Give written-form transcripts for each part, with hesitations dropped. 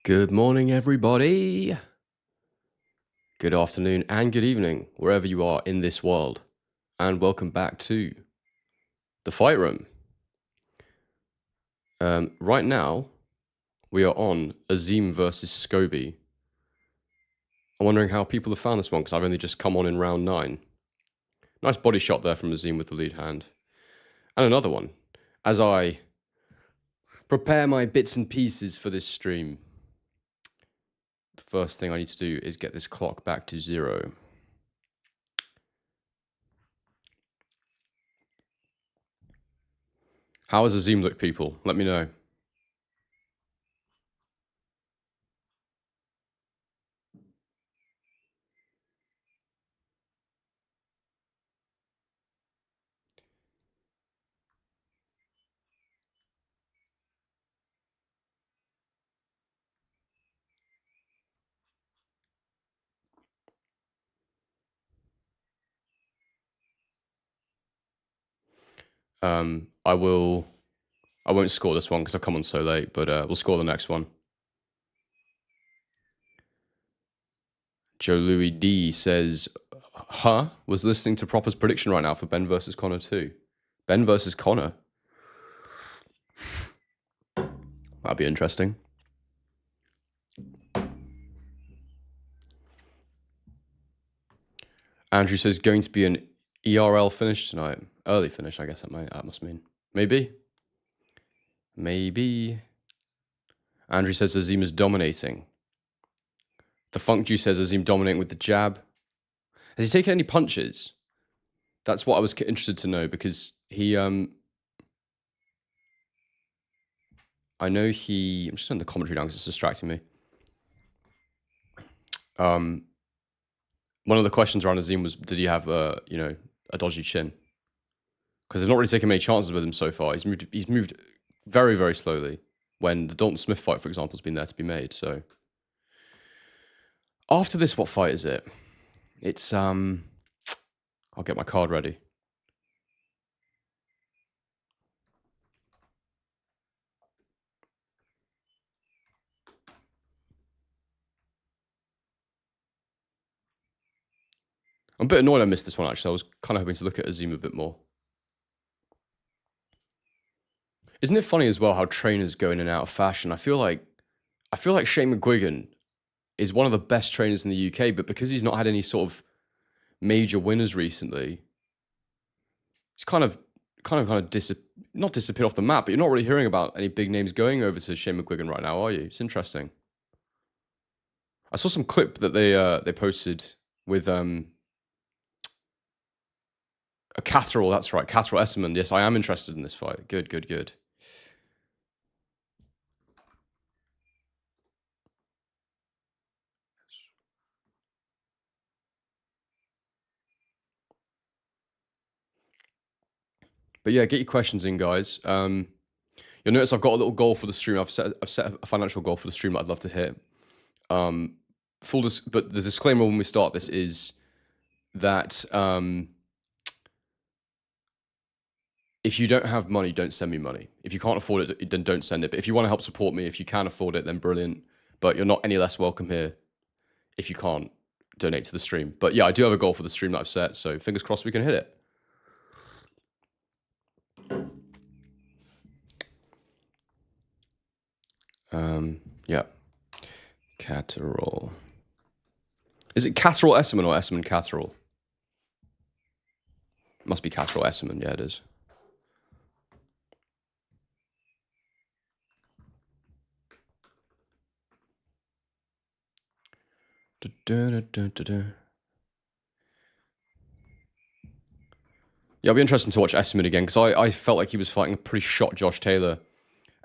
Good morning, everybody. Good afternoon and good evening, wherever you are in this world. And welcome back to the Fight Room. Right now, we are on Azim versus Scobie. I'm wondering how people have found this one, because I've only just come on in round 9. Nice body shot there from Azim with the lead hand. And another one, as I prepare my bits and pieces for this stream. The first thing I need to do is get this clock back to 0. How has Azim looked, people? Let me know. I won't score this one because I've come on so late, but we'll score the next one. Joe Louis D says, was listening to Proper's prediction right now for Ben versus Conor 2. Ben versus Conor. That'd be interesting. Andrew says, going to be an ERL finish tonight. Early finish, I guess that must mean. Maybe. Andrew says Azim is dominating. The Funk Juice says Azim dominating with the jab. Has he taken any punches? That's what I was interested to know, because he... I know he... I'm just turning the commentary down because it's distracting me. One of the questions around Azim was, did he have a dodgy chin? Because they've not really taken many chances with him so far. He's moved very, very slowly, when the Dalton Smith fight, for example, has been there to be made. So after this, what fight is it? It's I'll get my card ready. I'm a bit annoyed I missed this one, actually. I was kind of hoping to look at Azim a bit more. Isn't it funny as well how trainers go in and out of fashion? I feel like Shane McGuigan is one of the best trainers in the UK, but because he's not had any sort of major winners recently, he's kind of not disappeared off the map, but you're not really hearing about any big names going over to Shane McGuigan right now, are you? It's interesting. I saw some clip that they posted with a Catterall. That's right, Catterall Essuman. Yes, I am interested in this fight. Good. But yeah, get your questions in, guys. You'll notice I've got a little goal for the stream. I've set a financial goal for the stream that I'd love to hit. But the disclaimer when we start this is that if you don't have money, don't send me money. If you can't afford it, then don't send it. But if you want to help support me, if you can afford it, then brilliant. But you're not any less welcome here if you can't donate to the stream. But yeah, I do have a goal for the stream that I've set, so fingers crossed we can hit it. Yeah. Catterall. Is it Catterall Essuman or Essuman Catterall? It must be Catterall Essuman. Yeah, it is. Yeah, it'll be interesting to watch Essuman again, because I felt like he was fighting a pretty shot Josh Taylor.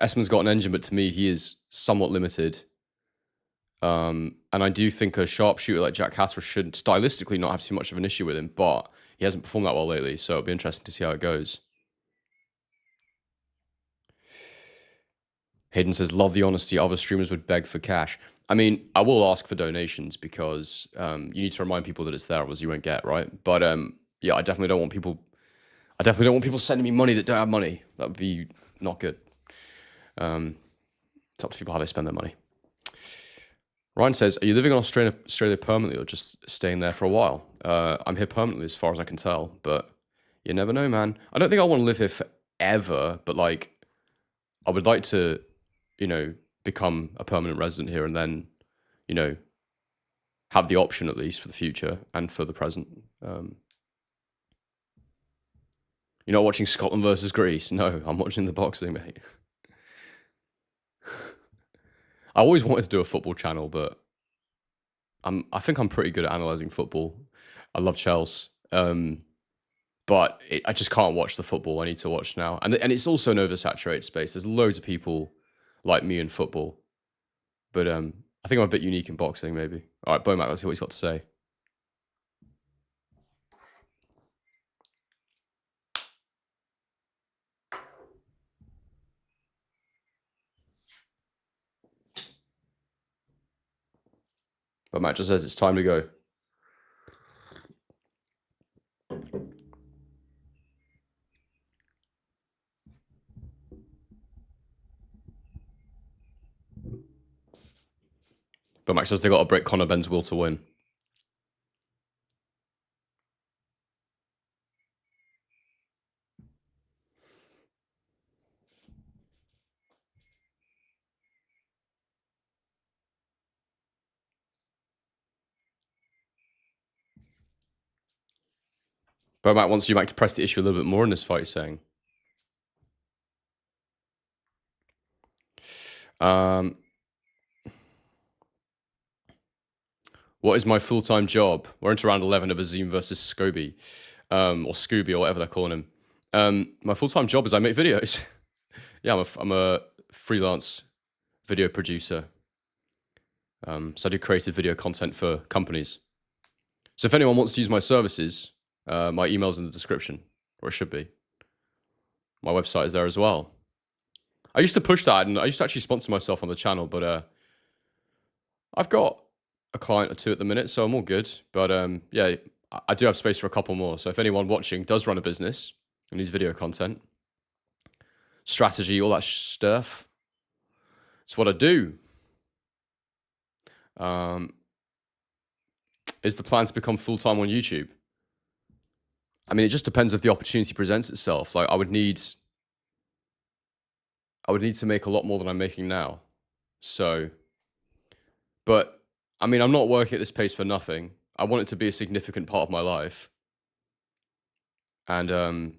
Essuman's got an engine, but to me, he is somewhat limited. And I do think a sharpshooter like Jack Catterall should stylistically not have too much of an issue with him, but he hasn't performed that well lately, so it'll be interesting to see how it goes. Hayden says, love the honesty. Other streamers would beg for cash. I mean, I will ask for donations, because you need to remind people that it's there, otherwise you won't get, right? But yeah, I definitely don't want people sending me money that don't have money. That would be not good. It's up to people how they spend their money. Ryan says, are you living in Australia permanently or just staying there for a while? I'm here permanently as far as I can tell, but you never know, man. I don't think I want to live here forever, but like, I would like to, become a permanent resident here and then, you know, have the option at least for the future and for the present. You're not watching Scotland versus Greece? No, I'm watching the boxing, mate. I always wanted to do a football channel, but I think I'm pretty good at analyzing football. I love Chelsea, but I just can't watch the football I need to watch now, and it's also an oversaturated space. There's loads of people like me in football, but I think I'm a bit unique in boxing, maybe. All right, Bomac, let's hear what he's got to say. Bomac just says it's time to go. Bomac says they got to break Conor Benn's will to win. Bomac wants Eubank to press the issue a little bit more in this fight, saying. What is my full-time job? We're into round 11 of Essuman versus Scooby, or Scooby, or whatever they're calling him. My full-time job is I make videos. Yeah, I'm a freelance video producer. So I do creative video content for companies. So if anyone wants to use my services, my email's in the description, or it should be. My website is there as well. I used to push that, and I used to actually sponsor myself on the channel, but I've got a client or two at the minute, so I'm all good. But yeah, I do have space for a couple more. So if anyone watching does run a business and needs video content, strategy, all that stuff, it's what I do. Is the plan to become full-time on YouTube? I mean, it just depends if the opportunity presents itself. Like I would need to make a lot more than I'm making now. So, but I mean, I'm not working at this pace for nothing. I want it to be a significant part of my life. And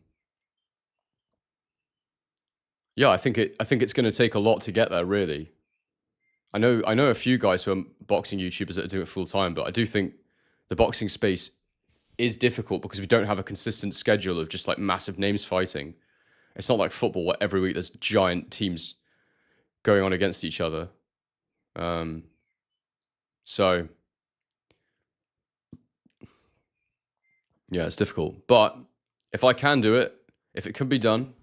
yeah, I think it's going to take a lot to get there, really. I know a few guys who are boxing YouTubers that are doing it full time, but I do think the boxing space is difficult because we don't have a consistent schedule of just like massive names fighting. It's not like football where every week there's giant teams going on against each other. So yeah, it's difficult. But if I can do it, if it can be done,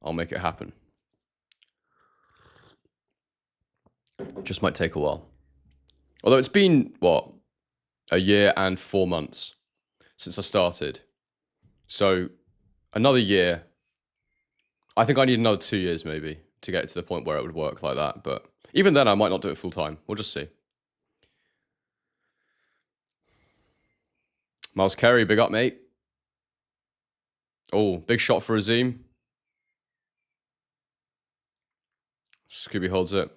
I'll make it happen. Just might take a while. Although it's been, what, a year and 4 months since I started. So another year, I think I need another 2 years maybe to get to the point where it would work like that. But even then, I might not do it full time. We'll just see. Miles Carey, big up, mate. Oh, big shot for Essuman. Scooby holds it.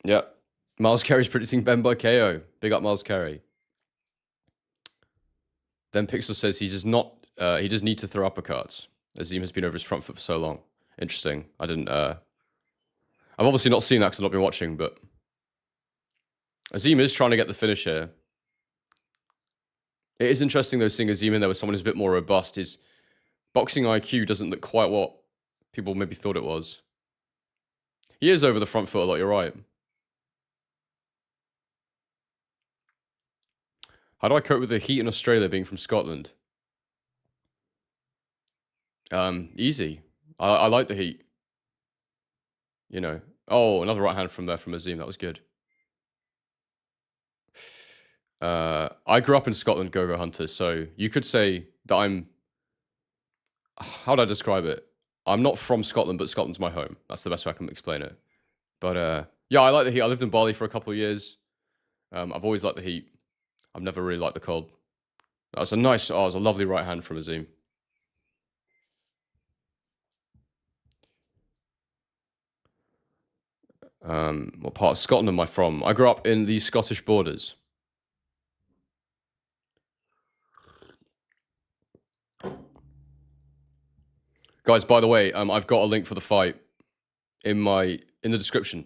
Yep. Miles Carey's predicting Ben by KO. Big up, Miles Carey. Then Pixel says he does not. He does need to throw uppercuts. Essuman has been over his front foot for so long. Interesting. I didn't. I've obviously not seen that because I've not been watching, but Essuman is trying to get the finish here. It is interesting though, seeing Essuman there with someone who's a bit more robust. His boxing IQ doesn't look quite what people maybe thought it was. He is over the front foot a lot, you're right. How do I cope with the heat in Australia being from Scotland? Easy. I like the heat. You know. Oh, another right hand from there from Essuman. That was good. I grew up in Scotland, Go-Go Hunters, so you could say that I'm... How do I describe it? I'm not from Scotland, but Scotland's my home. That's the best way I can explain it. But yeah, I like the heat. I lived in Bali for a couple of years. I've always liked the heat. I've never really liked the cold. That was a nice, oh, it was a lovely right hand from Azim. What part of Scotland am I from? I grew up in the Scottish borders. Guys, by the way, I've got a link for the fight in the description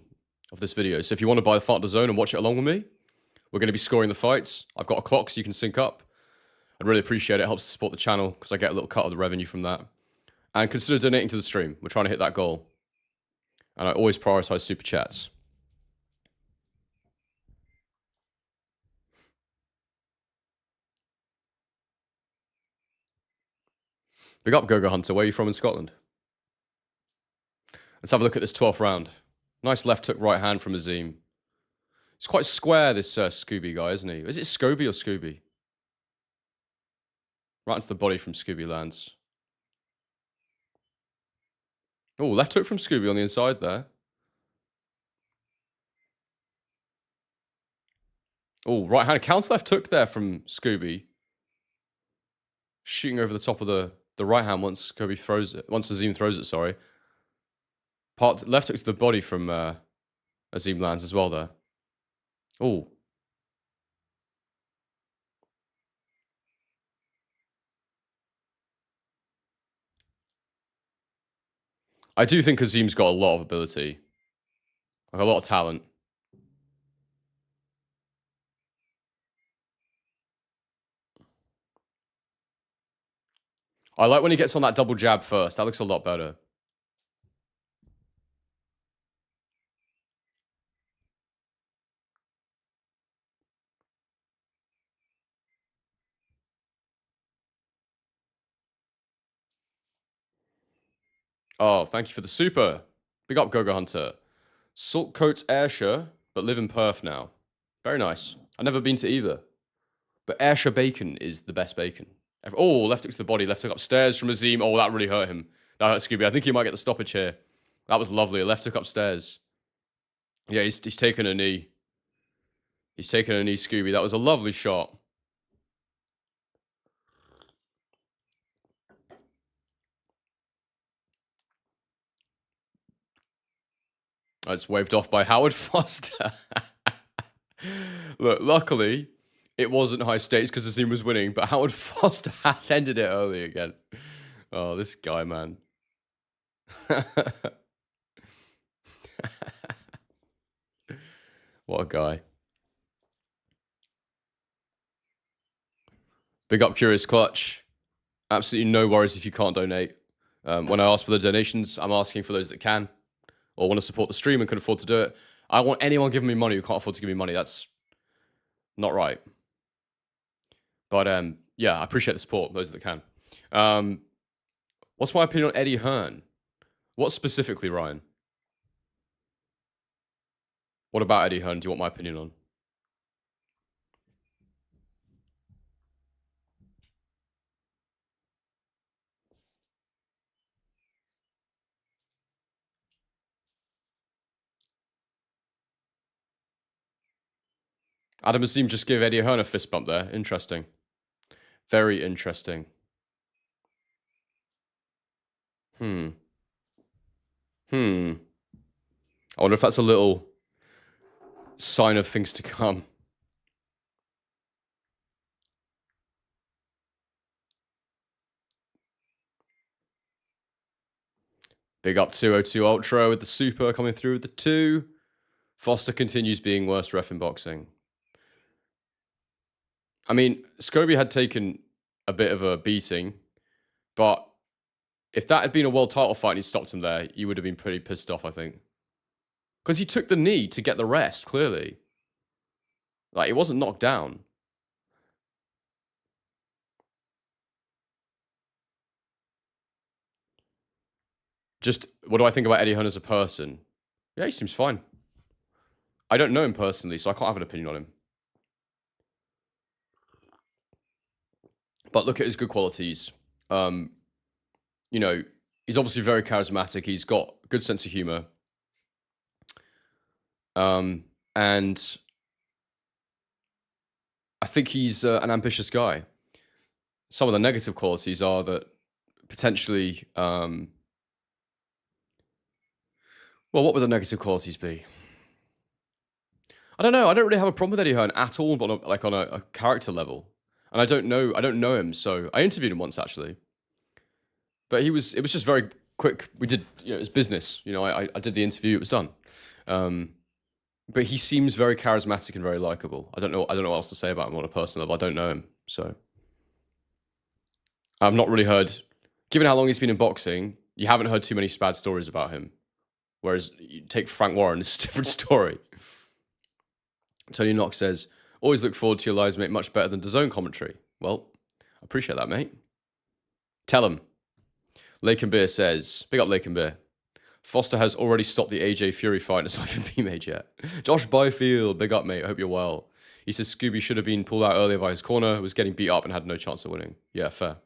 of this video. So if you want to buy the Fight the Zone and watch it along with me, we're going to be scoring the fights. I've got a clock so you can sync up. I'd really appreciate it. It helps to support the channel because I get a little cut of the revenue from that. And consider donating to the stream. We're trying to hit that goal. And I always prioritize super chats. Big up, Gogo Hunter. Where are you from in Scotland? Let's have a look at this 12th round. Nice left hook, right hand from Azim. It's quite square, this Scooby guy, isn't he? Is it Scooby or Scooby? Right into the body from Scooby lands. Oh, left hook from Scooby on the inside there. Oh, right hand. Counter left hook there from Scooby. Shooting over the top of the right hand once Scooby throws it. Once Azim throws it, sorry. Left hook to the body from Azim lands as well there. Oh. I do think Azim's got a lot of ability. Like a lot of talent. I like when he gets on that double jab first. That looks a lot better. Oh, thank you for the super. Big up, Gogo Hunter. Saltcoats Ayrshire, but live in Perth now. Very nice. I've never been to either. But Ayrshire bacon is the best bacon. Oh, left hook to the body, left hook upstairs from Azim. Oh, that really hurt him. That hurt Scooby. I think he might get the stoppage here. That was lovely. A left hook upstairs. Yeah, he's taken a knee. He's taken a knee, Scooby. That was a lovely shot. It's waved off by Howard Foster. Look, luckily, it wasn't high stakes because Azim was winning, but Howard Foster has ended it early again. Oh, this guy, man. What a guy. Big up Curious Clutch. Absolutely no worries if you can't donate. When I ask for the donations, I'm asking for those that can or want to support the stream and can afford to do it. I want anyone giving me money who can't afford to give me money. That's not right. But yeah, I appreciate the support, those that can. What's my opinion on Eddie Hearn? What specifically, Ryan? What about Eddie Hearn do you want my opinion on? Adam Azim just gave Eddie Hearn a fist bump there. Interesting. Very interesting. I wonder if that's a little sign of things to come. Big up 202 Ultra with the super coming through with the 2. Foster continues being worst ref in boxing. I mean, Scobie had taken a bit of a beating, but if that had been a world title fight and he stopped him there, you would have been pretty pissed off, I think. Because he took the knee to get the rest, clearly. Like, it wasn't knocked down. Just, what do I think about Eddie Hearn as a person? Yeah, he seems fine. I don't know him personally, so I can't have an opinion on him. But look at his good qualities. You know, he's obviously very charismatic. He's got a good sense of humor. And I think he's an ambitious guy. Some of the negative qualities are that potentially, well, what would the negative qualities be? I don't know. I don't really have a problem with Eddie Hearn at all, but on a character level. And I don't know him, so I interviewed him once actually. But it was just very quick. We did, it was business. I did the interview. It was done. But he seems very charismatic and very likable. I don't know what else to say about him on a personal level. I don't know him, so I've not really heard. Given how long he's been in boxing, you haven't heard too many bad stories about him. Whereas you take Frank Warren, it's a different story. Tony Knox says, always look forward to your lives, mate. Much better than DAZN commentary. Well, I appreciate that, mate. Tell him. Lake and Beer says, big up Lake and Beer. Foster has already stopped the AJ Fury fight and it's not even been made yet. Josh Byfield, big up, mate. I hope you're well. He says Scooby should have been pulled out earlier by his corner, was getting beat up and had no chance of winning. Yeah, fair.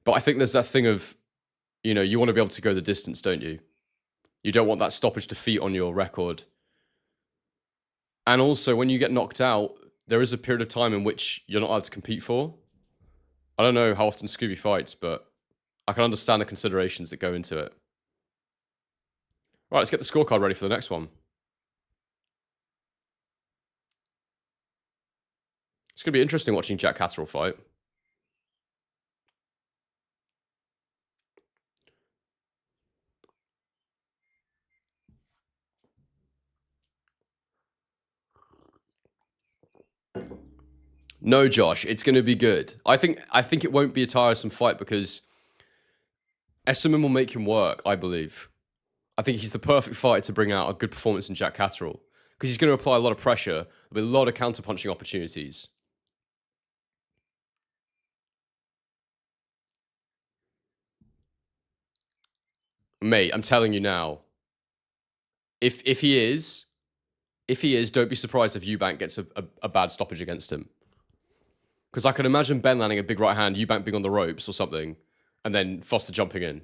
But I think there's that thing of, you want to be able to go the distance, don't you? You don't want that stoppage defeat on your record. And also, when you get knocked out, there is a period of time in which you're not allowed to compete for. I don't know how often Scooby fights, but I can understand the considerations that go into it. Right, let's get the scorecard ready for the next one. It's going to be interesting watching Jack Catterall fight. No, Josh, it's going to be good. I think it won't be a tiresome fight because Essuman will make him work, I believe. I think he's the perfect fighter to bring out a good performance in Jack Catterall because he's going to apply a lot of pressure. There'll be a lot of counter-punching opportunities. Mate, I'm telling you now, if he is, don't be surprised if Eubank gets a bad stoppage against him. Because I can imagine Ben landing a big right hand, Eubank being on the ropes or something, and then Foster jumping in.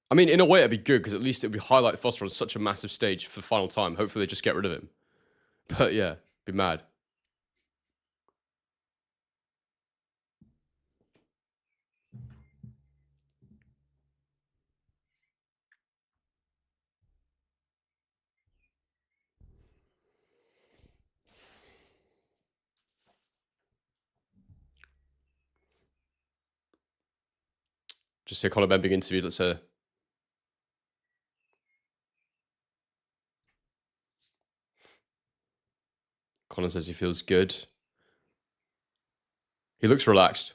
I mean, in a way, it'd be good because at least it would highlight Foster on such a massive stage for the final time. Hopefully, they just get rid of him. But yeah, be mad. Just see Conor Benn being interviewed. Let's hear. Conor says he feels good. He looks relaxed.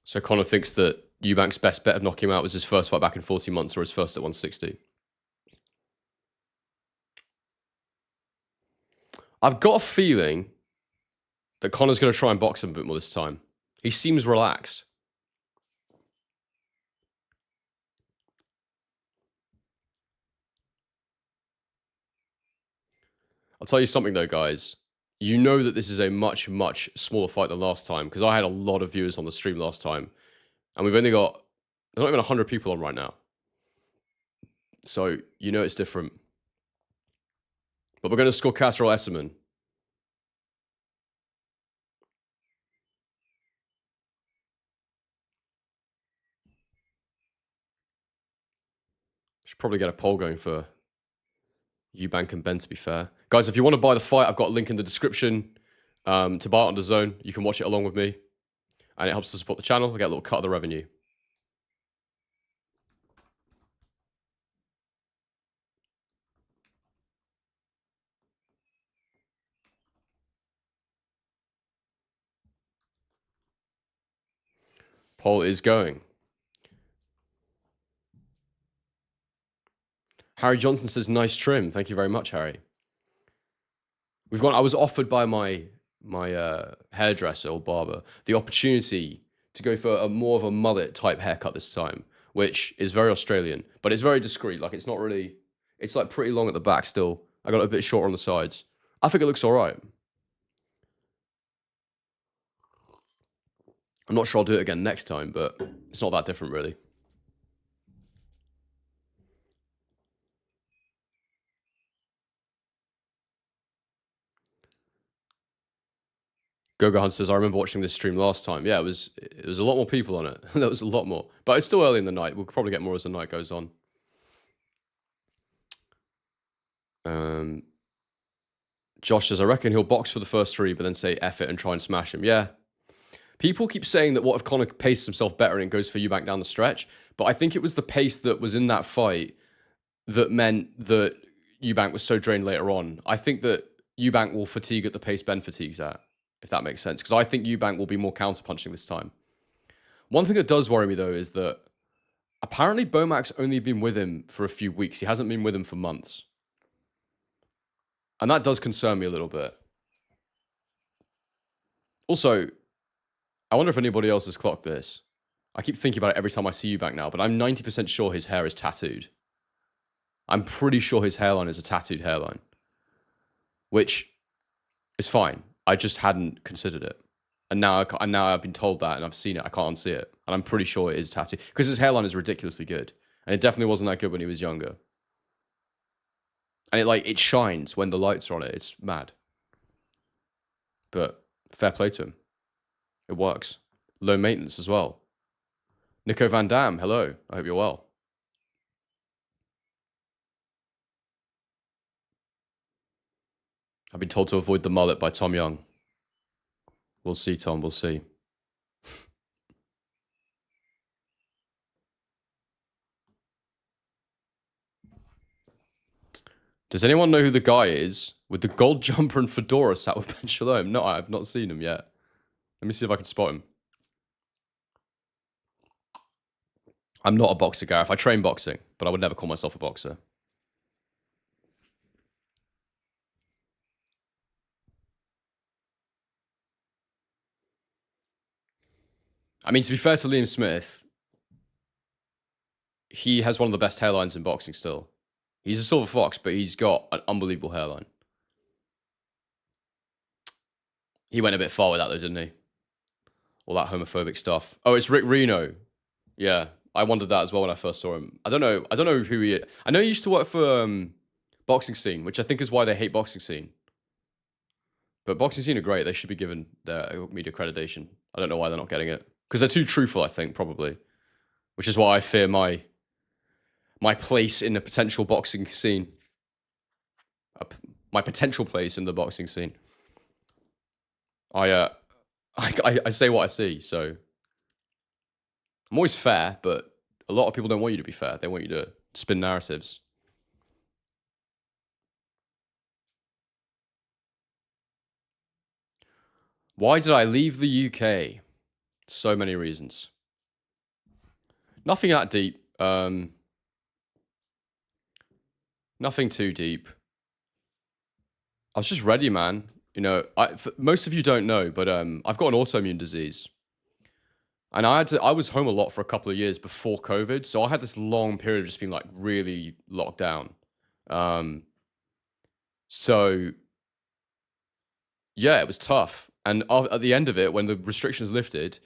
So Conor thinks that Eubank's best bet of knocking him out was his first fight back in 40 months or his first at 160. I've got a feeling that Conor's going to try and box him a bit more this time. He seems relaxed. I'll tell you something though, guys. You know that this is a much, much smaller fight than last time because I had a lot of viewers on the stream last time. And we've only got not even 100 people on right now. So, it's different. But we're going to score Catterall Essuman. Should probably get a poll going for Eubank and Ben, to be fair. Guys, if you want to buy the fight, I've got a link in the description to buy it on DAZN. You can watch it along with me. And it helps to support the channel. I get a little cut of the revenue. Poll is going. Harry Johnson says, nice trim. Thank you very much, Harry. I was offered by my hairdresser or barber the opportunity to go for a more of a mullet type haircut this time, which is very Australian, but it's very discreet. Like, it's not really, it's like pretty long at the back still. I got it a bit shorter on the sides. I think it looks all right. I'm not sure I'll do it again next time, but it's not that different really. Goga Hunt says, I remember watching this stream last time. Yeah, it was a lot more people on it. There was a lot more. But it's still early in the night. We'll probably get more as the night goes on. Josh says, I reckon he'll box for the first 3, but then say F it and try and smash him. Yeah. People keep saying that what if Conor paces himself better and goes for Eubank down the stretch? But I think it was the pace that was in that fight that meant that Eubank was so drained later on. I think that Eubank will fatigue at the pace Ben fatigues at, if that makes sense. Because I think Eubank will be more counterpunching this time. One thing that does worry me, though, is that apparently Bomac's only been with him for a few weeks. He hasn't been with him for months. And that does concern me a little bit. Also, I wonder if anybody else has clocked this. I keep thinking about it every time I see Eubank now, but I'm 90% sure his hair is tattooed. I'm pretty sure his hairline is a tattooed hairline, which is fine. I just hadn't considered it. And now I've been told that and I've seen it. I can't unsee it. And I'm pretty sure it is tattooed because his hairline is ridiculously good. And it definitely wasn't that good when he was younger. And it shines when the lights are on it. It's mad. But fair play to him. It works. Low maintenance as well. Nico Van Dam, hello. I hope you're well. I've been told to avoid the mullet by Tom Young. We'll see, Tom. We'll see. Does anyone know who the guy is with the gold jumper and fedora sat with Ben Shalom? No, I've not seen him yet. Let me see if I can spot him. I'm not a boxer, Gareth. I train boxing, but I would never call myself a boxer. I mean, to be fair to Liam Smith, he has one of the best hairlines in boxing still. He's a silver fox, but he's got an unbelievable hairline. He went a bit far with that, though, didn't he? All that homophobic stuff. Oh, it's Rick Reno. Yeah, I wondered that as well when I first saw him. I don't know who he is. I know he used to work for Boxing Scene, which I think is why they hate Boxing Scene. But Boxing Scene are great. They should be given their media accreditation. I don't know why they're not getting it. Because they're too truthful, I think, probably. Which is why I fear my place in the potential boxing scene. My potential place in the boxing scene. I say what I see, so I'm always fair, but a lot of people don't want you to be fair. They want you to spin narratives. Why did I leave the UK? So many reasons. Nothing that deep. Nothing too deep. I was just ready, man. You know, most of you don't know, but I've got an autoimmune disease. And I was home a lot for a couple of years before COVID. So I had this long period of just being like really locked down. So yeah, it was tough. And at the end of it, when the restrictions lifted,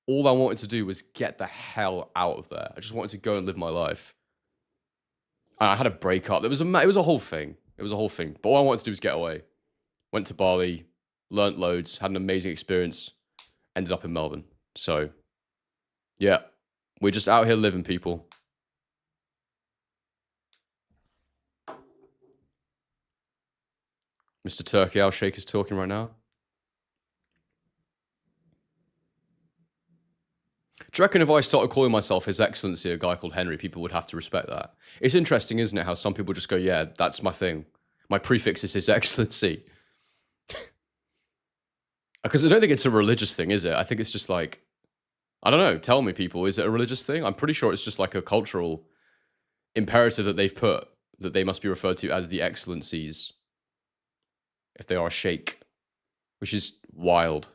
all I wanted to do was get the hell out of there. I just wanted to go and live my life. And I had a breakup. It was a whole thing. It was a whole thing. But all I wanted to do was get away. Went to Bali, learnt loads, had an amazing experience, ended up in Melbourne. So yeah, we're just out here living, people. Mr. Turkey Owl Shake is talking right now. Do you reckon if I started calling myself His Excellency, a guy called Henry, people would have to respect that? It's interesting, isn't it, how some people just go, yeah, that's my thing. My prefix is His Excellency. Because I don't think it's a religious thing, is it? I think it's just like, I don't know. Tell me, people. Is it a religious thing? I'm pretty sure it's just like a cultural imperative that they've put that they must be referred to as the excellencies if they are a sheikh, which is wild.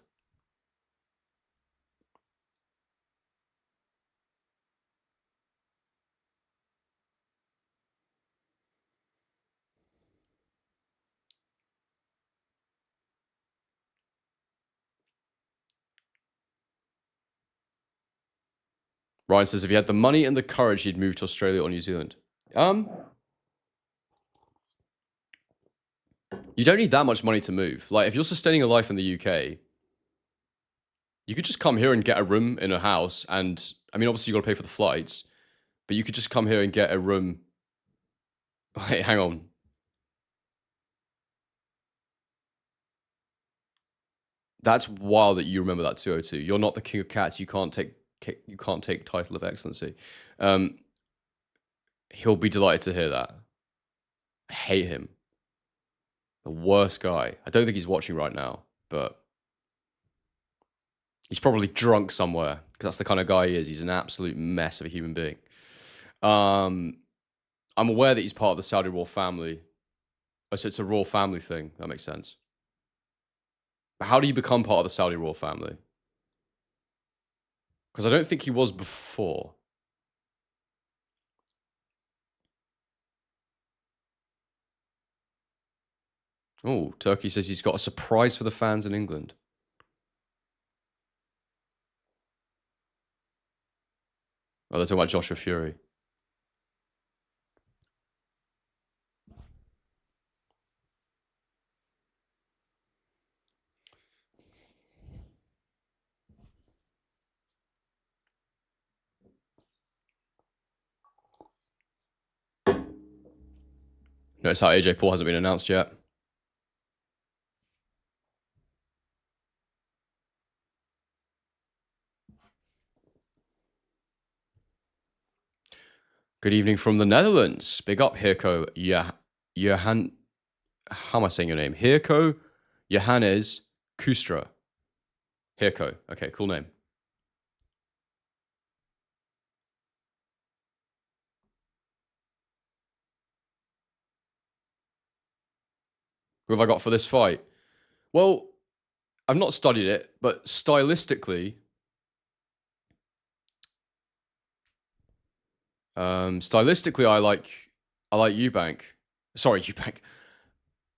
Ryan says if he had the money and the courage, he'd move to Australia or New Zealand. You don't need that much money to move. Like, if you're sustaining a life in the UK, you could just come here and get a room in a house. And I mean, obviously, you got to pay for the flights, but you could just come here and get a room. Wait, hang on. That's wild that you remember that 202. You're not the king of cats. You can't take title of excellency. He'll be delighted to hear that. I hate him. The worst guy. I don't think he's watching right now, but he's probably drunk somewhere because that's the kind of guy he is. He's an absolute mess of a human being. I'm aware that he's part of the Saudi royal family. Oh, so it's a royal family thing. That makes sense. But how do you become part of the Saudi royal family? Because I don't think he was before. Oh, Turkey says he's got a surprise for the fans in England. Oh, they're talking about Joshua Fury. Notice how AJ Paul hasn't been announced yet. Good evening from the Netherlands. Big up, Hirko. Johan. How am I saying your name? Hirko Johannes Kustra. Hirko. Okay, cool name. Who have I got for this fight? Well, I've not studied it, but stylistically, I like Eubank. Sorry, Eubank.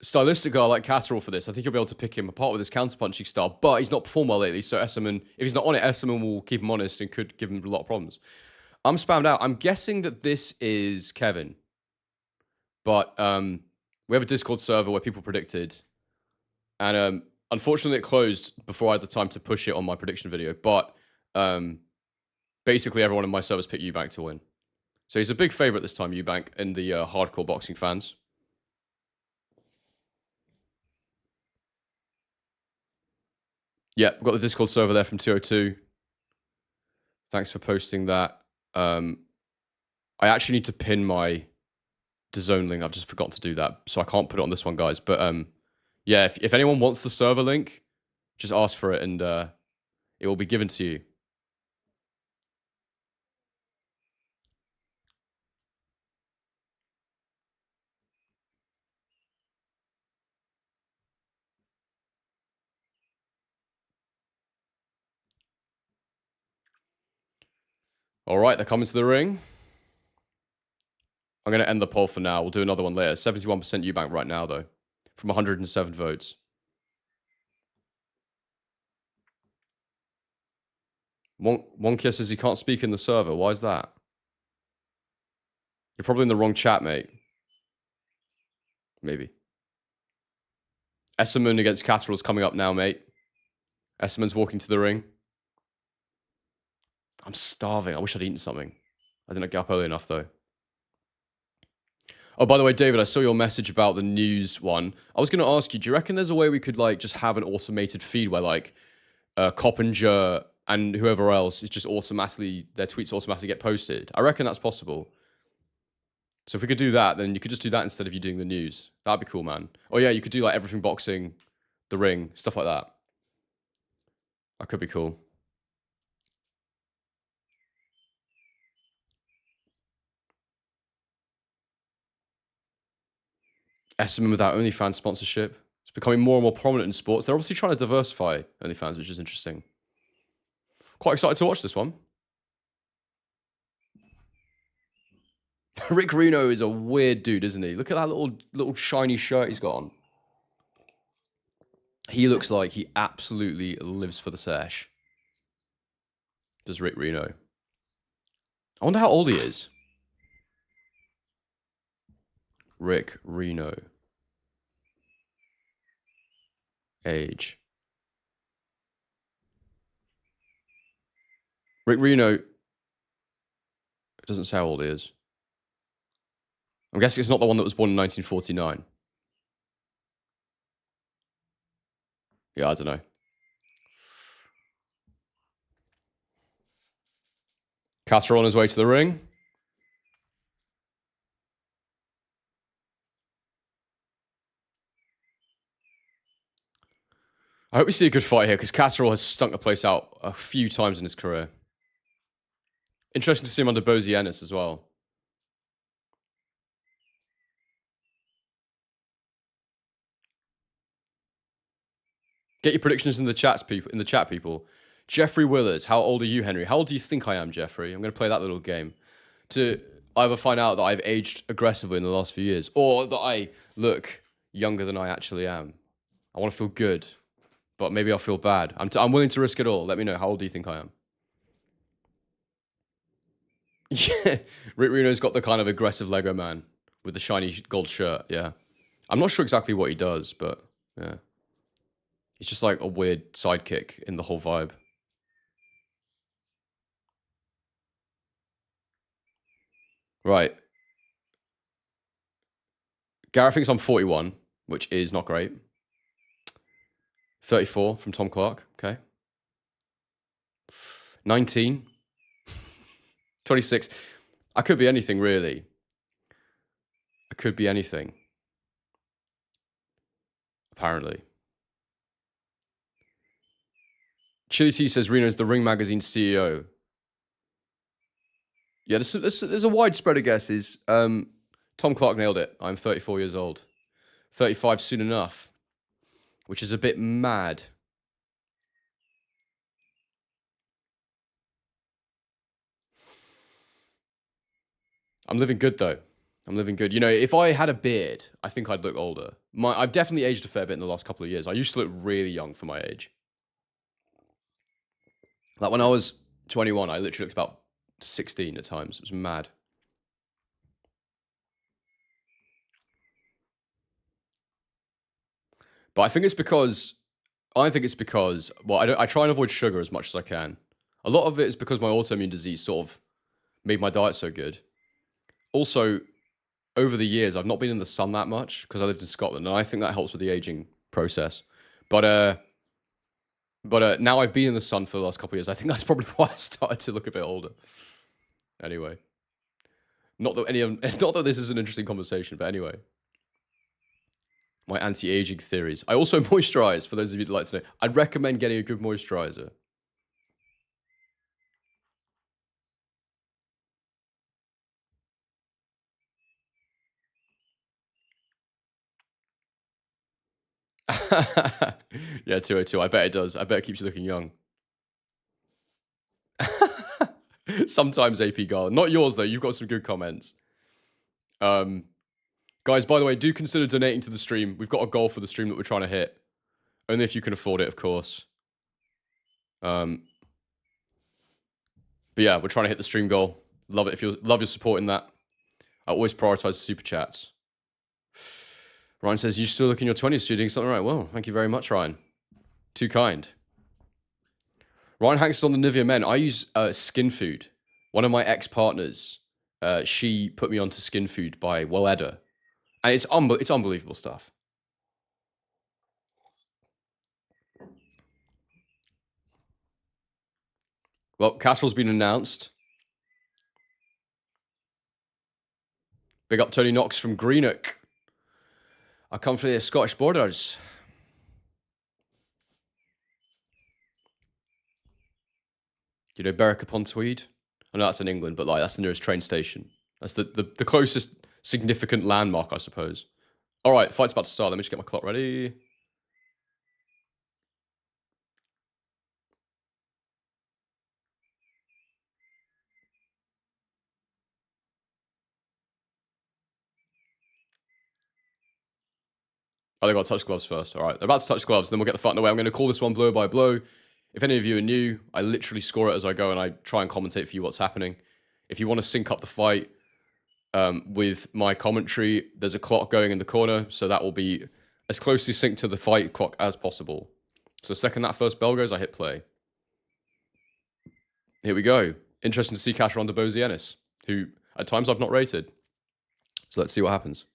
Stylistically, I like Catterall for this. I think you'll be able to pick him apart with his counterpunching style, but he's not performed well lately. So Essuman, if he's not on it, Essuman will keep him honest and could give him a lot of problems. I'm spammed out. I'm guessing that this is Kevin, but we have a Discord server where people predicted, and unfortunately, it closed before I had the time to push it on my prediction video. But basically, everyone in my servers picked Eubank to win. So he's a big favorite this time, Eubank, in the hardcore boxing fans. Yeah, we've got the Discord server there from 202. Thanks for posting that. I actually need to pin my DAZN link. I've just forgotten to do that, so I can't put it on this one, guys. But yeah, if anyone wants the server link, just ask for it, and it will be given to you. All right, they're coming to the ring. I'm going to end the poll for now. We'll do another one later. 71% Eubank right now, though, from 107 votes. Wonkia says he can't speak in the server. Why is that? You're probably in the wrong chat, mate. Maybe. Essuman against Catterall is coming up now, mate. Essuman's walking to the ring. I'm starving. I wish I'd eaten something. I didn't get up early enough, though. Oh, by the way, David, I saw your message about the news one. I was going to ask you, do you reckon there's a way we could like just have an automated feed where like Coppinger and whoever else is just automatically, their tweets automatically get posted? I reckon that's possible. So if we could do that, then you could just do that instead of you doing the news. That'd be cool, man. Oh yeah, you could do like everything boxing, the ring, stuff like that. That could be cool. Essuman without OnlyFans sponsorship. It's becoming more and more prominent in sports. They're obviously trying to diversify OnlyFans, which is interesting. Quite excited to watch this one. Rick Reno is a weird dude, isn't he? Look at that little shiny shirt he's got on. He looks like he absolutely lives for the sesh. Does Rick Reno. I wonder how old he is. Rick Reno. Age. Rick Reno. It doesn't say how old he is. I'm guessing it's not the one that was born in 1949. Yeah, I don't know. Catterall on his way to the ring. I hope we see a good fight here because Catterall has stunk the place out a few times in his career. Interesting to see him under Bozy Ennis as well. Get your predictions in the chat, people. Jeffrey Willers, how old are you, Henry? How old do you think I am, Jeffrey? I'm going to play that little game to either find out that I've aged aggressively in the last few years or that I look younger than I actually am. I want to feel good, but maybe I'll feel bad. I'm willing to risk it all. Let me know. How old do you think I am? Yeah, Rick Reno's got the kind of aggressive Lego man with the shiny gold shirt. Yeah. I'm not sure exactly what he does, but yeah. He's just like a weird sidekick in the whole vibe. Right. Gareth thinks I'm 41, which is not great. 34 from Tom Clark. Okay. 19. 26. I could be anything, really. I could be anything. Apparently. Chili T says Reno's the Ring Magazine CEO. Yeah, there's a widespread of guesses. Tom Clark nailed it. I'm 34 years old. 35 soon enough, which is a bit mad. I'm living good, though. I'm living good. You know, if I had a beard, I think I'd look older. I've definitely aged a fair bit in the last couple of years. I used to look really young for my age. Like when I was 21, I literally looked about 16 at times. It was mad. But I think it's because, well, I try and avoid sugar as much as I can. A lot of it is because my autoimmune disease sort of made my diet so good. Also, over the years, I've not been in the sun that much because I lived in Scotland, and I think that helps with the aging process. But now I've been in the sun for the last couple of years. I think that's probably why I started to look a bit older. Anyway, not that this is an interesting conversation, but anyway, my anti-aging theories. I also moisturize. For those of you that like to know, I'd recommend getting a good moisturizer. Yeah, 202. I bet it does. I bet it keeps you looking young. Sometimes AP Garland. Not yours, though. You've got some good comments. Guys, by the way, do consider donating to the stream. We've got a goal for the stream that we're trying to hit. Only if you can afford it, of course. But yeah, we're trying to hit the stream goal. Love it if you love your support in that. I always prioritize super chats. Ryan says, you still look in your 20s, you're doing something right. Well, thank you very much, Ryan. Too kind. Ryan Hanks is on the Nivea Men. I use Skin Food. One of my ex-partners, she put me onto Skin Food by Welleda. And it's unbelievable stuff. Well, Castle's been announced. Big up Tony Knox from Greenock. I come from the Scottish borders. You know Berwick upon Tweed? I know that's in England, but like that's the nearest train station. That's the closest significant landmark, I suppose. All right, fight's about to start. Let me just get my clock ready. Oh, they got to touch gloves first. All right, they're about to touch gloves. Then we'll get the fight underway. I'm going to call this one blow by blow. If any of you are new, I literally score it as I go, and I try and commentate for you what's happening. If you want to sync up the fight with my commentary, there's a clock going in the corner, so that will be as closely synced to the fight clock as possible. So the second that first bell goes, I hit play. Here we go. Interesting to see Catterall under Bozienis, who at times I've not rated. So let's see what happens.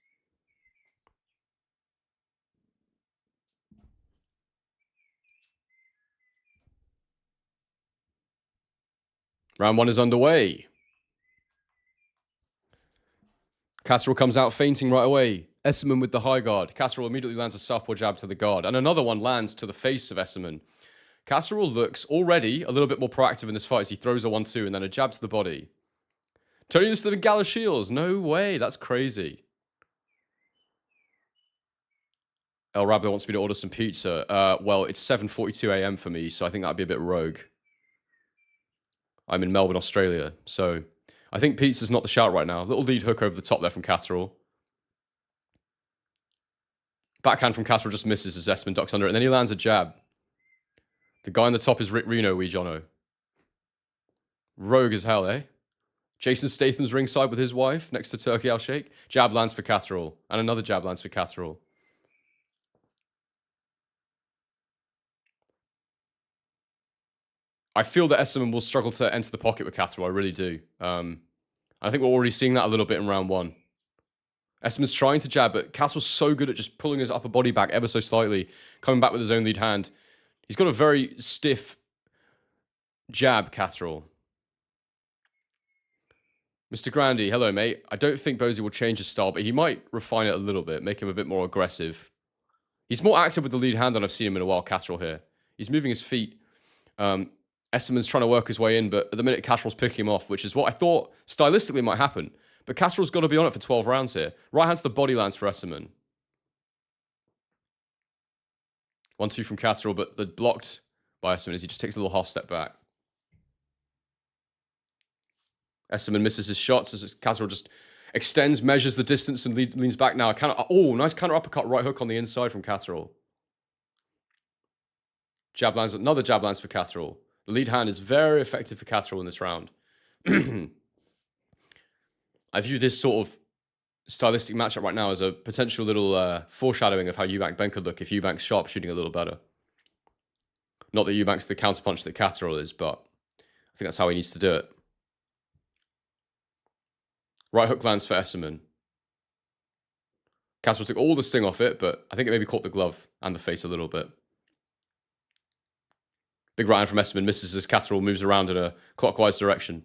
Round one is underway. Catterall comes out fainting right away. Essuman with the high guard. Catterall immediately lands a southpaw jab to the guard, and another one lands to the face of Essuman. Catterall looks already a little bit more proactive in this fight as he throws a 1-2 and then a jab to the body. Tony the Living Gala Shields. No way. That's crazy. El Rabdo wants me to order some pizza. Well, it's 7:42 a.m. for me, so I think that'd be a bit rogue. I'm in Melbourne, Australia, so I think pizza's not the shout right now. Little lead hook over the top there from Catterall. Backhand from Catterall just misses as Essuman ducks under it, and then he lands a jab. The guy on the top is Rick Reno, wee Jono. Rogue as hell, eh? Jason Statham's ringside with his wife next to Turkey Al Sheikh. Jab lands for Catterall, and another jab lands for Catterall. I feel that Essuman will struggle to enter the pocket with Catterall. I really do. I think we're already seeing that a little bit in round one. Essuman's trying to jab, but Catterall's so good at just pulling his upper body back ever so slightly, coming back with his own lead hand. He's got a very stiff jab, Catterall. Mr. Grandy, hello, mate. I don't think Bozy will change his style, but he might refine it a little bit, make him a bit more aggressive. He's more active with the lead hand than I've seen him in a while, Catterall here. He's moving his feet. Essuman's trying to work his way in, but at the minute, Catterall's picking him off, which is what I thought stylistically might happen. But Catterall's got to be on it for 12 rounds here. Right hand to the body lands for Essuman. 1-2 from Catterall, but they're blocked by Essuman as he just takes a little half step back. Essuman misses his shots as Catterall just extends, measures the distance, and leans back now. Nice counter uppercut right hook on the inside from Catterall. Jab lands, another jab lands for Catterall. The lead hand is very effective for Catterall in this round. I view this sort of stylistic matchup right now as a potential little foreshadowing of how Eubank Benn could look if Eubank's sharpshooting a little better. Not that Eubank's the counterpunch that Catterall is, but I think that's how he needs to do it. Right hook lands for Essuman. Catterall took all the sting off it, but I think it maybe caught the glove and the face a little bit. Big right hand from Essuman misses as Catterall moves around in a clockwise direction.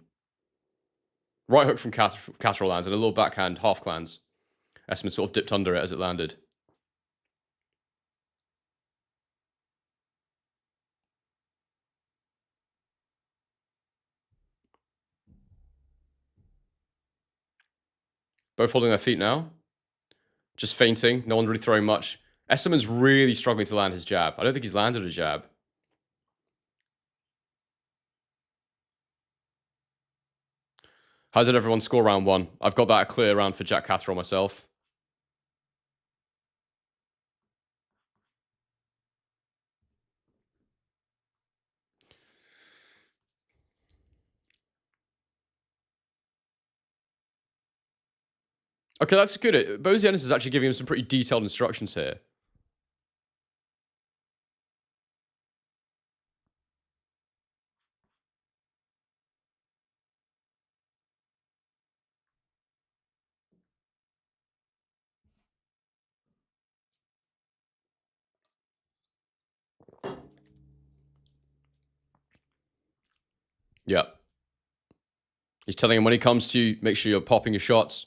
Right hook from Catterall lands and a little backhand half lands. Essuman sort of dipped under it as it landed. Both holding their feet now. Just feinting. No one really throwing much. Essuman's really struggling to land his jab. I don't think he's landed a jab. How did everyone score round one? I've got that a clear round for Jack Catterall myself. Okay, that's good. Bozienis is actually giving him some pretty detailed instructions here. Yeah. He's telling him when he comes to you, make sure you're popping your shots.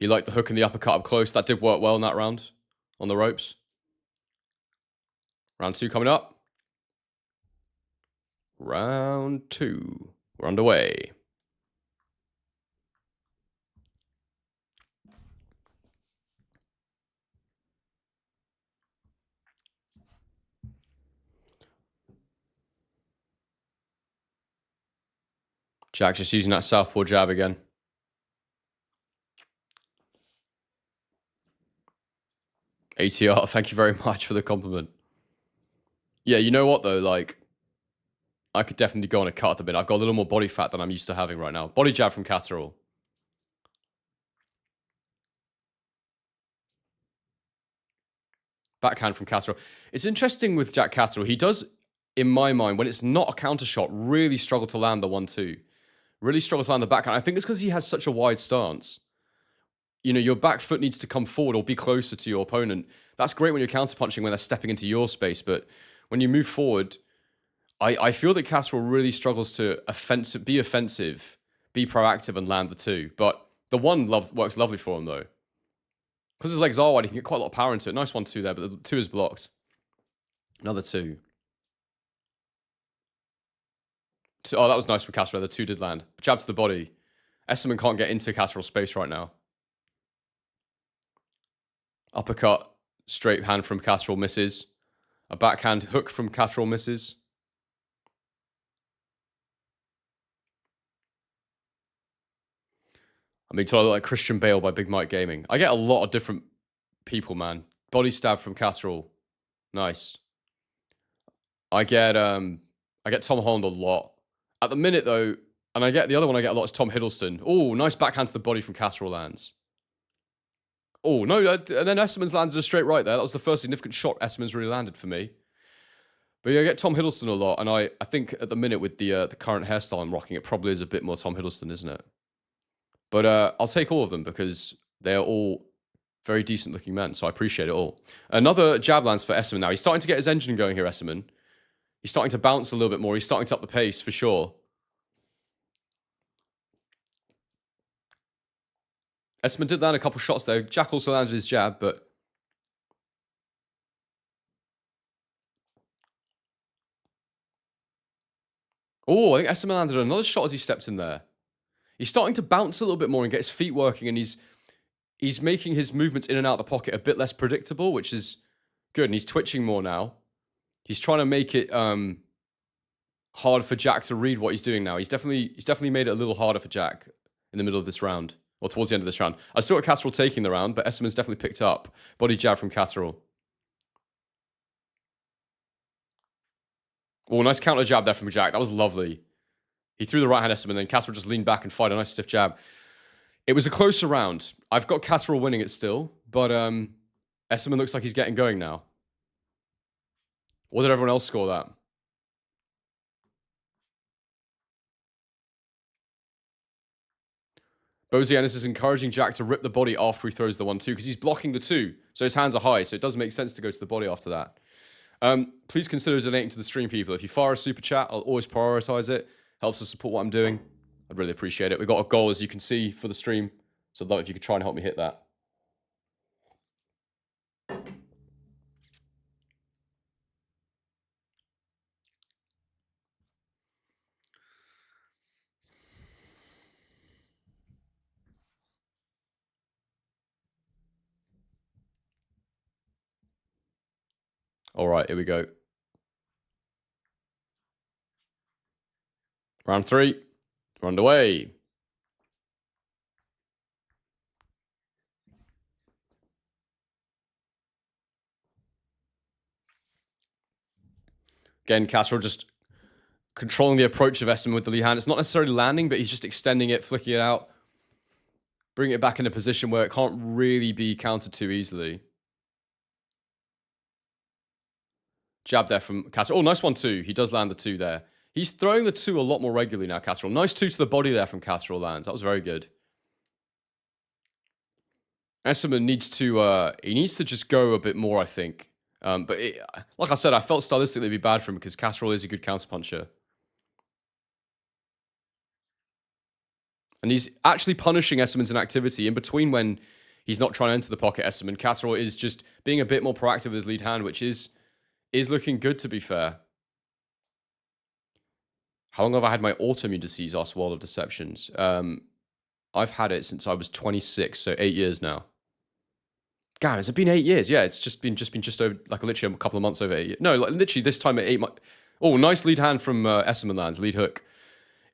He liked the hook and the uppercut up close. That did work well in that round on the ropes. Round two coming up. Round two. We're underway. Jack just using that southpaw jab again. ATR, thank you very much for the compliment. Yeah, you know what though? Like, I could definitely go on a cut at the minute. I've got a little more body fat than I'm used to having right now. Body jab from Catterall. Backhand from Catterall. It's interesting with Jack Catterall. He does, in my mind, when it's not a counter shot, really struggle to land the 1-2. Really struggles to land the backhand. I think it's because he has such a wide stance. You know, your back foot needs to come forward or be closer to your opponent. That's great when you're counterpunching when they're stepping into your space, but when you move forward, I feel that Catterall really struggles to be offensive, be proactive, and land the 2. But the 1 works lovely for him, though. Because his legs are wide, he can get quite a lot of power into it. Nice 1-2 there, but the 2 is blocked. Another 2. Oh, that was nice from Catterall. The 2 did land. Jab to the body. Essuman can't get into Catterall's space right now. Uppercut, straight hand from Catterall misses. A backhand hook from Catterall misses. I'm being told I look like Christian Bale by Big Mike Gaming. I get a lot of different people, man. Body stab from Catterall. Nice. I get Tom Holland a lot. At the minute, though, and I get the other one I get a lot is Tom Hiddleston. Oh, nice backhand to the body from Catterall lands. Oh, no, and then Essuman's landed a straight right there. That was the first significant shot Essuman's really landed for me. But yeah, I get Tom Hiddleston a lot, and I think at the minute with the current hairstyle I'm rocking, it probably is a bit more Tom Hiddleston, isn't it? But I'll take all of them because they're all very decent-looking men, so I appreciate it all. Another jab lands for Essuman now. He's starting to get his engine going here, Essuman. He's starting to bounce a little bit more. He's starting to up the pace, for sure. Essuman did land a couple shots there. Jack also landed his jab, but... Oh, I think Essuman landed another shot as he stepped in there. He's starting to bounce a little bit more and get his feet working, and he's making his movements in and out of the pocket a bit less predictable, which is good. And he's twitching more now. He's trying to make it hard for Jack to read what he's doing now. He's definitely made it a little harder for Jack in the middle of this round, or towards the end of this round. I saw Catterall taking the round, but Essuman's definitely picked up. Body jab from Catterall. Oh, nice counter jab there from Jack. That was lovely. He threw the right hand Essuman, then Catterall just leaned back and fired a nice stiff jab. It was a closer round. I've got Catterall winning it still, but Essuman looks like he's getting going now. Or did everyone else score that? Bozianis is encouraging Jack to rip the body after he throws the 1-2 because he's blocking the 2. So his hands are high, so it does make sense to go to the body after that. Please consider donating to the stream, people. If you fire a super chat, I'll always prioritize it. Helps us support what I'm doing. I'd really appreciate it. We've got a goal, as you can see, for the stream. So I'd love if you could try and help me hit that. All right, here we go. Round 3. We're underway. Again, Catterall just controlling the approach of Essuman with the lead hand. It's not necessarily landing, but he's just extending it, flicking it out, bringing it back in a position where it can't really be countered too easily. Jab there from Catterall. Oh, nice 1-2. He does land the 2 there. He's throwing the 2 a lot more regularly now, Catterall. Nice 2 to the body there from Catterall lands. That was very good. Essuman needs to just go a bit more, I think. But like I said, I felt stylistically it'd be bad for him because Catterall is a good counterpuncher. And he's actually punishing Essuman's inactivity in between when he's not trying to enter the pocket. Catterall is just being a bit more proactive with his lead hand, which is looking good, to be fair. How long have I had my autoimmune disease? Asked World of Deceptions. I've had it since I was 26, so 8 years now. God, has it been 8 years? Yeah, it's just been over, like literally a couple of months over 8 years. No, like literally this time at 8 months. Oh, nice lead hand from Essuman lands, lead hook.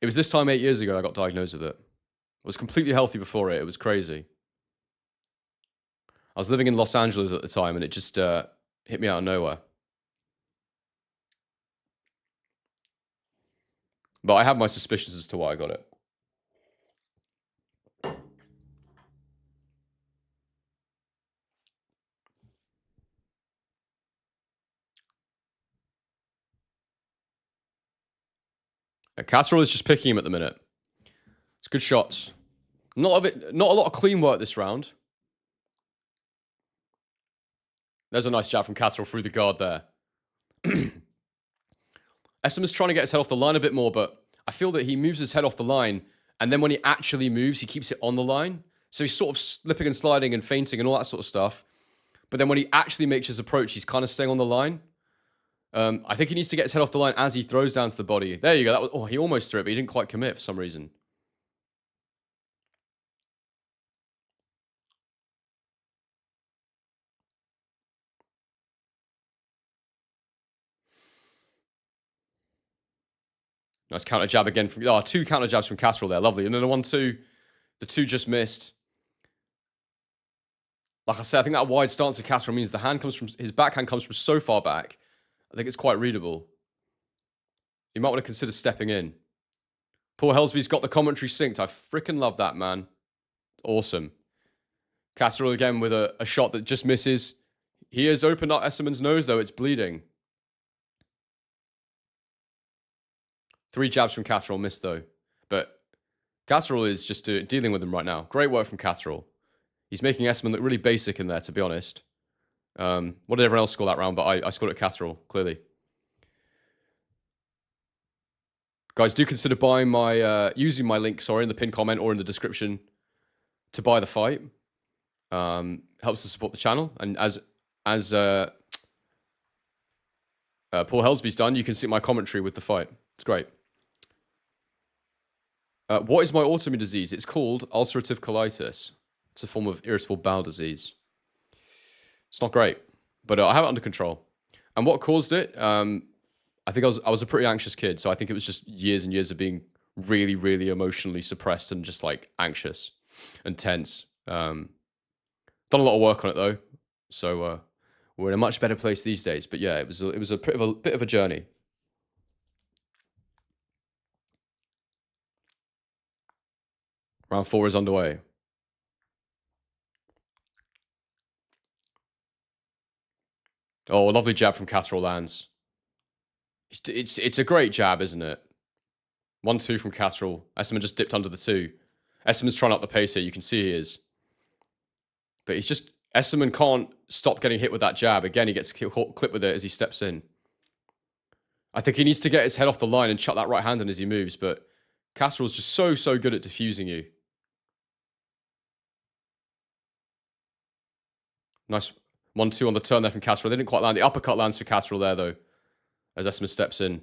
It was this time 8 years ago I got diagnosed with it. I was completely healthy before it. It was crazy. I was living in Los Angeles at the time, and it just hit me out of nowhere. But I have my suspicions as to why I got it. Catterall is just picking him at the minute. It's good shots. Not a lot of clean work this round. There's a nice jab from Catterall through the guard there. Essuman's trying to get his head off the line a bit more, but I feel that he moves his head off the line, and then when he actually moves, he keeps it on the line. So he's sort of slipping and sliding and feinting and all that sort of stuff. But then when he actually makes his approach, he's kind of staying on the line. I think he needs to get his head off the line as he throws down to the body. There you go. He almost threw it, but he didn't quite commit for some reason. Nice counter jab again from... Oh, 2 counter jabs from Catterall there. Lovely. And then the 1-2. The 2 just missed. Like I said, I think that wide stance of Catterall means the hand comes from... His backhand comes from so far back. I think it's quite readable. You might want to consider stepping in. Paul Helsby's got the commentary synced. I freaking love that, man. Awesome. Catterall again with a shot that just misses. He has opened up Essuman's nose, though. It's bleeding. 3 jabs from Catterall, missed though. But Catterall is just dealing with him right now. Great work from Catterall. He's making Essuman look really basic in there, to be honest. What did everyone else score that round? But I scored at Catterall, clearly. Guys, do consider buying my using my link, in the pinned comment or in the description to buy the fight. Helps to support the channel. And as Paul Helsby's done, you can see my commentary with the fight. It's great. What is my autoimmune disease? It's called ulcerative colitis. It's a form of irritable bowel disease. It's not great, but I have it under control. And what caused it? I think I was a pretty anxious kid, so I think it was just years and years of being really, really emotionally suppressed and just like anxious and tense. Done a lot of work on it though, so we're in a much better place these days. But yeah, it was a bit of a journey. Round 4 is underway. Oh, a lovely jab from Catterall lands. It's a great jab, isn't it? 1-2 from Catterall. Essuman just dipped under the 2. Essuman's trying up the pace here. You can see he is. But he's just... Essuman can't stop getting hit with that jab. Again, he gets clipped with it as he steps in. I think he needs to get his head off the line and chuck that right hand in as he moves, but Catterall's just so good at diffusing you. Nice 1-2 on the turn there from Catterall. They didn't quite land. The uppercut lands for Catterall there, though, as Essuman steps in.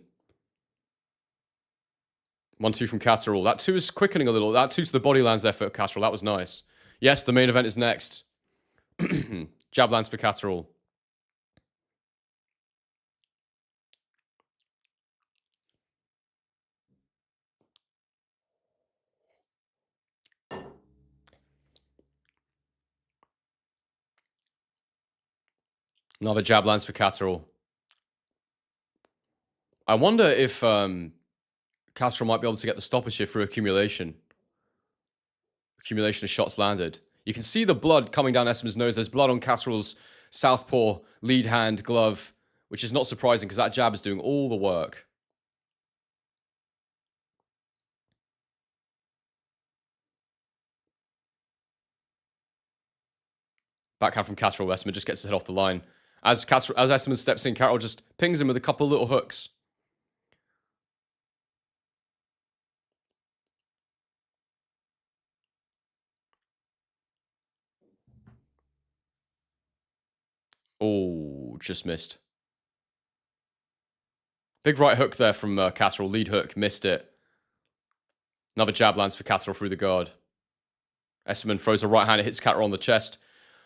1-2 from Catterall. That 2 is quickening a little. That 2 to the body lands there for Catterall. That was nice. Yes, the main event is next. Jab lands for Catterall. Another jab lands for Catterall. I wonder if Catterall might be able to get the stoppage here through accumulation. Accumulation of shots landed. You can see the blood coming down Essuman's nose. There's blood on Catterall's southpaw lead hand glove, which is not surprising because that jab is doing all the work. Backhand from Catterall. Essuman just gets his head off the line. As Essuman steps in, Catterall just pings him with a couple of little hooks. Oh, just missed. Big right hook there from Catterall. Lead hook, missed it. Another jab lands for Catterall through the guard. Essuman throws a right hand, it hits Catterall on the chest.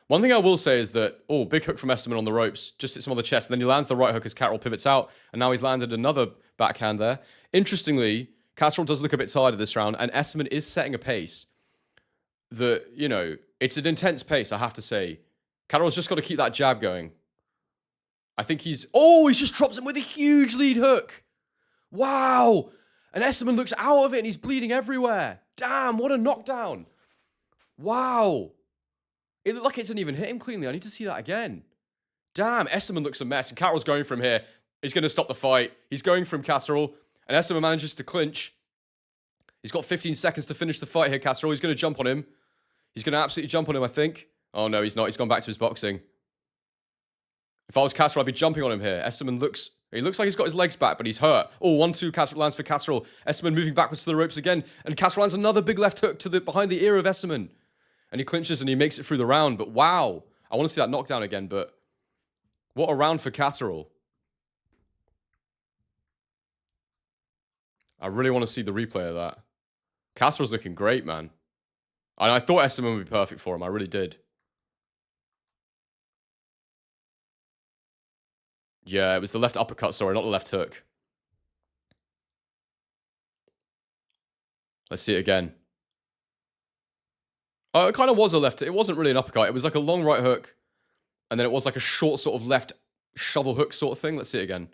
One thing I will say is that, big hook from Essuman on the ropes, just hits him on the chest, and then he lands the right hook as Catterall pivots out, and now he's landed another backhand there. Interestingly, Catterall does look a bit tired of this round, and Essuman is setting a pace that, you know, it's an intense pace, I have to say. Catterall's just got to keep that jab going. I think he's... Oh, he's just drops him with a huge lead hook. Wow. And Essuman looks out of it, and he's bleeding everywhere. Damn, what a knockdown. Wow. It looked like it didn't even hit him cleanly. I need to see that again. Damn, Essuman looks a mess, and Catterall's going from here. He's going to stop the fight. He's going from Catterall, and Essuman manages to clinch. He's got 15 seconds to finish the fight here, Catterall. He's going to jump on him. He's going to absolutely jump on him, I think. Oh, no, he's not. He's gone back to his boxing. If I was Catterall, I'd be jumping on him here. Essuman looks... He looks like he's got his legs back, but he's hurt. Oh, 1-2 Catterall lands for Catterall. Essuman moving backwards to the ropes again, and Catterall lands another big left hook to the behind the ear of Essuman. And he clinches and he makes it through the round. But wow, I want to see that knockdown again, but what a round for Catterall. I really want to see the replay of that. Catterall's looking great, man. And I thought Essuman would be perfect for him. I really did. Yeah, it was the left uppercut, sorry, not the left hook. Let's see it again. Oh, it kind of was a left. It wasn't really an uppercut. It was like a long right hook. And then it was like a short sort of left shovel hook sort of thing. Let's see it again.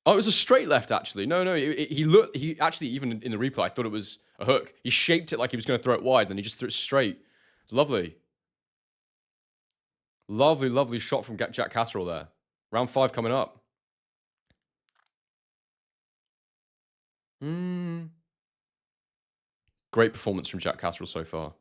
Oh, it was a straight left, actually. No, he actually, even in the replay, I thought it was a hook. He shaped it like he was going to throw it wide, then he just threw it straight. It's lovely. Lovely, lovely shot from Jack Catterall there. Round 5 coming up. Great performance from Jack Catterall so far.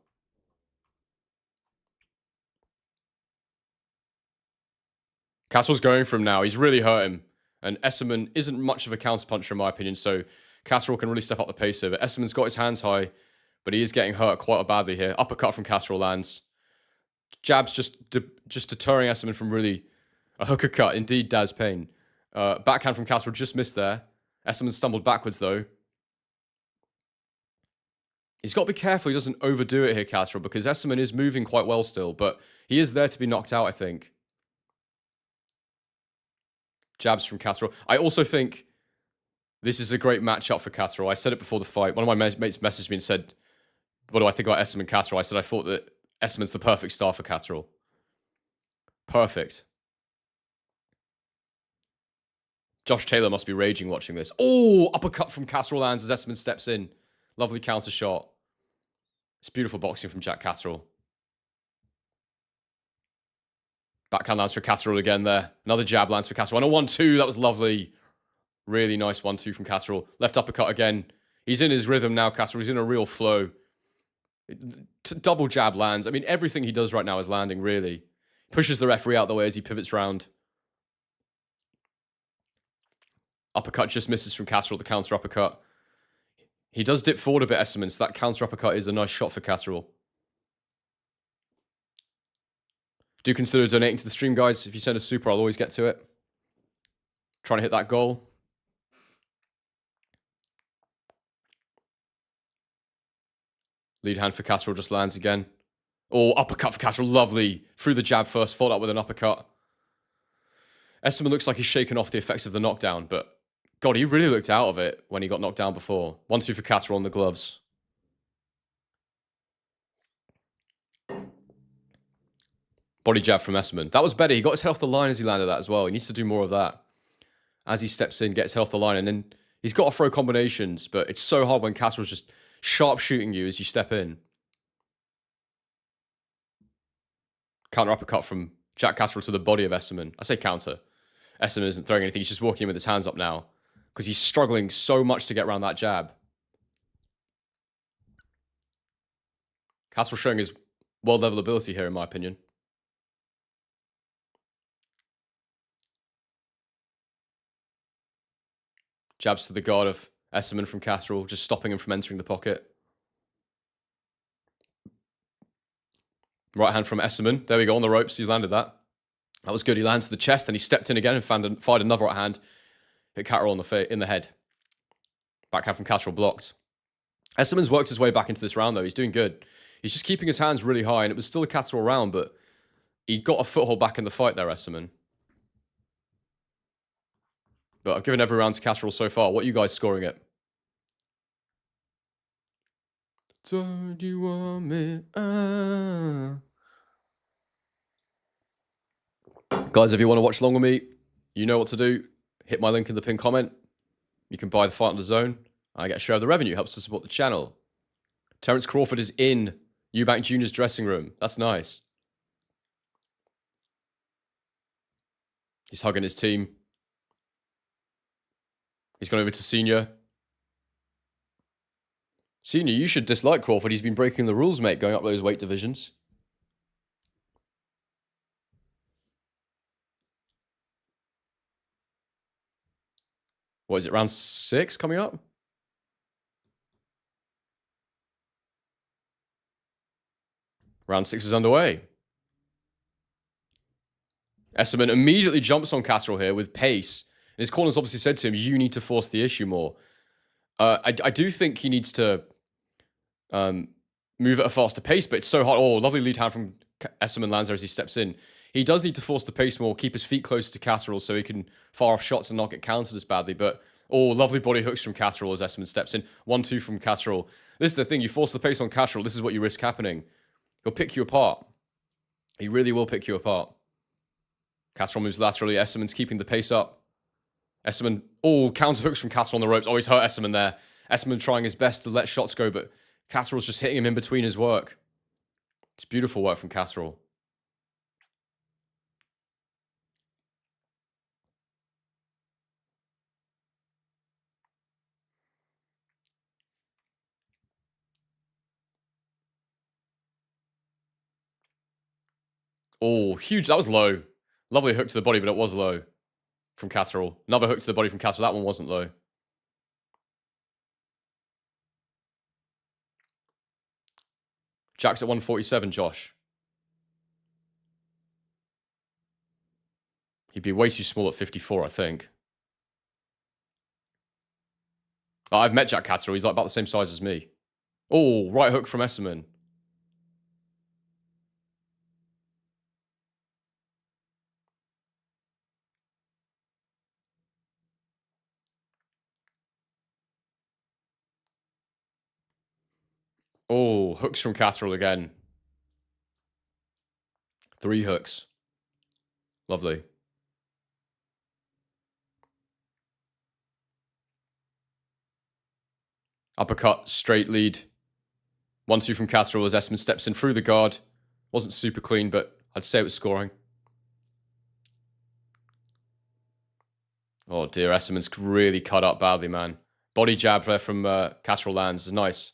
Catterall's going for him now. He's really hurt him. And Essuman isn't much of a counterpuncher, in my opinion, so Catterall can really step up the pace of it. Essuman's got his hands high, but he is getting hurt quite badly here. Uppercut from Catterall lands. Jabs just deterring Essuman from really a hooker cut. Indeed, Daz Payne. Backhand from Catterall just missed there. Essuman stumbled backwards, though. He's got to be careful he doesn't overdo it here, Catterall, because Essuman is moving quite well still, but he is there to be knocked out, I think. Jabs from Catterall. I also think this is a great matchup for Catterall. I said it before the fight. One of my mates messaged me and said, what do I think about Essuman Catterall? I said I thought that Essuman's the perfect star for Catterall. Perfect. Josh Taylor must be raging watching this. Oh, uppercut from Catterall lands as Essuman steps in. Lovely counter shot. It's beautiful boxing from Jack Catterall. Backhand lands for Catterall again there. Another jab lands for Catterall. And a 1-2. That was lovely. Really nice 1-2 from Catterall. Left uppercut again. He's in his rhythm now, Catterall. He's in a real flow. Double jab lands. I mean, everything he does right now is landing, really. Pushes the referee out the way as he pivots round. Uppercut just misses from Catterall, the counter uppercut. He does dip forward a bit, Essuman, so that counter uppercut is a nice shot for Catterall. Do consider donating to the stream, guys. If you send a super, I'll always get to it. Trying to hit that goal. Lead hand for Catterall just lands again. Oh, uppercut for Catterall. Lovely. Through the jab first, followed up with an uppercut. Essuman looks like he's shaken off the effects of the knockdown, but God, he really looked out of it when he got knocked down before. 1-2 for Catterall on the gloves. Body jab from Essuman. That was better. He got his head off the line as he landed that as well. He needs to do more of that. As he steps in, gets head off the line, and then he's got to throw combinations, but it's so hard when Catterall's just sharp shooting you as you step in. Counter uppercut from Jack Catterall to the body of Essuman. I say counter. Essuman isn't throwing anything. He's just walking in with his hands up now because he's struggling so much to get around that jab. Catterall showing his world-level ability here, in my opinion. Jabs to the guard of Essuman from Catterall, just stopping him from entering the pocket. Right hand from Essuman. There we go, on the ropes. He landed that. That was good. He landed to the chest, and he stepped in again and fired another right hand. Hit Catterall in the head. Backhand from Catterall blocked. Essuman's worked his way back into this round, though. He's doing good. He's just keeping his hands really high, and it was still a Catterall round, but he got a foothold back in the fight there, Essuman. But I've given every round to Catterall so far. What are you guys scoring it? Don't you want me? Guys, if you want to watch along with me, you know what to do. Hit my link in the pinned comment. You can buy the fight on the zone. I get a share of the revenue. Helps to support the channel. Terence Crawford is in Eubank Jr.'s dressing room. That's nice. He's hugging his team. He's gone over to Senior. Senior, you should dislike Crawford. He's been breaking the rules, mate, going up those weight divisions. What is it, round 6 coming up? Round 6 is underway. Essuman immediately jumps on Catterall here with pace. And his corner's obviously said to him, you need to force the issue more. I do think he needs to move at a faster pace, but it's so hard. Oh, lovely lead hand from Essuman lands there as he steps in. He does need to force the pace more, keep his feet close to Catterall so he can fire off shots and not get countered as badly. But, oh, lovely body hooks from Catterall as Essuman steps in. 1-2 from Catterall. This is the thing. You force the pace on Catterall, this is what you risk happening. He'll pick you apart. He really will pick you apart. Catterall moves laterally. Essuman's keeping the pace up. Essuman, oh, counter hooks from Catterall on the ropes. Oh, he's hurt Essuman there. Essuman trying his best to let shots go, but Catterall's just hitting him in between his work. It's beautiful work from Catterall. Oh, huge. That was low. Lovely hook to the body, but it was low from Catterall. Another hook to the body from Catterall. That one wasn't low. Jack's at 147, Josh. He'd be way too small at 54, I think. Oh, I've met Jack Catterall. He's like about the same size as me. Oh, right hook from Essuman. Oh, hooks from Catterall again. 3 hooks. Lovely. Uppercut, straight lead. 1-2 from Catterall as Essuman steps in through the guard. Wasn't super clean, but I'd say it was scoring. Oh dear, Essuman's really cut up badly, man. Body jab there from Catterall lands is nice.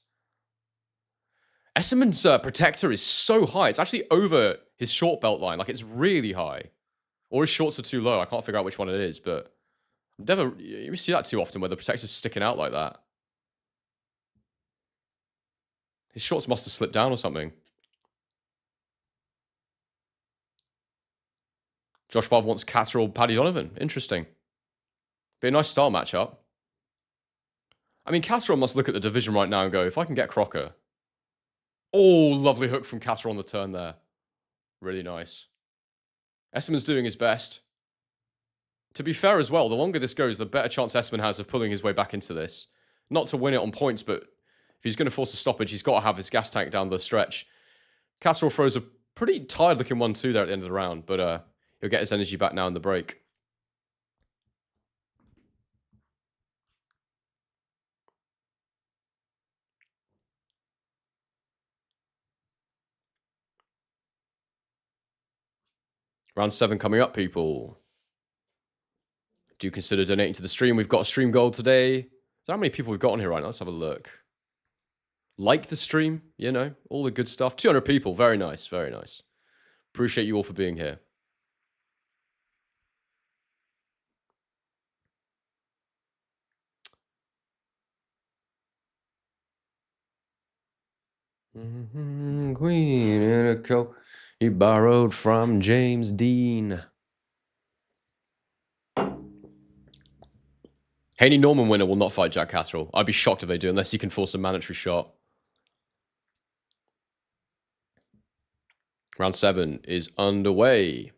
Essuman's protector is so high. It's actually over his short belt line. Like, it's really high. Or his shorts are too low. I can't figure out which one it is, but you see that too often where the protector's sticking out like that. His shorts must have slipped down or something. Josh Barber wants Catterall, Paddy Donovan. Interesting. Be a nice style matchup. I mean, Catterall must look at the division right now and go, if I can get Crocker. Oh, lovely hook from Catterall on the turn there. Really nice. Essuman's doing his best. To be fair as well, the longer this goes, the better chance Essuman has of pulling his way back into this. Not to win it on points, but if he's going to force a stoppage, he's got to have his gas tank down the stretch. Catterall throws a pretty tired-looking 1-2 there at the end of the round, but he'll get his energy back now in the break. Round 7 coming up, people. Do consider donating to the stream. We've got a stream goal today. So how many people we've got on here right now? Let's have a look. Like the stream, you know, all the good stuff. 200 people. Very nice. Very nice. Appreciate you all for being here. Queen in a coat he borrowed from James Dean. Haney Norman winner will not fight Jack Catterall. I'd be shocked if they do, unless he can force a mandatory shot. Round 7 is underway.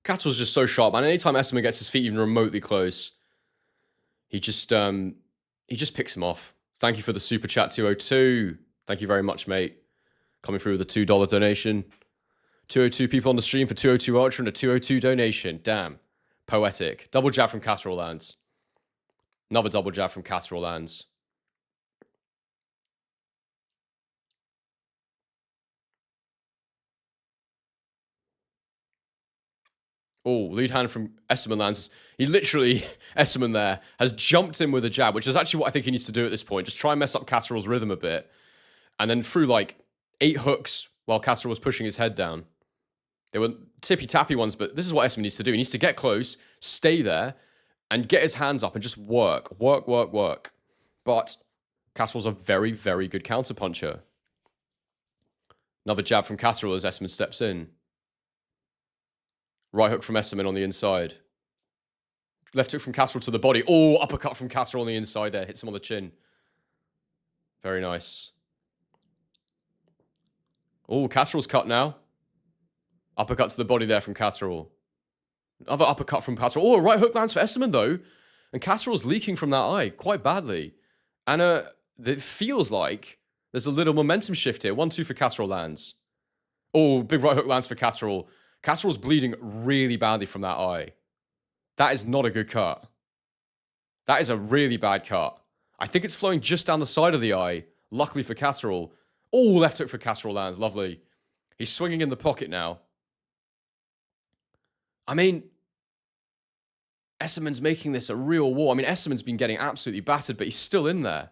Catterall's just so sharp, man. Anytime Essuman gets his feet even remotely close, he just picks him off. Thank you for the super chat, 202. Thank you very much, mate. Coming through with a $2 donation. 202 people on the stream for 202 Ultra and a 202 donation. Damn. Poetic. Double jab from Catterall lands. Another double jab from Catterall lands. Oh, lead hand from Essuman lands. He literally, Essuman there, has jumped in with a jab, which is actually what I think he needs to do at this point. Just try and mess up Catterall's rhythm a bit. And then through like 8 hooks while Catterall was pushing his head down. They were tippy-tappy ones, but this is what Essuman needs to do. He needs to get close, stay there, and get his hands up and just work. But Catterall's a very, very good counterpuncher. Another jab from Catterall as Essuman steps in. Right hook from Essuman on the inside. Left hook from Catterall to the body. Oh, uppercut from Catterall on the inside there. Hits him on the chin. Very nice. Oh, Catterall's cut now. Uppercut to the body there from Catterall. Another uppercut from Catterall. Oh, a right hook lands for Essuman, though. And Catterall's leaking from that eye quite badly. And it feels like there's a little momentum shift here. 1-2 for Catterall lands. Oh, big right hook lands for Catterall. Catterall's bleeding really badly from that eye. That is not a good cut. That is a really bad cut. I think it's flowing just down the side of the eye. Luckily for Catterall. Oh, left hook for Catterall lands. Lovely. He's swinging in the pocket now. I mean, Essuman's making this a real war. I mean, Essuman's been getting absolutely battered, but he's still in there.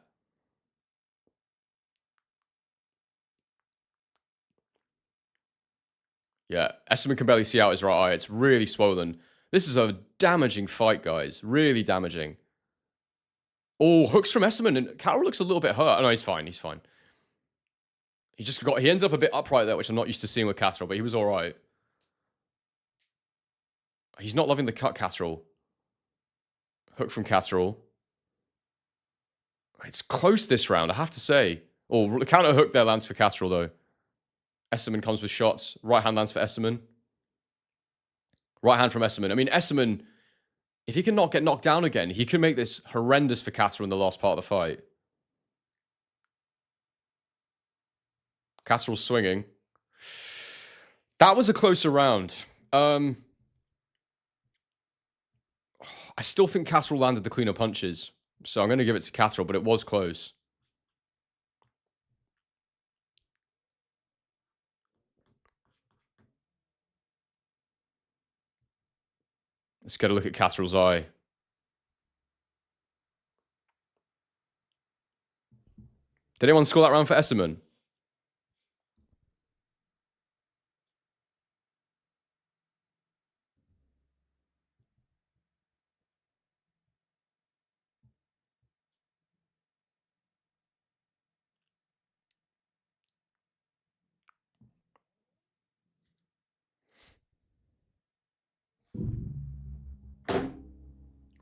Yeah, Essuman can barely see out his right eye. It's really swollen. This is a damaging fight, guys. Really damaging. Oh, hooks from Essuman, and Catterall looks a little bit hurt. Oh, no, he's fine. He's fine. He ended up a bit upright there, which I'm not used to seeing with Catterall, but he was all right. He's not loving the cut, Catterall. Hook from Catterall. It's close this round, I have to say. Oh, the counter hook there lands for Catterall, though. Essuman comes with shots. Right hand lands for Essuman. Right hand from Essuman. I mean, Essuman, if he can not get knocked down again, he can make this horrendous for Catterall in the last part of the fight. Catterall's swinging. That was a closer round. I still think Catterall landed the cleaner punches. So I'm going to give it to Catterall, but it was close. Let's get a look at Catterall's eye. Did anyone score that round for Essuman?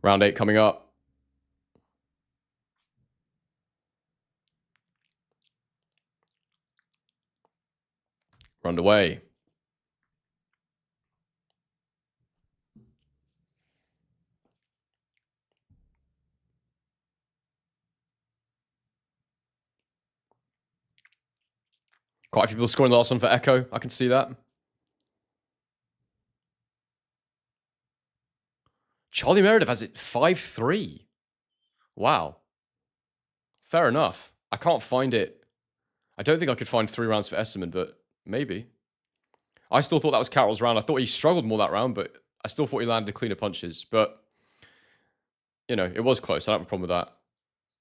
Round 8 coming up. We're underway. Quite a few people scoring the last one for Echo. I can see that. Charlie Meredith has it 5-3. Wow. Fair enough. I can't find it. I don't think I could find 3 rounds for Essuman, but maybe. I still thought that was Catterall's round. I thought he struggled more that round, but I still thought he landed cleaner punches. But, you know, it was close. I don't have a problem with that.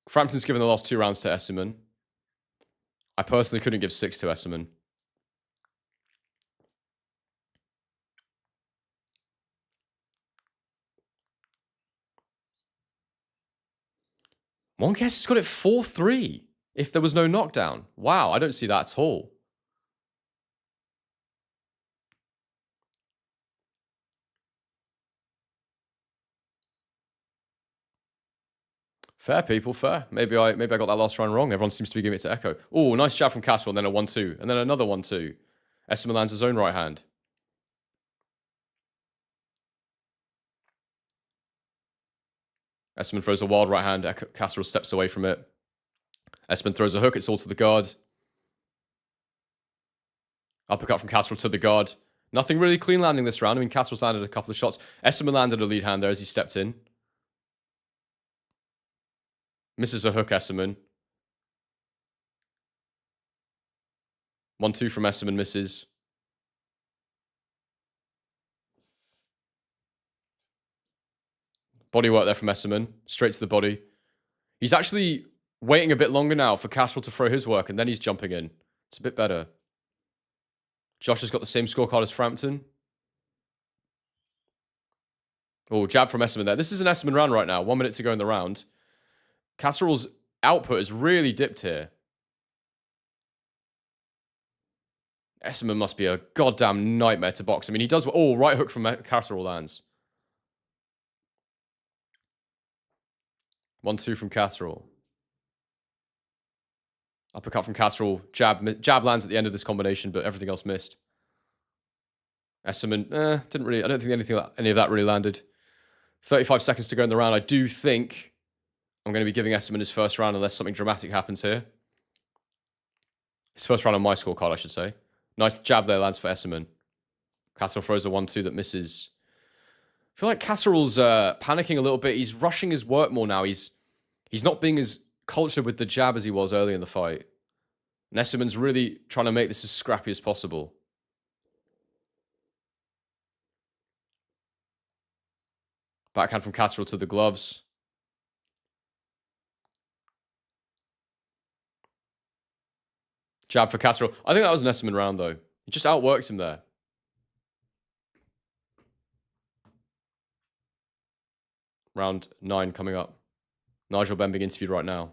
Frampton's given the last 2 rounds to Essuman. I personally couldn't give 6 to Essuman. Monk has got it 4-3 if there was no knockdown. Wow, I don't see that at all. Fair, people, fair. Maybe I got that last round wrong. Everyone seems to be giving it to Echo. Oh, nice jab from Catterall, and then a 1-2. And then another 1-2. Essuman lands his own right hand. Essuman throws a wild right hand. Catterall steps away from it. Essuman throws a hook. It's all to the guard. Uppercut from Catterall to the guard. Nothing really clean landing this round. I mean, Catterall's landed a couple of shots. Essuman landed a lead hand there as he stepped in. Misses a hook, Essuman. 1-2 from Essuman, misses. Body work there from Essuman. Straight to the body. He's actually waiting a bit longer now for Catterall to throw his work, and then he's jumping in. It's a bit better. Josh has got the same scorecard as Frampton. Oh, jab from Essuman there. This is an Essuman round right now. 1 minute to go in the round. Catterall's output has really dipped here. Essuman must be a goddamn nightmare to box. I mean, he does... Oh, right hook from Catterall lands. 1-2 from Catterall. Uppercut from Catterall. Jab lands at the end of this combination, but everything else missed. Essuman, didn't really... I don't think any of that really landed. 35 seconds to go in the round. I do think I'm going to be giving Essuman his first round unless something dramatic happens here. His first round on my scorecard, I should say. Nice jab there lands for Essuman. Catterall throws a 1-2 that misses. I feel like Catterall's panicking a little bit. He's rushing his work more now. He's not being as cultured with the jab as he was early in the fight. And Essuman's really trying to make this as scrappy as possible. Backhand from Catterall to the gloves. Jab for Catterall. I think that was an Essuman round, though. He just outworked him there. Round 9 coming up. Nigel Benn being interviewed right now.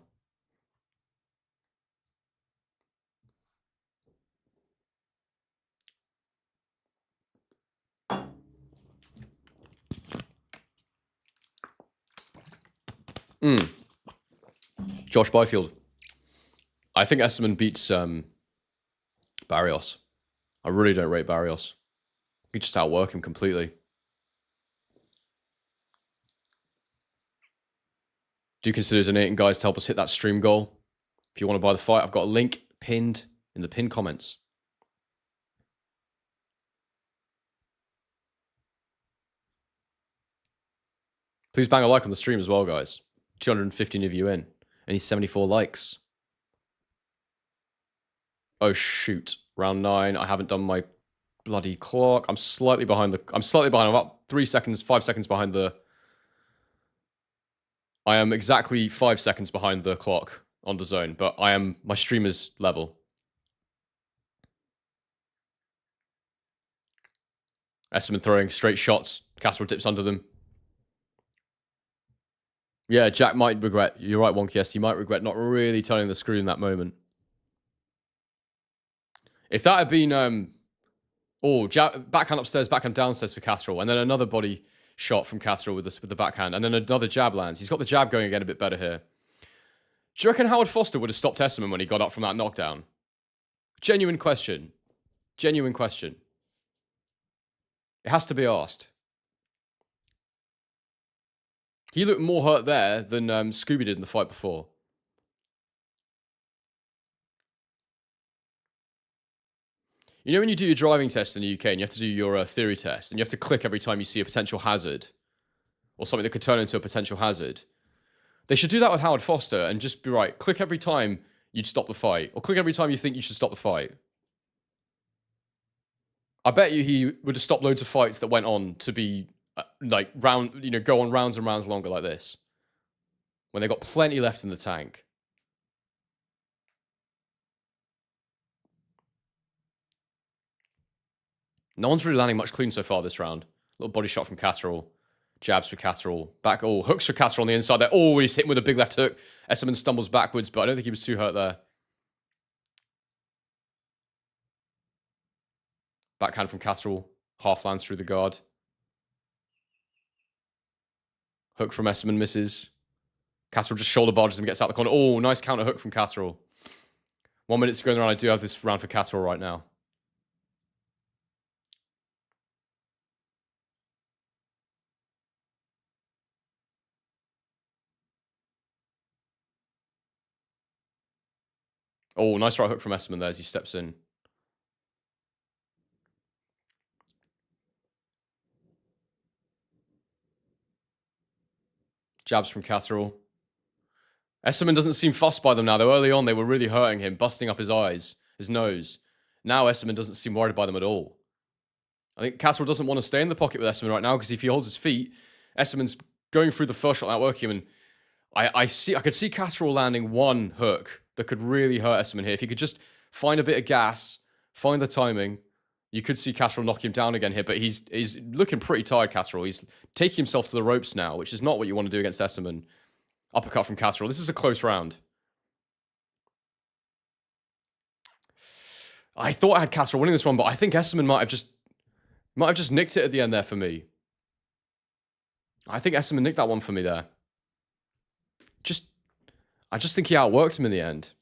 Josh Byfield. I think Essuman beats Barrios. I really don't rate Barrios. He just outwork him completely. Do consider donating, guys, to help us hit that stream goal. If you want to buy the fight, I've got a link pinned in the pinned comments. Please bang a like on the stream as well, guys. 215 of you in. And he's 74 likes. Oh, shoot. Round 9. I haven't done my bloody clock. I'm slightly behind. I'm about 3 seconds, 5 seconds behind the... I am exactly 5 seconds behind the clock on the zone, but my stream is level. Essuman throwing straight shots. Catterall dips under them. Yeah, Jack might regret... You're right, Wonky S. He might regret not really turning the screw in that moment. If that had been... backhand upstairs, backhand downstairs for Catterall, and then another body shot from Catterall with the backhand, and then another jab lands. He's got the jab going again a bit better here. Do you reckon Howard Foster would have stopped Essuman when he got up from that knockdown? Genuine question. Genuine question. It has to be asked. He looked more hurt there than Scooby did in the fight before. You know when you do your driving test in the UK and you have to do your theory test and you have to click every time you see a potential hazard or something that could turn into a potential hazard? They should do that with Howard Foster and just be right, click every time you'd stop the fight or click every time you think you should stop the fight. I bet you he would have stopped loads of fights that went on to be go on rounds and rounds longer like this when they got plenty left in the tank. No one's really landing much clean so far this round. Little body shot from Catterall. Jabs for Catterall. Hooks for Catterall on the inside there. Oh, he's hit him with a big left hook. Essuman stumbles backwards, but I don't think he was too hurt there. Backhand from Catterall. Half lands through the guard. Hook from Essuman misses. Catterall just shoulder barges him, gets out the corner. Oh, nice counter hook from Catterall. 1 minute to go in the round. I do have this round for Catterall right now. Oh, nice right hook from Essuman there as he steps in. Jabs from Catterall. Essuman doesn't seem fussed by them now, though. Early on, they were really hurting him, busting up his eyes, his nose. Now Essuman doesn't seem worried by them at all. I think Catterall doesn't want to stay in the pocket with Essuman right now because if he holds his feet, Essuman's going through the first shot, outworking him. And I could see Catterall landing one hook that could really hurt Essuman here. If he could just find a bit of gas, find the timing, you could see Catterall knock him down again here. But he's looking pretty tired, Catterall. He's taking himself to the ropes now, which is not what you want to do against Essuman. Uppercut from Catterall. This is a close round. I thought I had Catterall winning this one, but I think Essuman might have just nicked it at the end there for me. I think Essuman nicked that one for me there. I just think he outworked him in the end.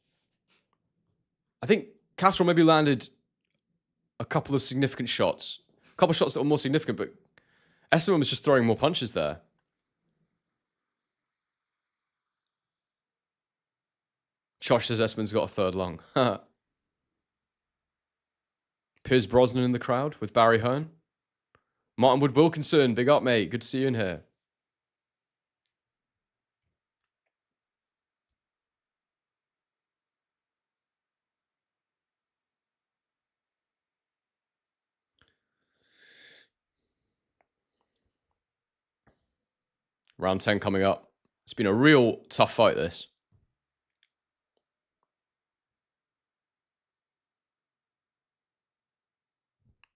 I think Catterall maybe landed a couple of significant shots. A couple of shots that were more significant, but Essuman was just throwing more punches there. Josh says Essuman's got a third lung. Piers Brosnan in the crowd with Barry Hearn. Martin Wood Wilkinson, big up, mate. Good to see you in here. Round 10 coming up. It's been a real tough fight, this.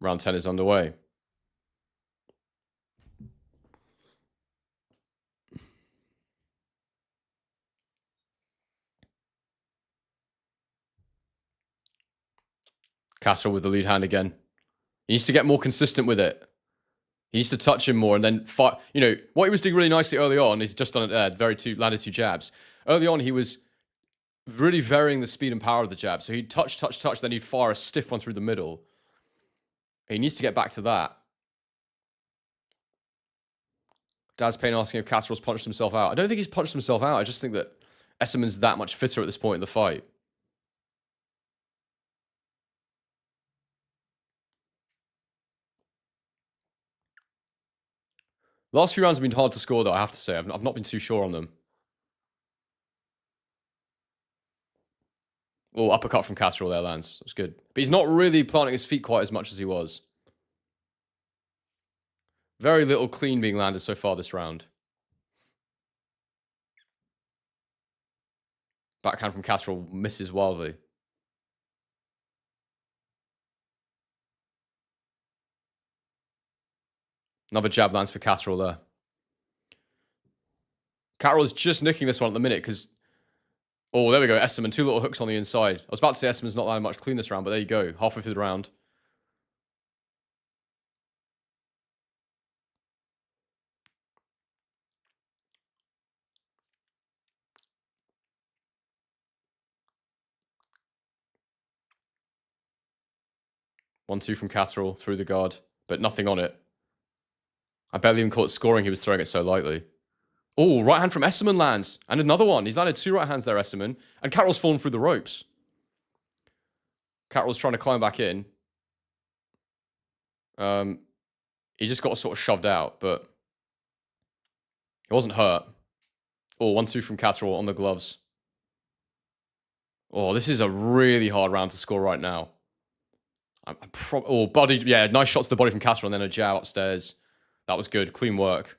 Round 10 is underway. Catterall with the lead hand again. He needs to get more consistent with it. He needs to touch him more and then fight. You know, what he was doing really nicely early on, he's just done it there, landed two jabs. Early on, he was really varying the speed and power of the jab. So he'd touch, then he'd fire a stiff one through the middle. He needs to get back to that. Daz Payne asking if Catterall's punched himself out. I don't think he's punched himself out. I just think that Essuman's that much fitter at this point in the fight. Last few rounds have been hard to score, though, I have to say. I've not been too sure on them. Oh, uppercut from Catterall there lands. That's good. But he's not really planting his feet quite as much as he was. Very little clean being landed so far this round. Backhand from Catterall misses wildly. Another jab lands for Catterall there. Catterall is just nicking this one at the minute because... Oh, there we go. Essuman, two little hooks on the inside. I was about to say Essuman's not landing much clean this round, but there you go. Halfway through the round. One-two from Catterall through the guard, but nothing on it. I barely even caught scoring. He was throwing it so lightly. Oh, right hand from Essuman lands. And another one. He's landed two right hands there, Essuman. And Catterall's fallen through the ropes. Catterall's trying to climb back in. He just got sort of shoved out, but he wasn't hurt. Oh, 1-2 from Catterall on the gloves. Oh, this is a really hard round to score right now. Body, yeah, nice shots to the body from Catterall and then a jab upstairs. That was good. Clean work.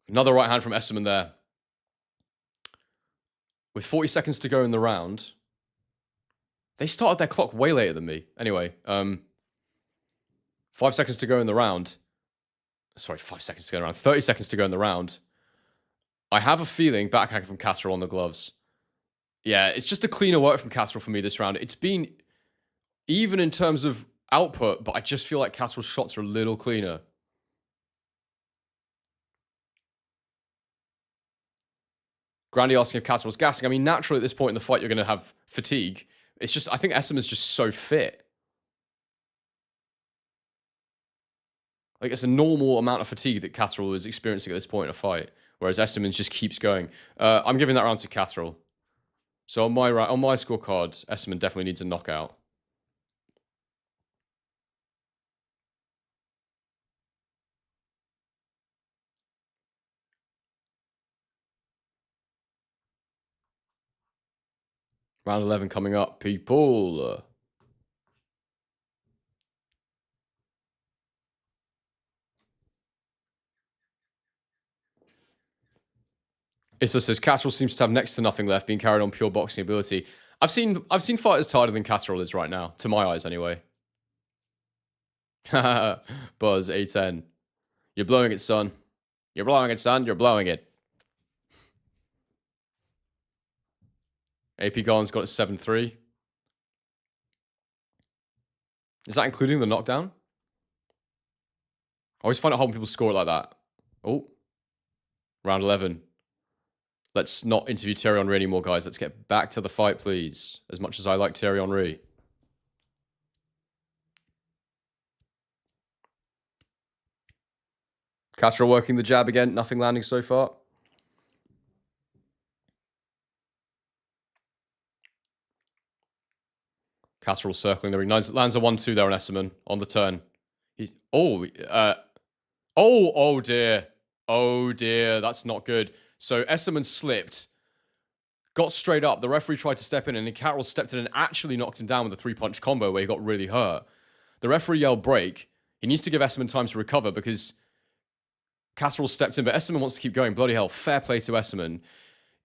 Another right hand from Essuman there. With 40 seconds to go in the round. They started their clock way later than me. Anyway, 5 seconds to go in the round. Sorry, 5 seconds to go in the round. 30 seconds to go in the round. I have a feeling backhand from Catterall on the gloves. Yeah, it's just a cleaner work from Catterall for me this round. It's been even in terms of output, but I just feel like Catterall's shots are a little cleaner. Grandy asking if Catterall's gassing. I mean, naturally at this point in the fight, you're going to have fatigue. It's just, I think Essuman's just so fit. Like, it's a normal amount of fatigue that Catterall is experiencing at this point in a fight, whereas Essuman just keeps going. I'm giving that round to Catterall. So on my scorecard, Essuman definitely needs a knockout. Round 11 coming up, people. Issa says Catterall seems to have next to nothing left, being carried on pure boxing ability. I've seen fighters tighter than Catterall is right now, to my eyes anyway. Buzz A10. You're blowing it, son. You're blowing it, son. You're blowing it. AP Garland's got it 7-3. Is that including the knockdown? I always find it hard when people score it like that. Oh. Round 11. Let's not interview Thierry Henry anymore, guys. Let's get back to the fight, please. As much as I like Thierry Henry. Castro working the jab again. Nothing landing so far. Catterall circling the ring. Lands a 1-2 there on Essuman on the turn. Oh dear. Oh dear. That's not good. So Essuman slipped, got straight up. The referee tried to step in, and then Catterall stepped in and actually knocked him down with a 3-punch combo where he got really hurt. The referee yelled break. He needs to give Essuman time to recover because Catterall stepped in, but Essuman wants to keep going. Bloody hell. Fair play to Essuman.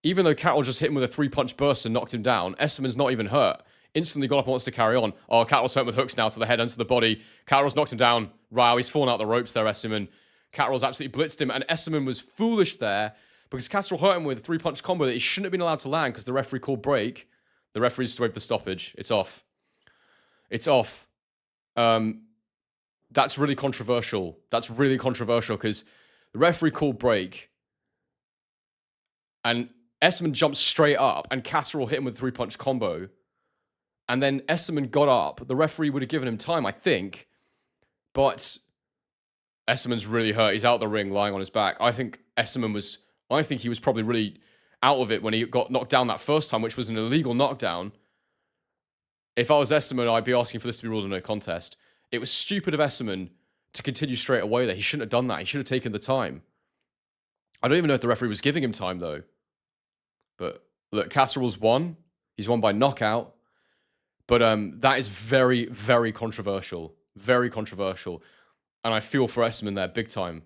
Even though Catterall just hit him with a 3-punch burst and knocked him down, Essuman's not even hurt. Instantly got up and wants to carry on. Oh, Catterall's hurt with hooks now to the head and to the body. Catterall's knocked him down. Wow, he's fallen out the ropes there, Essuman. Catterall's absolutely blitzed him, and Essuman was foolish there because Catterall hurt him with a 3-punch combo that he shouldn't have been allowed to land because the referee called break. The referee's waved the stoppage. It's off. It's off. That's really controversial. That's really controversial because the referee called break, and Essuman jumped straight up, and Catterall hit him with a 3-punch combo. And then Essuman got up. The referee would have given him time, I think. But Essuman's really hurt. He's out the ring, lying on his back. I think he was probably really out of it when he got knocked down that first time, which was an illegal knockdown. If I was Essuman, I'd be asking for this to be ruled a no contest. It was stupid of Essuman to continue straight away there. He shouldn't have done that. He should have taken the time. I don't even know if the referee was giving him time, though. But look, Catterall's won. He's won by knockout. But that is very, very controversial. Very controversial. And I feel for Essuman there, big time.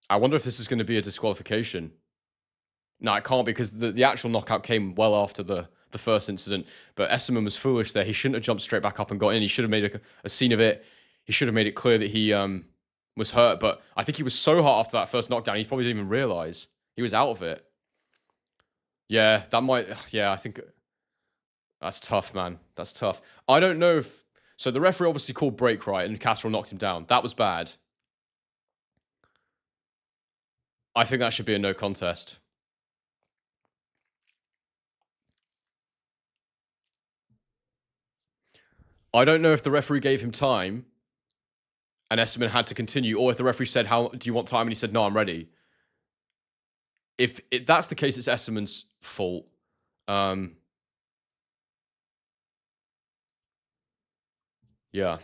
I wonder if this is going to be a disqualification. No, it can't, because the actual knockout came well after the first incident. But Essuman was foolish there. He shouldn't have jumped straight back up and got in. He should have made a scene of it. He should have made it clear that he was hurt. But I think he was so hurt after that first knockdown, he probably didn't even realize. He was out of it. Yeah, I think that's tough, man. That's tough. I don't know if... So the referee obviously called break, right? And Catterall knocked him down. That was bad. I think that should be a no contest. I don't know if the referee gave him time and Essuman had to continue, or if the referee said, "How do you want time?" And he said, "No, I'm ready." If that's the case, it's Essuman's fault. Yeah.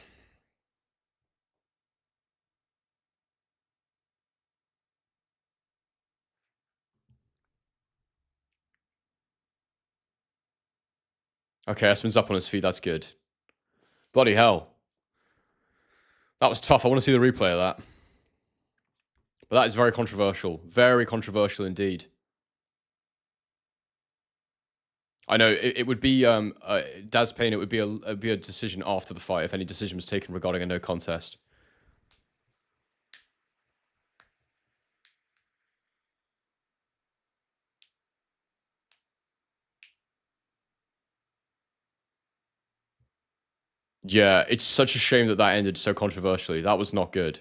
Okay, Essuman's up on his feet. That's good. Bloody hell. That was tough. I want to see the replay of that. But that is very controversial. Very controversial indeed. I know it would be Daz Payne. It would be a decision after the fight if any decision was taken regarding a no contest. Yeah, it's such a shame that ended so controversially. That was not good.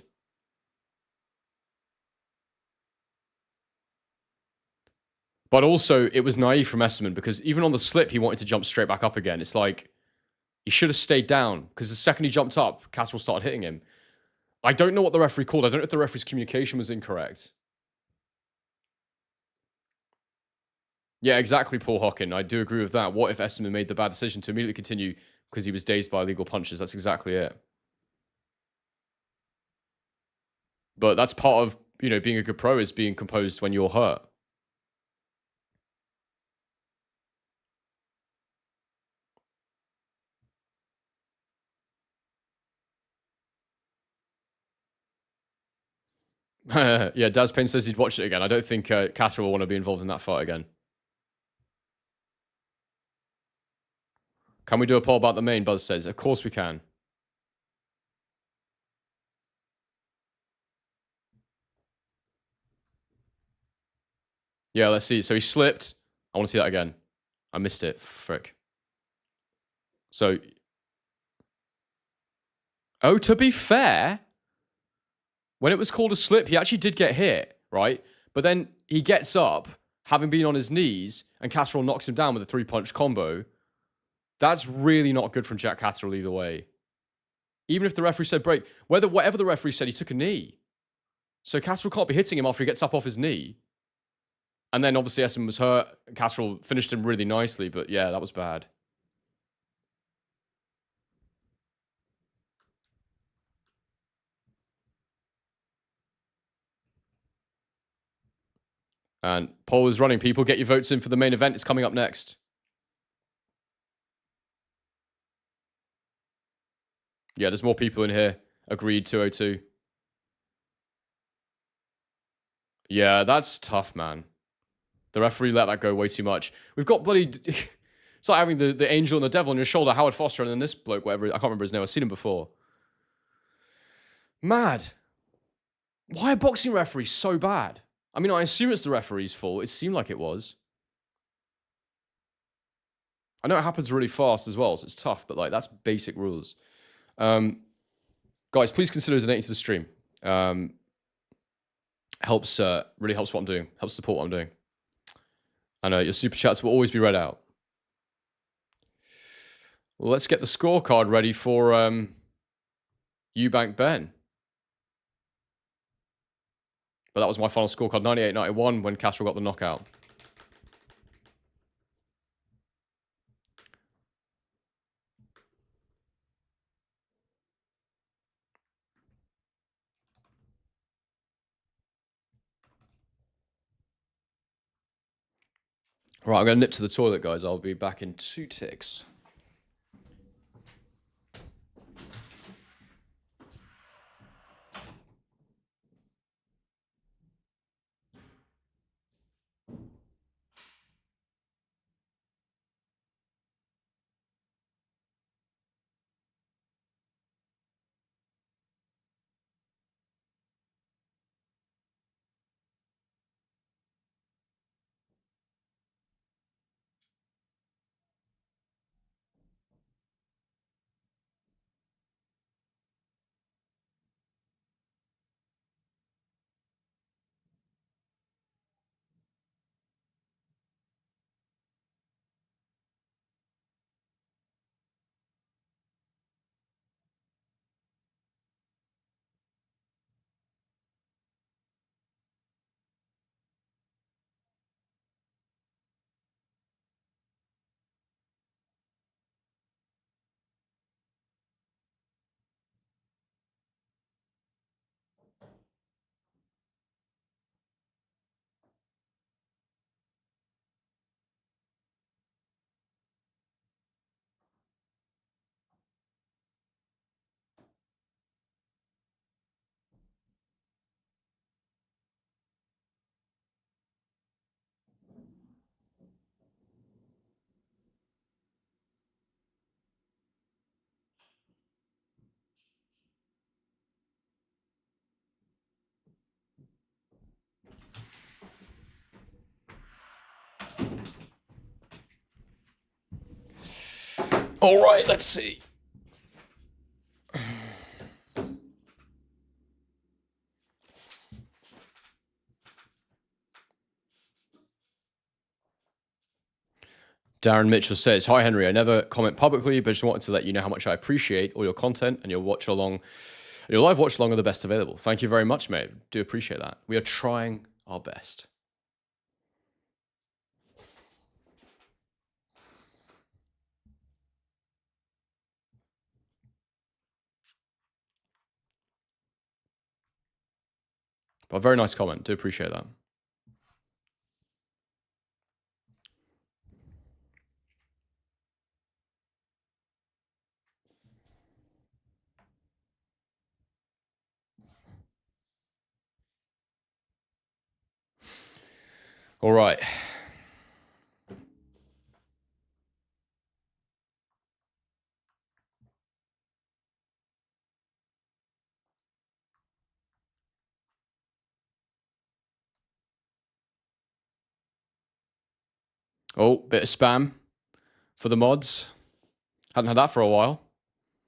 But also, it was naive from Essuman because even on the slip, he wanted to jump straight back up again. It's like he should have stayed down because the second he jumped up, Catterall started hitting him. I don't know what the referee called. I don't know if the referee's communication was incorrect. Yeah, exactly, Paul Hockin. I do agree with that. What if Essuman made the bad decision to immediately continue because he was dazed by illegal punches? That's exactly it. But that's part of, being a good pro is being composed when you're hurt. Yeah, Daz Payne says he'd watch it again. I don't think Catterall will want to be involved in that fight again. Can we do a poll about the main? Buzz says. Of course we can. Yeah, let's see. So he slipped. I want to see that again. I missed it. Frick. So, to be fair, when it was called a slip, he actually did get hit, right? But then he gets up, having been on his knees, and Catterall knocks him down with a 3-punch combo. That's really not good from Jack Catterall either way. Even if the referee said break, whatever the referee said, he took a knee. So Catterall can't be hitting him after he gets up off his knee. And then obviously Essuman was hurt. Catterall finished him really nicely, but yeah, that was bad. And poll is running. People, get your votes in for the main event. It's coming up next. Yeah, there's more people in here. Agreed, 202. Yeah, that's tough, man. The referee let that go way too much. We've got bloody... It's like having the angel and the devil on your shoulder, Howard Foster, and then this bloke, whatever... I can't remember his name. I've seen him before. Mad. Why are boxing referees so bad? I mean, I assume it's the referee's fault. It seemed like it was. I know it happens really fast as well, so it's tough, but like that's basic rules. Guys, please consider donating to the stream. Helps really helps what I'm doing. Helps support what I'm doing. And your super chats will always be read out. Well, let's get the scorecard ready for Eubank Ben. But that was my final scorecard, 98-91, when Catterall got the knockout. Right, I'm going to nip to the toilet, guys. I'll be back in 2 ticks. All right, let's see. Darren Mitchell says, "Hi Henry, I never comment publicly, but just wanted to let you know how much I appreciate all your content and your live watch along are the best available. Thank you very much, mate. Do appreciate that. We are trying our best." But a very nice comment. Do appreciate that. All right. Oh, bit of spam for the mods. Hadn't had that for a while.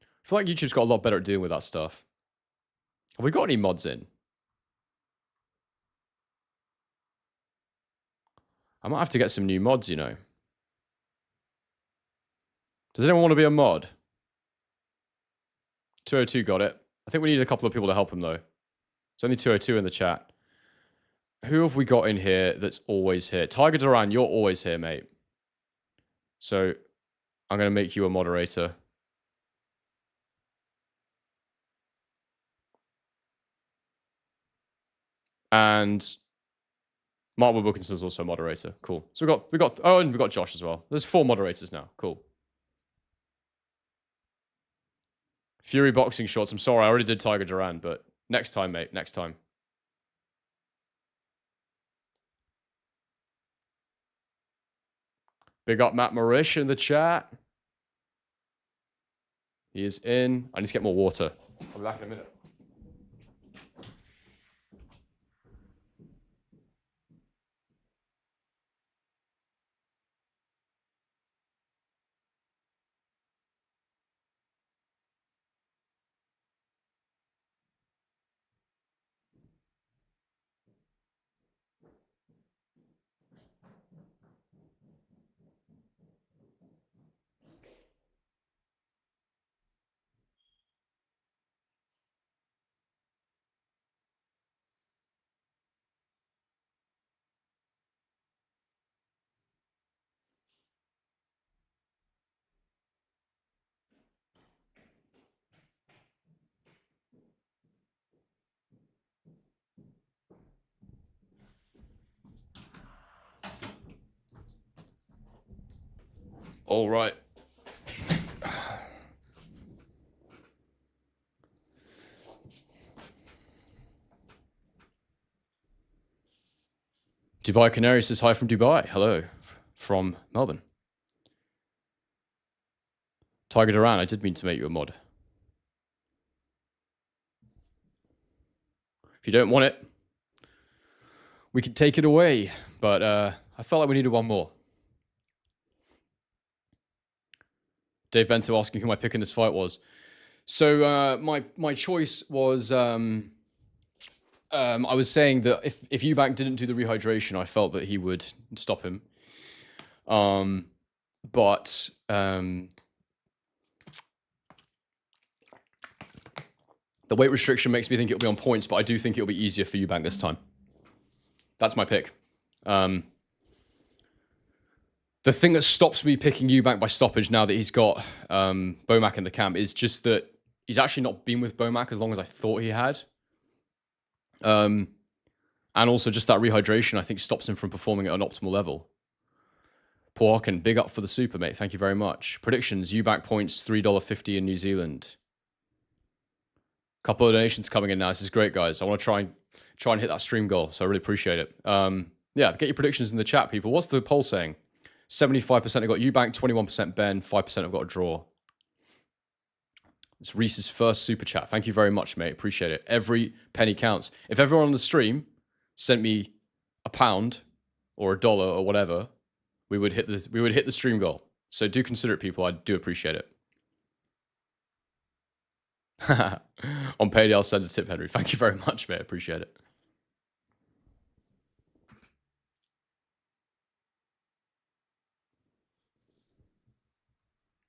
I feel like YouTube's got a lot better at dealing with that stuff. Have we got any mods in? I might have to get some new mods, you know. Does anyone want to be a mod? 202 got it. I think we need a couple of people to help him, though. There's only 202 in the chat. Who have we got in here that's always here? Tiger Duran, you're always here, mate. So I'm going to make you a moderator. And Mark Wilkinson's also a moderator. Cool. So we got oh, and we got Josh as well. There's 4 moderators now. Cool. Fury boxing shorts. I'm sorry, I already did Tiger Duran, but next time, mate. Next time. Big up Matt Marish in the chat. He is in. I need to get more water. I'll be back in a minute. All right. Dubai Canary says hi from Dubai. Hello from Melbourne. Tiger Duran, I did mean to make you a mod. If you don't want it, we can take it away. But I felt like we needed one more. Dave Bento asking who my pick in this fight was. So my choice was I was saying that if Eubank didn't do the rehydration, I felt that he would stop him. But the weight restriction makes me think it'll be on points, but I do think it'll be easier for Eubank this time. That's my pick. The thing that stops me picking Eubank by stoppage now that he's got Bomac in the camp is just that he's actually not been with Bomac as long as I thought he had. And also just that rehydration, I think, stops him from performing at an optimal level. Paul Hawken, big up for the super, mate. Thank you very much. Predictions, Eubank points, $3.50 in New Zealand. Couple of donations coming in now. This is great, guys. I want to try and hit that stream goal, so I really appreciate it. Yeah, get your predictions in the chat, people. What's the poll saying? 75% have got Eubank, 21% Ben, 5% have got a draw. It's Reese's first super chat. Thank you very much, mate. Appreciate it. Every penny counts. If everyone on the stream sent me £1 or $1 or whatever, we would hit the stream goal. So do consider it, people. I do appreciate it. On payday, I'll send a tip, Henry. Thank you very much, mate. Appreciate it.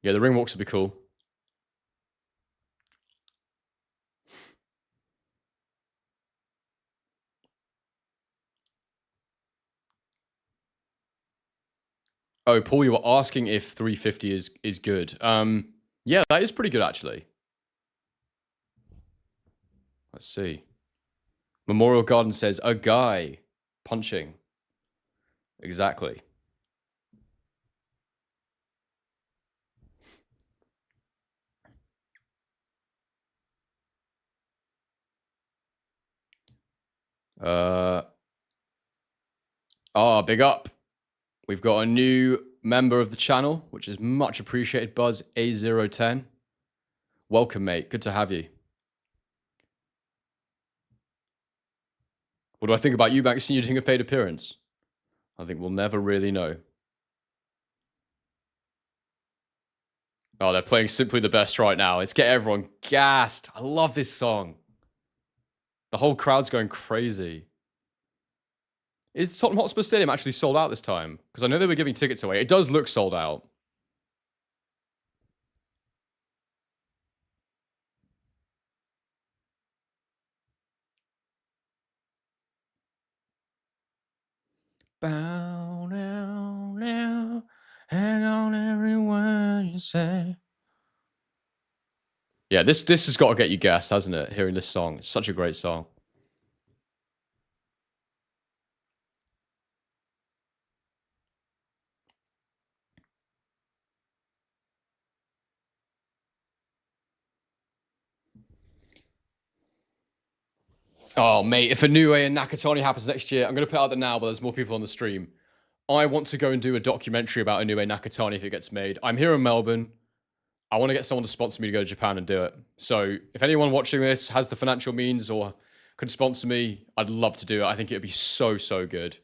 Yeah, the ring walks would be cool. Oh, Paul, you were asking if 350 is good. Yeah, that is pretty good, actually. Let's see. Memorial Garden says, a guy punching. Exactly. Big up. We've got a new member of the channel, which is much appreciated. Buzz A010. Welcome, mate. Good to have you. What do I think about Eubank Sr. doing a paid appearance? I think we'll never really know. Oh, they're playing Simply the Best right now. Let's get everyone gassed. I love this song. The whole crowd's going crazy. Is Tottenham Hotspur Stadium actually sold out this time? Because I know they were giving tickets away. It does look sold out. Bow down now, hang on every word you say. Yeah, this has got to get you gassed, hasn't it? Hearing this song. It's such a great song. Oh, mate, if Inoue and Nakatani happens next year, I'm going to put it out there now, but there's more people on the stream. I want to go and do a documentary about Inoue Nakatani if it gets made. I'm here in Melbourne. I want to get someone to sponsor me to go to Japan and do it. So if anyone watching this has the financial means or could sponsor me, I'd love to do it. I think it would be so, so good.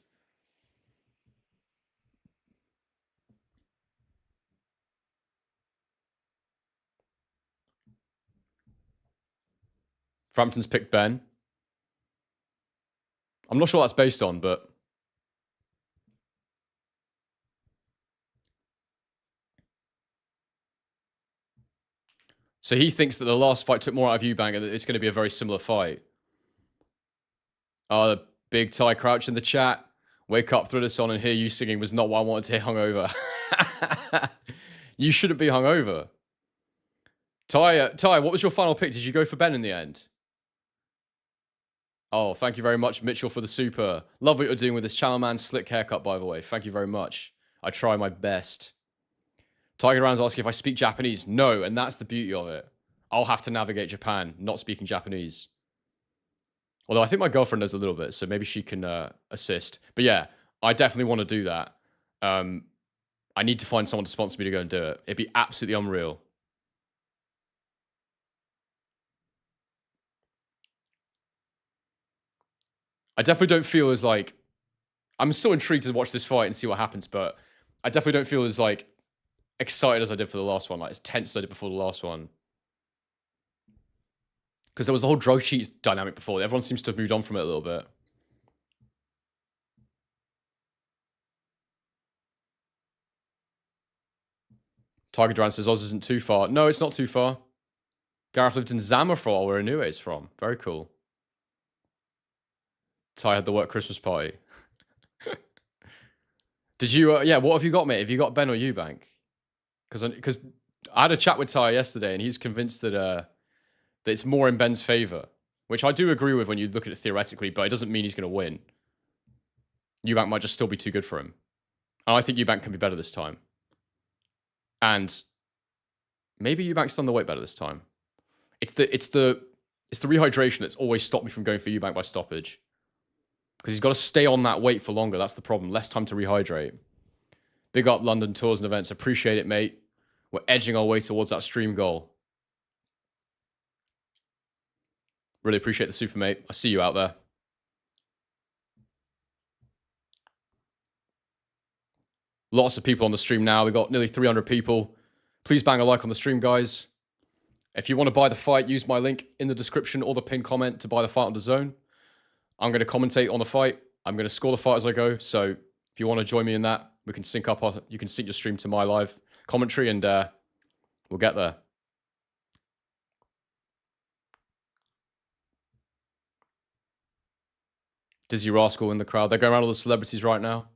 Frampton's picked Ben. I'm not sure what that's based on, but... So he thinks that the last fight took more out of Eubank and that it's going to be a very similar fight. Oh, the big Ty Crouch in the chat. Wake up, throw this on and hear you singing was not what I wanted to hear hungover. You shouldn't be hungover. Ty, what was your final pick? Did you go for Ben in the end? Oh, thank you very much, Mitchell, for the super. Love what you're doing with this channel, man. Slick haircut, by the way. Thank you very much. I try my best. Tiger Round's asking if I speak Japanese. No, and that's the beauty of it. I'll have to navigate Japan, not speaking Japanese. Although I think my girlfriend does a little bit, so maybe she can assist. But yeah, I definitely want to do that. I need to find someone to sponsor me to go and do it. It'd be absolutely unreal. I definitely don't feel as like... I'm still intrigued to watch this fight and see what happens, but I definitely don't feel as like excited as I did for the last one, like as tense as I did before the last one. Because there was the whole drug cheat dynamic before. Everyone seems to have moved on from it a little bit. Tiger Duran says Oz isn't too far. No, it's not too far. Gareth lived in Zama for a while, where Inoue is from. Very cool. Ty had the work Christmas party. Did you, yeah, what have you got, mate? Have you got Ben or Eubank? Because I had a chat with Ty yesterday, and he's convinced that that it's more in Ben's favor, which I do agree with when you look at it theoretically, but it doesn't mean he's going to win. Eubank might just still be too good for him. And I think Eubank can be better this time. And maybe Eubank's done the weight better this time. It's the rehydration that's always stopped me from going for Eubank by stoppage. Because he's got to stay on that weight for longer. That's the problem. Less time to rehydrate. Big up London Tours and Events. Appreciate it, mate. We're edging our way towards that stream goal. Really appreciate the super, mate. I see you out there. Lots of people on the stream now. We've got nearly 300 people. Please bang a like on the stream, guys. If you want to buy the fight, use my link in the description or the pinned comment to buy the fight on DAZN. I'm going to commentate on the fight. I'm going to score the fight as I go. So if you want to join me in that, we can sync up. You can sync your stream to my live commentary and we'll get there. Dizzy Rascal in the crowd. They're going around all the celebrities right now.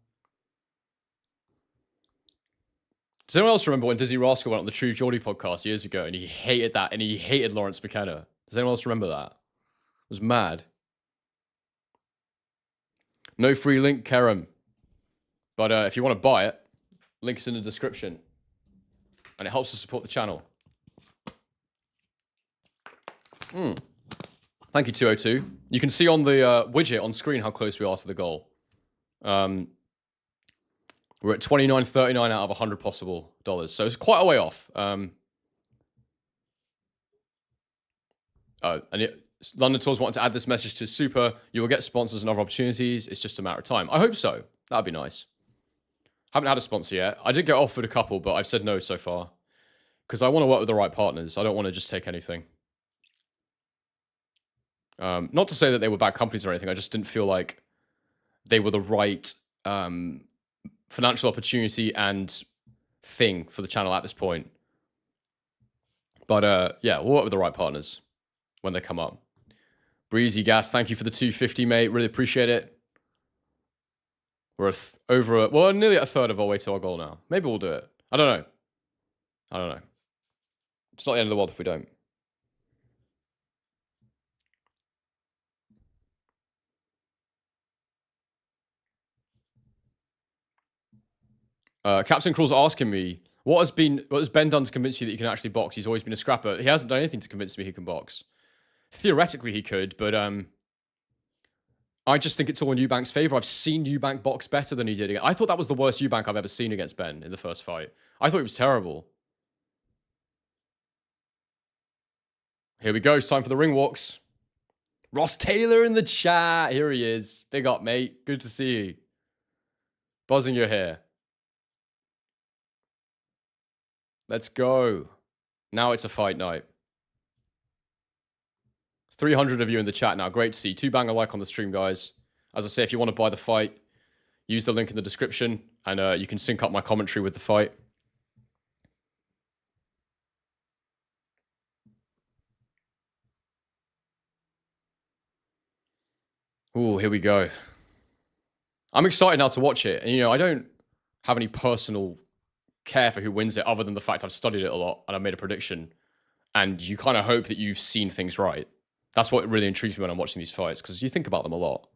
Does anyone else remember when Dizzy Rascal went on the True Geordie podcast years ago and he hated that and he hated Lawrence McKenna? Does anyone else remember that? It was mad. No free link, Kerem. But if you want to buy it, link is in the description. And it helps to support the channel. Thank you, 202. You can see on the widget on screen how close we are to the goal. We're at 29.39 out of 100 possible dollars. So it's quite a way off. London Tours wanted to add this message to Super. You will get sponsors and other opportunities. It's just a matter of time. I hope so. That'd be nice. Haven't had a sponsor yet. I did get offered a couple, but I've said no so far. Because I want to work with the right partners. I don't want to just take anything. Not to say that they were bad companies or anything. I just didn't feel like they were the right financial opportunity and thing for the channel at this point. But yeah, we'll work with the right partners when they come up. Breezy Gas, thank you for the 250, mate. Really appreciate it. We're nearly at a third of our way to our goal now. Maybe we'll do it. I don't know. It's not the end of the world if we don't. Captain Crawl's asking me, what has Ben done to convince you that you can actually box? He's always been a scrapper. He hasn't done anything to convince me he can box. Theoretically, he could, but I just think it's all in Eubank's favor. I've seen Eubank box better than he did. I thought that was the worst Eubank I've ever seen against Ben in the first fight. I thought he was terrible. Here we go. It's time for the ring walks. Ross Taylor in the chat. Here he is. Big up, mate. Good to see you. Buzzing your hair. Let's go. Now it's a fight night. 300 of you in the chat now. Great to see. 2 bang a like on the stream, guys. As I say, if you want to buy the fight, use the link in the description, and you can sync up my commentary with the fight. Ooh, here we go. I'm excited now to watch it. And, you know, I don't have any personal care for who wins it other than the fact I've studied it a lot and I've made a prediction. And you kind of hope that you've seen things right. That's what really intrigues me when I'm watching these fights, because you think about them a lot.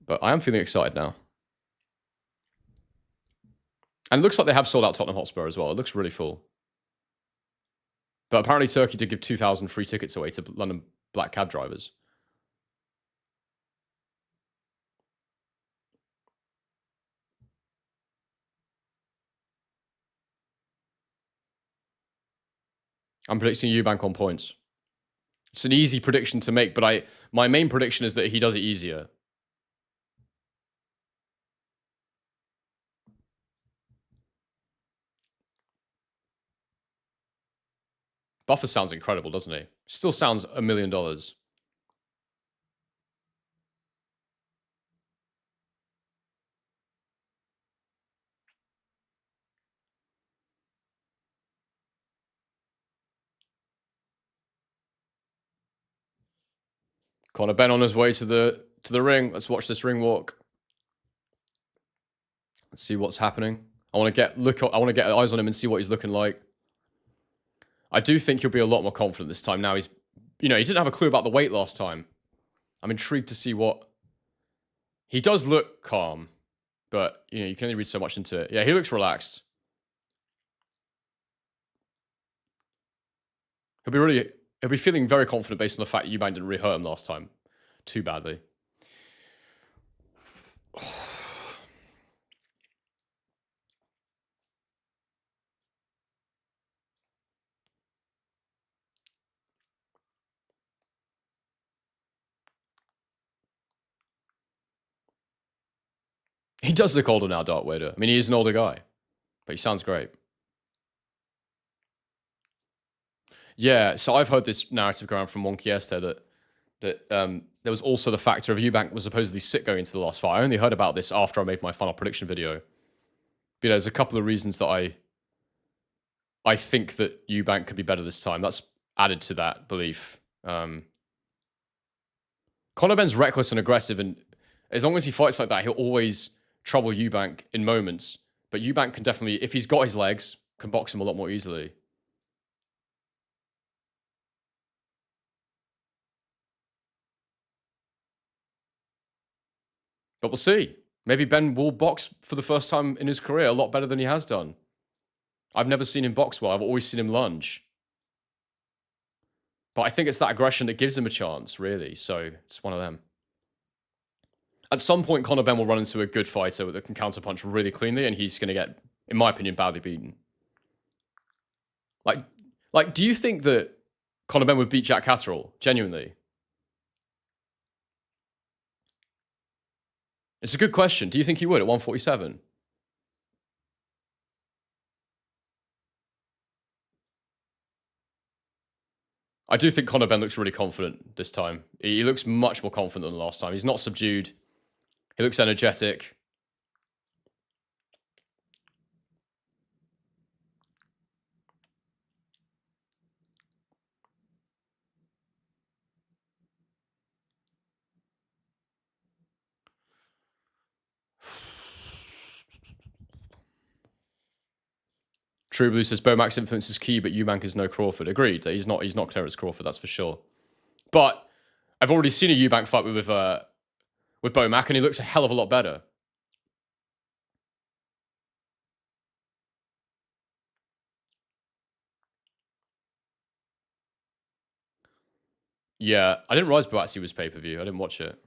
But I am feeling excited now. And it looks like they have sold out Tottenham Hotspur as well. It looks really full. But apparently Turkey did give 2,000 free tickets away to London black cab drivers. I'm predicting Eubank on points. It's an easy prediction to make, but my main prediction is that he does it easier. Buffer sounds incredible, doesn't he? Still sounds $1 million. Conor Benn on his way to the ring. Let's watch this ring walk. Let's see what's happening. I want to get eyes on him and see what he's looking like. I do think he'll be a lot more confident this time. Now he didn't have a clue about the weight last time. I'm intrigued to see what he does. Look calm, but you can only read so much into it. Yeah, he looks relaxed. He'll be feeling very confident based on the fact that Eubank didn't really hurt him last time too badly. He does look older now, Dark Wader. I mean, he is an older guy, but he sounds great. Yeah, so I've heard this narrative going around from Wonky Esther that there was also the factor of Eubank was supposedly sick going into the last fight. I only heard about this after I made my final prediction video. But there's a couple of reasons that I think that Eubank could be better this time. That's added to that belief. Conor Benn's reckless and aggressive, and as long as he fights like that, he'll always trouble Eubank in moments. But Eubank can definitely, if he's got his legs, can box him a lot more easily. But we'll see. Maybe Ben will box for the first time in his career a lot better than he has done. I've never seen him box well. I've always seen him lunge. But I think it's that aggression that gives him a chance, really. So it's one of them. At some point, Conor Benn will run into a good fighter that can counterpunch really cleanly, and he's going to get, in my opinion, badly beaten. Like, do you think that Conor Benn would beat Jack Catterall? Genuinely? It's a good question. Do you think he would at 147? I do think Conor Benn looks really confident this time. He looks much more confident than last time. He's not subdued. He looks energetic. True Blue says Bomack's influence is key, but Eubank is no Crawford. Agreed. He's not clear as Crawford, that's for sure. But I've already seen a Eubank fight with Bomack, and he looks a hell of a lot better. Yeah, I didn't realize Boatsy was pay-per-view. I didn't watch it.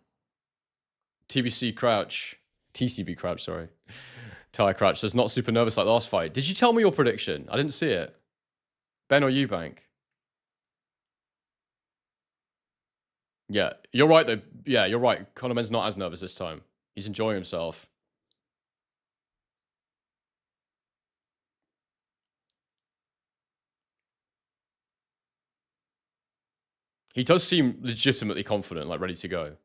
TCB Crouch, sorry. Ty Crouch says, not super nervous like last fight. Did you tell me your prediction? I didn't see it. Ben or Eubank? Yeah, you're right, though. Yeah, you're right. Conor Benn's not as nervous this time. He's enjoying himself. He does seem legitimately confident, like ready to go.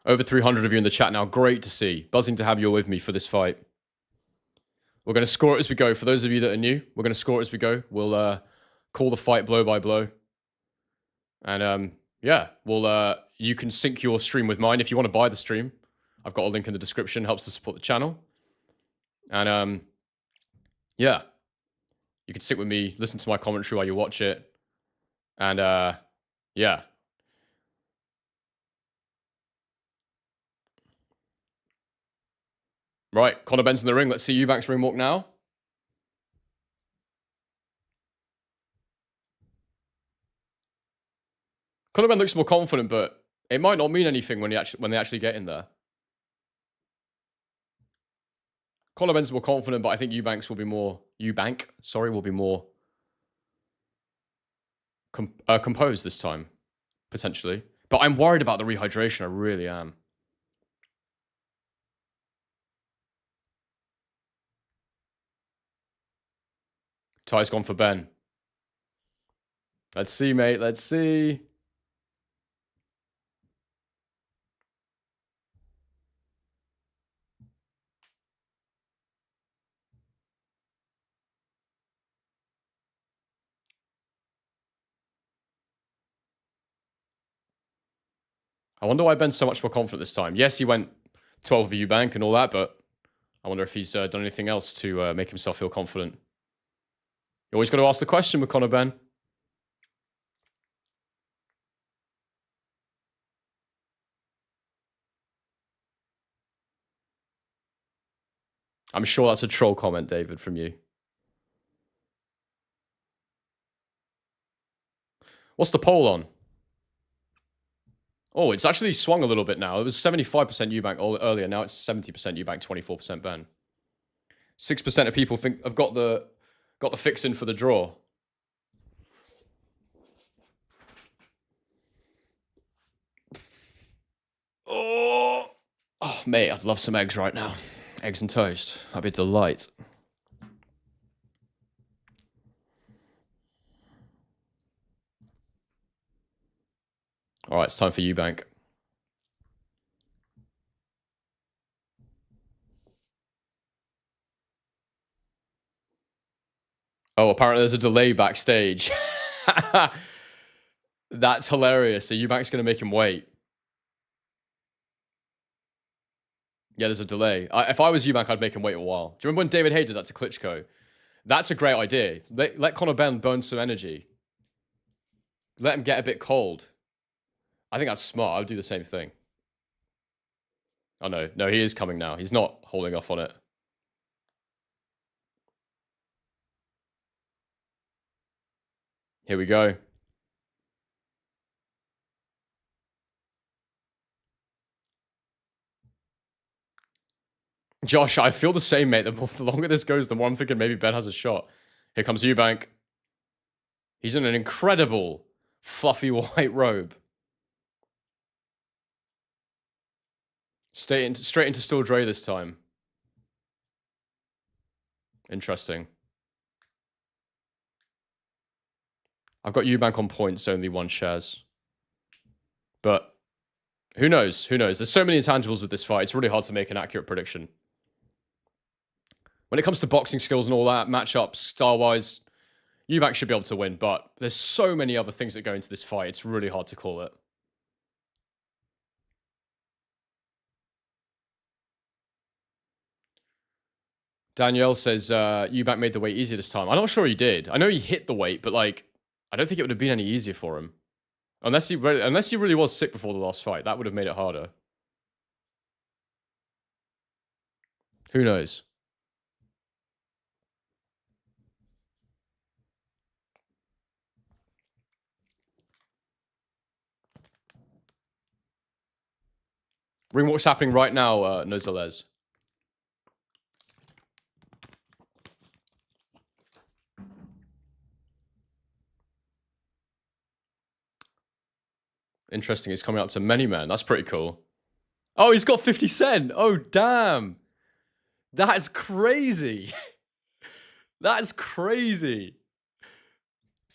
Over 300 of you in the chat now. Great to see. Buzzing to have you all with me for this fight. We're going to score it as we go. For those of you that are new, we're going to score it as we go. We'll call the fight blow by blow. And yeah, you can sync your stream with mine if you want to buy the stream. I've got a link in the description. Helps to support the channel. And yeah, you can sit with me, listen to my commentary while you watch it. And yeah. Right, Conor Benn's in the ring. Let's see Eubank's ring walk now. Conor Benn looks more confident, but it might not mean anything when they actually get in there. Conor Benn's more confident, but I think Eubank will be more composed this time, potentially. But I'm worried about the rehydration. I really am. Ty's gone for Ben. Let's see, mate. Let's see. I wonder why Ben's so much more confident this time. Yes, he went 12 for Eubank and all that, but I wonder if he's done anything else to make himself feel confident. You always got to ask the question with Conor Benn. I'm sure that's a troll comment, David, from you. What's the poll on? Oh, it's actually swung a little bit now. It was 75% Eubank earlier. Now it's 70% Eubank, 24% Ben. 6% of people think I've got the fix in for the draw. Oh, mate, I'd love some eggs right now. Eggs and toast. That'd be a delight. All right, it's time for Eubank. Oh, apparently there's a delay backstage. That's hilarious. So Eubank's going to make him wait. Yeah, there's a delay. If I was Eubank, I'd make him wait a while. Do you remember when David Haye did that to Klitschko? That's a great idea. Let Conor Benn burn some energy. Let him get a bit cold. I think that's smart. I would do the same thing. Oh, no. No, he is coming now. He's not holding off on it. Here we go. Josh, I feel the same, mate. The longer this goes, the more I'm thinking maybe Ben has a shot. Here comes Eubank. He's in an incredible fluffy white robe. Straight into Still Dre this time. Interesting. I've got Eubank on points, only one shares. But who knows? Who knows? There's so many intangibles with this fight. It's really hard to make an accurate prediction. When it comes to boxing skills and all that, matchups, style-wise, Eubank should be able to win. But there's so many other things that go into this fight. It's really hard to call it. Danielle says Eubank made the weight easier this time. I'm not sure he did. I know he hit the weight, but like, I don't think it would have been any easier for him. Unless he really was sick before the last fight. That would have made it harder. Who knows? Ring what's happening right now, Nozales. Interesting. He's coming out to many men. That's pretty cool. Oh, he's got 50 Cent. Oh, damn. That's crazy. That's crazy.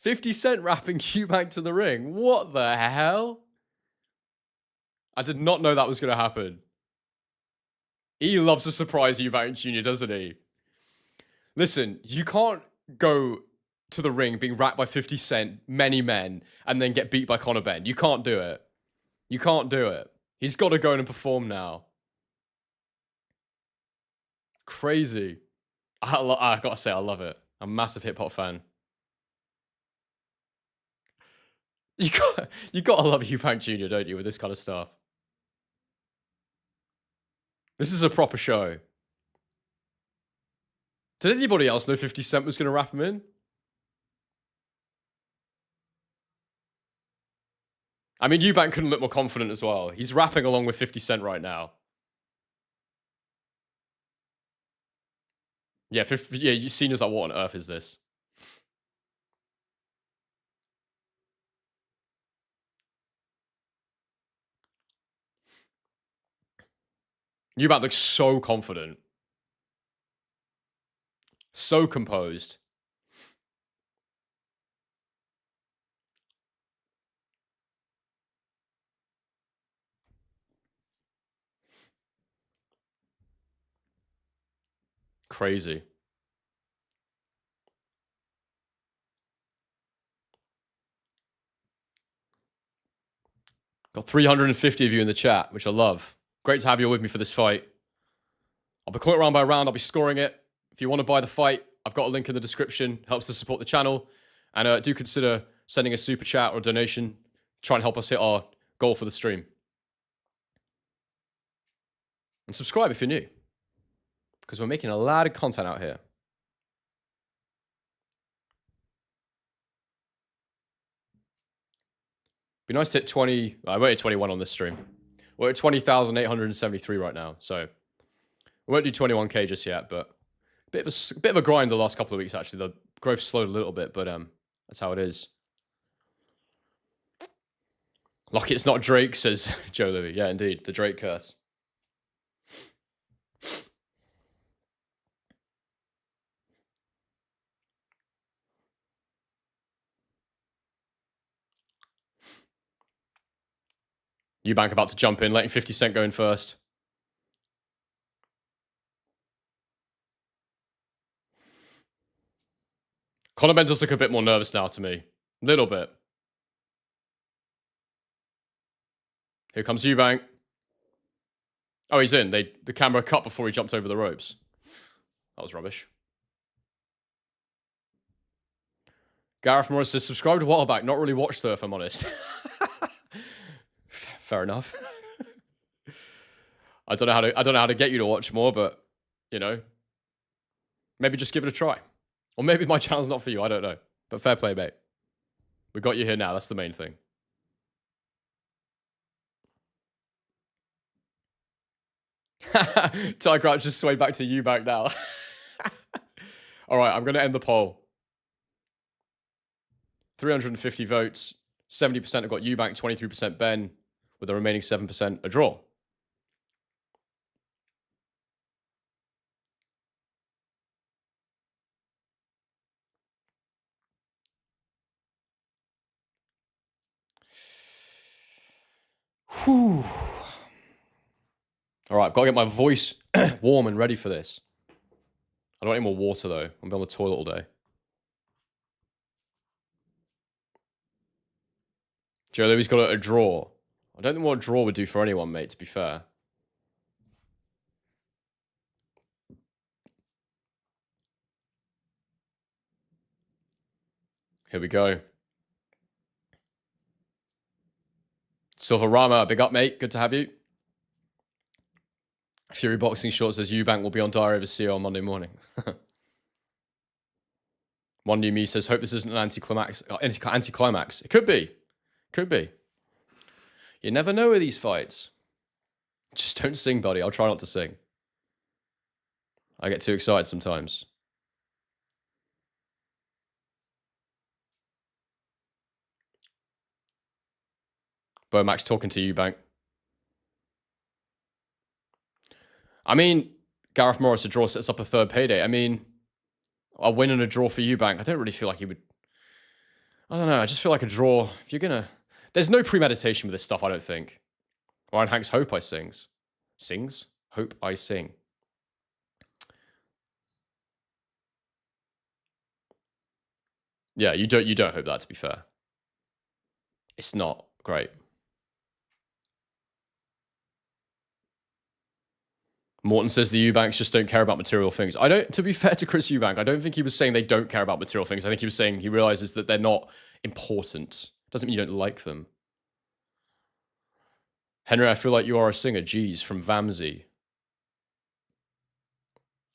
50 Cent rapping Eubank to the ring. What the hell? I did not know that was going to happen. He loves to surprise Eubank Jr., doesn't he? Listen, you can't go to the ring being rapped by 50 Cent, many men, and then get beat by Conor Benn. You can't do it. You can't do it. He's got to go in and perform now. Crazy. I gotta say, I love it. I'm a massive hip hop fan. You gotta love Eubank Jr., don't you, with this kind of stuff? This is a proper show. Did anybody else know 50 Cent was going to wrap him in? I mean, Eubank couldn't look more confident as well. He's rapping along with 50 Cent right now. Yeah, you've seen as like, what on earth is this? Eubank looks so confident. So composed. Crazy. Got 350 of you in the chat, which I love. Great to have you all with me for this fight. I'll be calling it round by round. I'll be scoring it. If you want to buy the fight, I've got a link in the description. Helps to support the channel. And do consider sending a super chat or donation. Try and help us hit our goal for the stream. And subscribe if you're new. Because we're making a lot of content out here. Be nice to hit 20. I won't hit 21 on this stream. We're at 20,873 right now. So we won't do 21K just yet, but a bit of a grind the last couple of weeks, actually. The growth slowed a little bit, but that's how it is. Lucky it's not Drake, says Joe Louis. Yeah, indeed. The Drake curse. Eubank about to jump in, letting 50 Cent go in first. Conor Benn does look a bit more nervous now to me. Little bit. Here comes Eubank. Oh, he's in. The camera cut before he jumped over the ropes. That was rubbish. Gareth Morris says, subscribed a while back. Not really watched her, if I'm honest. Fair enough. I don't know how to get you to watch more, but you know, maybe just give it a try. Or maybe my channel's not for you. I don't know. But fair play, mate. We got you here now. That's the main thing. Ty Grouch just swayed back to Eubank now. All right, I'm going to end the poll. 350 votes. 70% have got Eubank, 23% Ben, with the remaining 7% a draw. Whew. All right, I've got to get my voice warm and ready for this. I don't want any more water, though. I'm be on the toilet all day. Joe Louis got a draw. I don't think what a draw would do for anyone, mate, to be fair. Here we go. Silverama, big up, mate. Good to have you. Fury Boxing Short says Eubank will be on Diary of a CEO on Monday morning. One New Me says, hope this isn't an anticlimax. It could be. Could be. You never know with these fights. Just don't sing, buddy. I'll try not to sing. I get too excited sometimes. Bomax talking to Eubank. I mean, Gareth Morris, a draw sets up a third payday. I mean, a win and a draw for Eubank. I don't really feel like he would... I don't know. I just feel like a draw. If you're going to... There's no premeditation with this stuff, I don't think. Ryan Hanks, hope I sings. Sings? Hope I sing. Yeah, you don't hope that, to be fair. It's not great. Morton says the Eubanks just don't care about material things. To be fair to Chris Eubank, I don't think he was saying they don't care about material things. I think he was saying he realizes that they're not important. Doesn't mean you don't like them. Henry, I feel like you are a singer. Jeez, from Vamsey.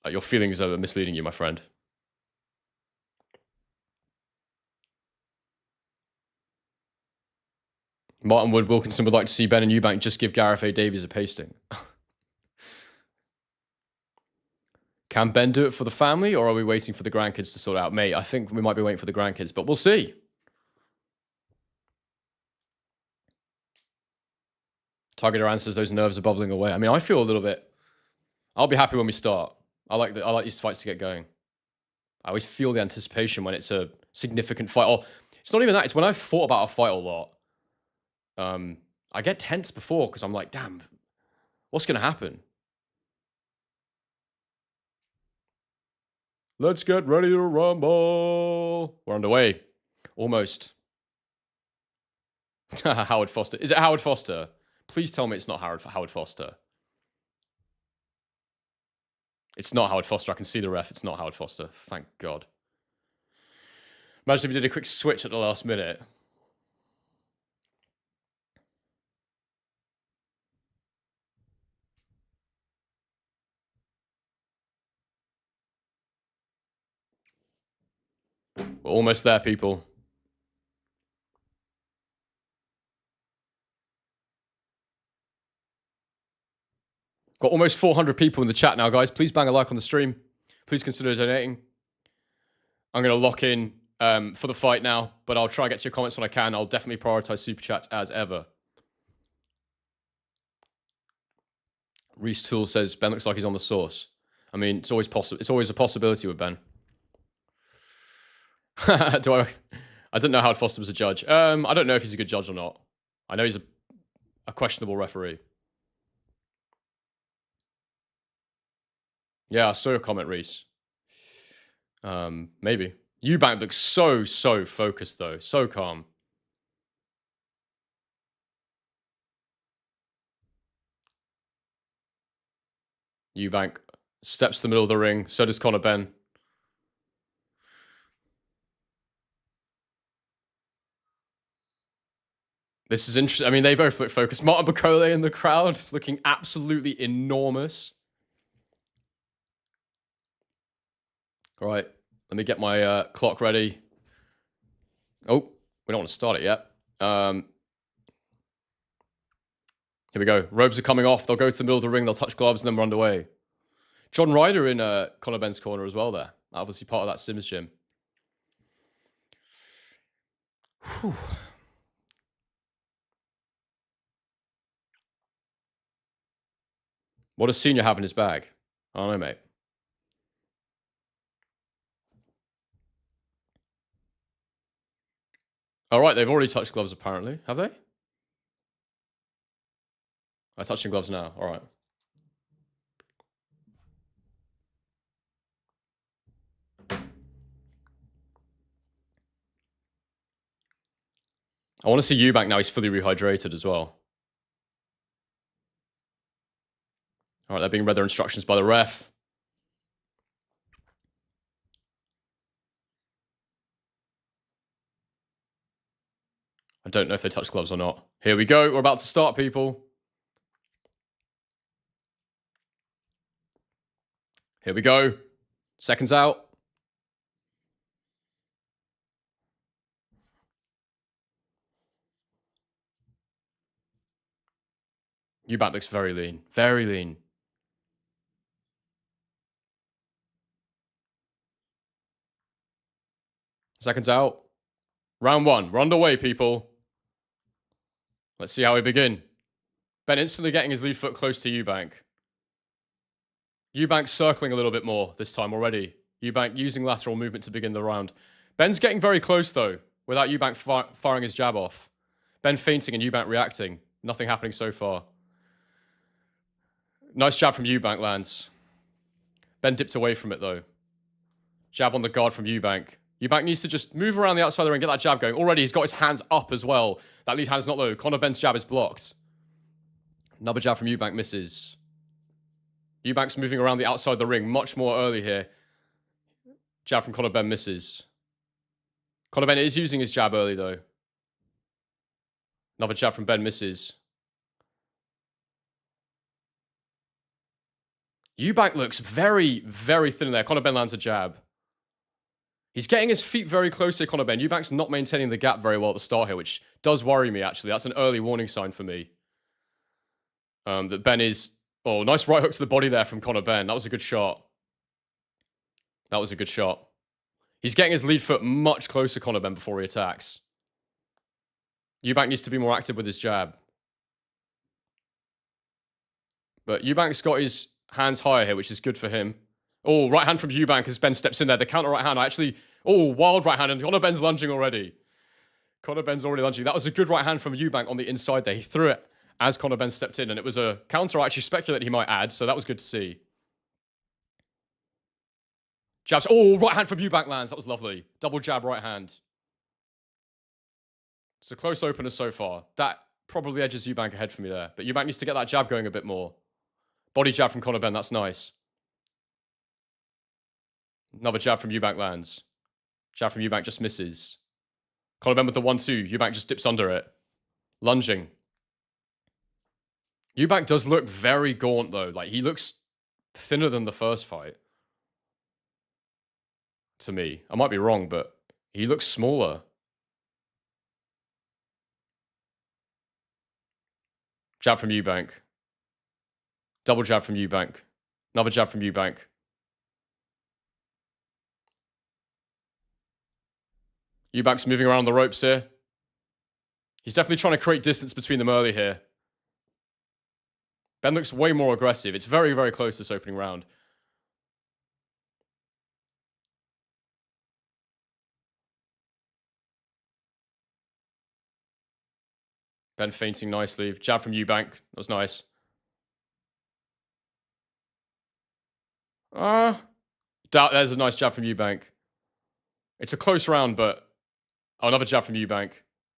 Your feelings are misleading you, my friend. Martin Wood Wilkinson would like to see Ben and Eubank just give Gareth A. Davies a pasting. Can Ben do it for the family, or are we waiting for the grandkids to sort it out? Mate, I think we might be waiting for the grandkids, but we'll see. Targeter answers those nerves are bubbling away. I mean, I feel a little bit... I'll be happy when we start. I like these fights to get going. I always feel the anticipation when it's a significant fight. Or it's not even that. It's when I've thought about a fight a lot. I get tense before because I'm like, damn, what's going to happen? Let's get ready to rumble. We're underway. Almost. Howard Foster. Is it Howard Foster? Please tell me it's not Howard Foster. It's not Howard Foster. I can see the ref. It's not Howard Foster. Thank God. Imagine if you did a quick switch at the last minute. We're almost there, people. Got almost 400 people in the chat now, guys. Please bang a like on the stream. Please consider donating. I'm going to lock in for the fight now, but I'll try to get to your comments when I can. I'll definitely prioritize super chats as ever. Reese Tool says, Ben looks like he's on the sauce. I mean, it's always possible. It's always a possibility with Ben. I didn't know Howard Foster was a judge. I don't know if he's a good judge or not. I know he's a questionable referee. Yeah, I saw your comment, Reese. Maybe. Eubank looks so focused, though. So calm. Eubank steps to the middle of the ring. So does Conor Benn. This is interesting. I mean, they both look focused. Martin Bakole in the crowd looking absolutely enormous. All right, let me get my clock ready. Oh, we don't want to start it yet. Here we go. Robes are coming off. They'll go to the middle of the ring. They'll touch gloves and then we're underway. John Ryder in Conor Benn's corner as well there. Obviously part of that Sims gym. Whew. What does Senior have in his bag? I don't know, mate. All right, they've already touched gloves apparently. Have they? They're touching gloves now. All right. I want to see Eubank now. He's fully rehydrated as well. All right, they're being read their instructions by the ref. I don't know if they touch gloves or not. Here we go. We're about to start, people. Here we go. Seconds out. Eubank looks very lean. Very lean. Seconds out. Round one. We're underway, people. Let's see how we begin. Benn instantly getting his lead foot close to Eubank. Eubank circling a little bit more this time already. Eubank using lateral movement to begin the round. Benn's getting very close, though, without Eubank firing his jab off. Benn feinting and Eubank reacting. Nothing happening so far. Nice jab from Eubank lands. Benn dipped away from it, though. Jab on the guard from Eubank. Eubank needs to just move around the outside of the ring, get that jab going. Already, he's got his hands up as well. That lead hand is not low. Conor Benn's jab is blocked. Another jab from Eubank misses. Eubank's moving around the outside of the ring much more early here. Jab from Conor Benn misses. Conor Benn is using his jab early, though. Another jab from Benn misses. Eubank looks very, very thin in there. Conor Benn lands a jab. He's getting his feet very close to Conor Benn. Eubank's not maintaining the gap very well at the start here, which does worry me, actually. That's an early warning sign for me. That Benn is... Oh, nice right hook to the body there from Conor Benn. That was a good shot. That was a good shot. He's getting his lead foot much closer to Conor Benn before he attacks. Eubank needs to be more active with his jab. But Eubank's got his hands higher here, which is good for him. Oh, right hand from Eubank as Benn steps in there. The counter right hand, wild right hand, and Conor Benn's lunging already. Conor Benn's already lunging. That was a good right hand from Eubank on the inside there. He threw it as Conor Benn stepped in, and it was a counter I actually speculated he might add, so that was good to see. Jabs. Oh, right hand from Eubank lands. That was lovely. Double jab, right hand. It's a close opener so far. That probably edges Eubank ahead for me there, but Eubank needs to get that jab going a bit more. Body jab from Conor Benn. That's nice. Another jab from Eubank lands. Jab from Eubank just misses. Conor Benn with the 1-2. Eubank just dips under it. Lunging. Eubank does look very gaunt, though. Like, he looks thinner than the first fight. To me. I might be wrong, but he looks smaller. Jab from Eubank. Double jab from Eubank. Another jab from Eubank. Eubank's moving around the ropes here. He's definitely trying to create distance between them early here. Benn looks way more aggressive. It's very, very close this opening round. Benn feinting nicely. Jab from Eubank. That was nice. There's a nice jab from Eubank. It's a close round, but... Oh, another jab from Eubank.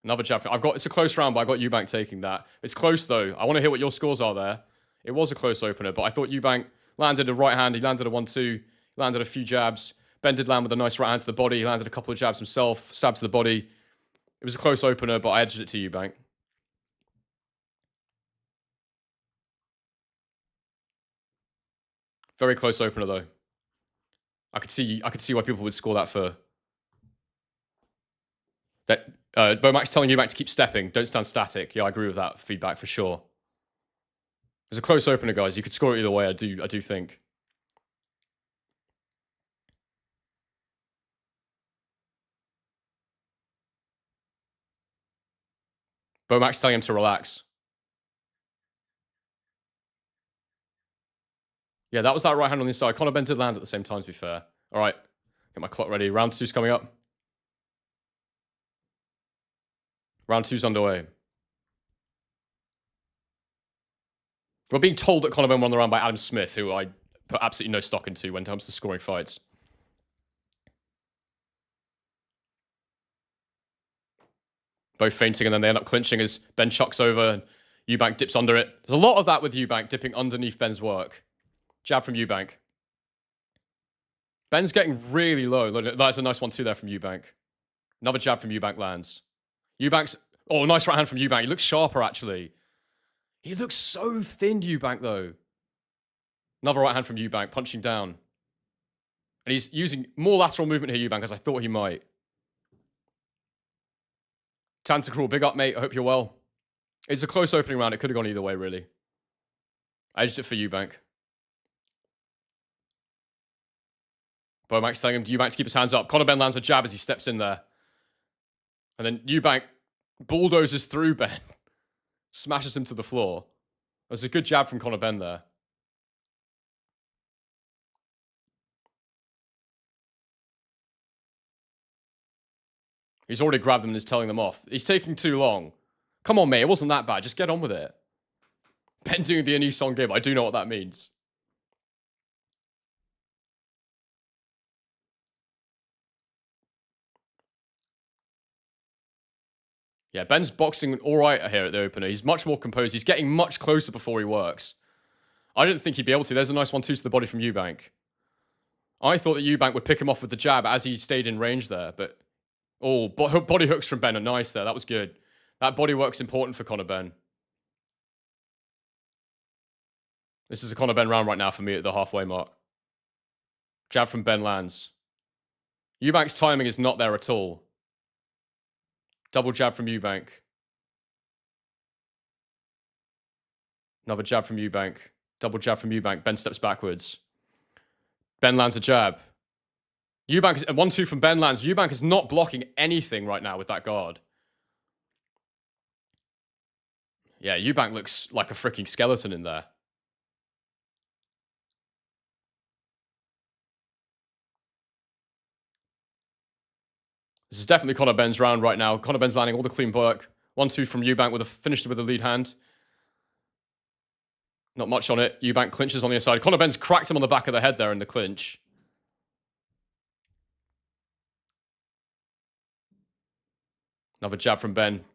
Another jab from... It's a close round, but I got Eubank taking that. It's close, though. I want to hear what your scores are there. It was a close opener, but I thought Eubank Landed a right hand. He landed a 1-2. Landed a few jabs. Ben did land with a nice right hand to the body. He landed a couple of jabs himself. Stab to the body. It was a close opener, but I edged it to Eubank. Very close opener, though. I could see why people would score that for... That Bomax telling Eubank to keep stepping. Don't stand static. Yeah, I agree with that feedback for sure. It was a close opener, guys. You could score it either way, I do think. Bomax telling him to relax. Yeah, that was that right hand on the inside. Conor Benn did land at the same time, to be fair. All right, get my clock ready. Round 2's coming up. Round 2's underway. We're being told that Conor Benn won the round by Adam Smith, who I put absolutely no stock into when it comes to scoring fights. Both feinting, and then they end up clinching as Ben chucks over and Eubank dips under it. There's a lot of that with Eubank dipping underneath Ben's work. Jab from Eubank. Ben's getting really low. That's a nice 1-2 there from Eubank. Another jab from Eubank lands. Eubank's... Oh, nice right hand from Eubank. He looks sharper, actually. He looks so thin, Eubank, though. Another right hand from Eubank, punching down. And he's using more lateral movement here, Eubank, as I thought he might. Tantacruel, big up, mate. I hope you're well. It's a close opening round. It could have gone either way, really. I edged it for Eubank. Bomax telling him Eubank to keep his hands up. Conor Benn lands a jab as he steps in there. And then Eubank bulldozes through Ben. Smashes him to the floor. There's a good jab from Conor Benn there. He's already grabbed them and is telling them off. He's taking too long. Come on, mate. It wasn't that bad. Just get on with it. Ben doing the Annie song game. I do know what that means. Yeah, Ben's boxing all right here at the opener. He's much more composed. He's getting much closer before he works. I didn't think he'd be able to. There's a nice 1-2 to the body from Eubank. I thought that Eubank would pick him off with the jab as he stayed in range there, but... Oh, body hooks from Ben are nice there. That was good. That body work's important for Conor Benn. This is a Conor Benn round right now for me at the halfway mark. Jab from Ben lands. Eubank's timing is not there at all. Double jab from Eubank. Another jab from Eubank. Double jab from Eubank. Ben steps backwards. Ben lands a jab. Eubank is a 1-2 from Ben lands. Eubank is not blocking anything right now with that guard. Yeah, Eubank looks like a freaking skeleton in there. This is definitely Conor Benn's round right now. Conor Benn's landing all the clean work. 1-2 from Eubank finished with a lead hand. Not much on it. Eubank clinches on the inside. Conor Benn's cracked him on the back of the head there in the clinch. Another jab from Ben.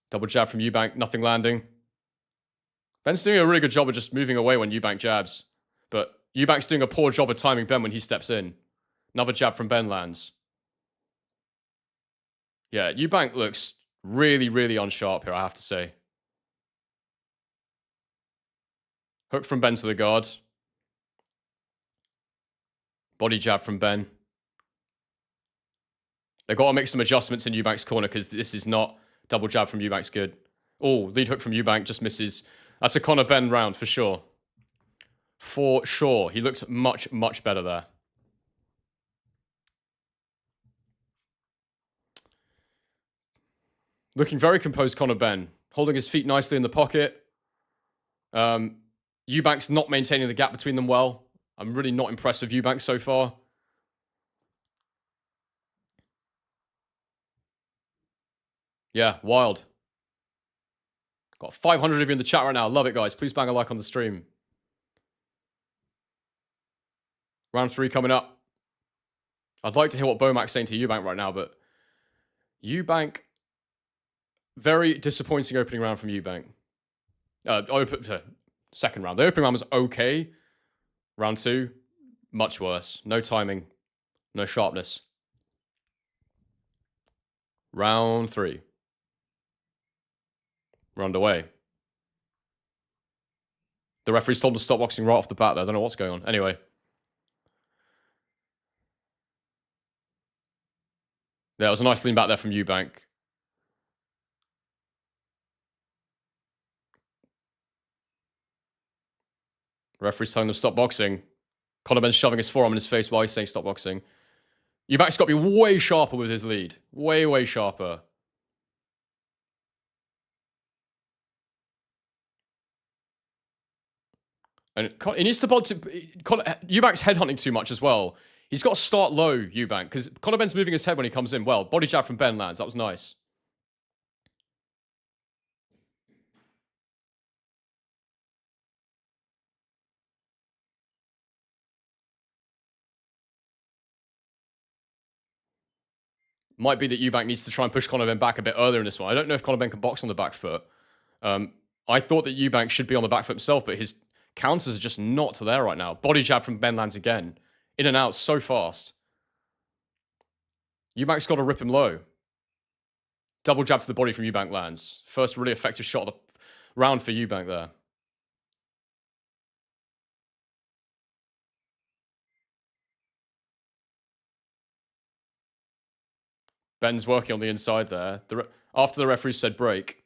Double jab from Eubank. Nothing landing. Ben's doing a really good job of just moving away when Eubank jabs. But Eubank's doing a poor job of timing Ben when he steps in. Another jab from Ben lands. Yeah, Eubank looks really, really unsharp here, I have to say. Hook from Ben to the guard. Body jab from Ben. They've got to make some adjustments in Eubank's corner because this is not double jab from Eubank's good. Oh, lead hook from Eubank just misses. That's a Conor Benn round for sure. For sure. He looked much, much better there. Looking very composed, Conor Benn. Holding his feet nicely in the pocket. Eubank's not maintaining the gap between them well. I'm really not impressed with Eubank so far. Yeah, wild. Got 500 of you in the chat right now. Love it, guys. Please bang a like on the stream. Round 3 coming up. I'd like to hear what Bomack's saying to Eubank right now, but Eubank, very disappointing opening round from Eubank. Second round. The opening round was okay. Round 2, much worse. No timing, no sharpness. Round 3. We're underway. The referee's told him to stop boxing right off the bat there. I don't know what's going on. Anyway. Yeah, it was a nice lean back there from Eubank. Referee's telling them to stop boxing. Conor Benn shoving his forearm in his face while he's saying stop boxing. Eubank's got to be way sharper with his lead. Way, way sharper. And he needs to Eubank's headhunting too much as well. He's got to start low, Eubank, because Conor Benn's moving his head when he comes in. Well, body jab from Ben lands. That was nice. Might be that Eubank needs to try and push Conor Benn back a bit earlier in this one. I don't know if Conor Benn can box on the back foot. I thought that Eubank should be on the back foot himself, but his counters are just not there right now. Body jab from Ben lands again. In and out so fast. Eubank's got to rip him low. Double jab to the body from Eubank lands. First really effective shot of the round for Eubank there. Ben's working on the inside there. After the referee said break.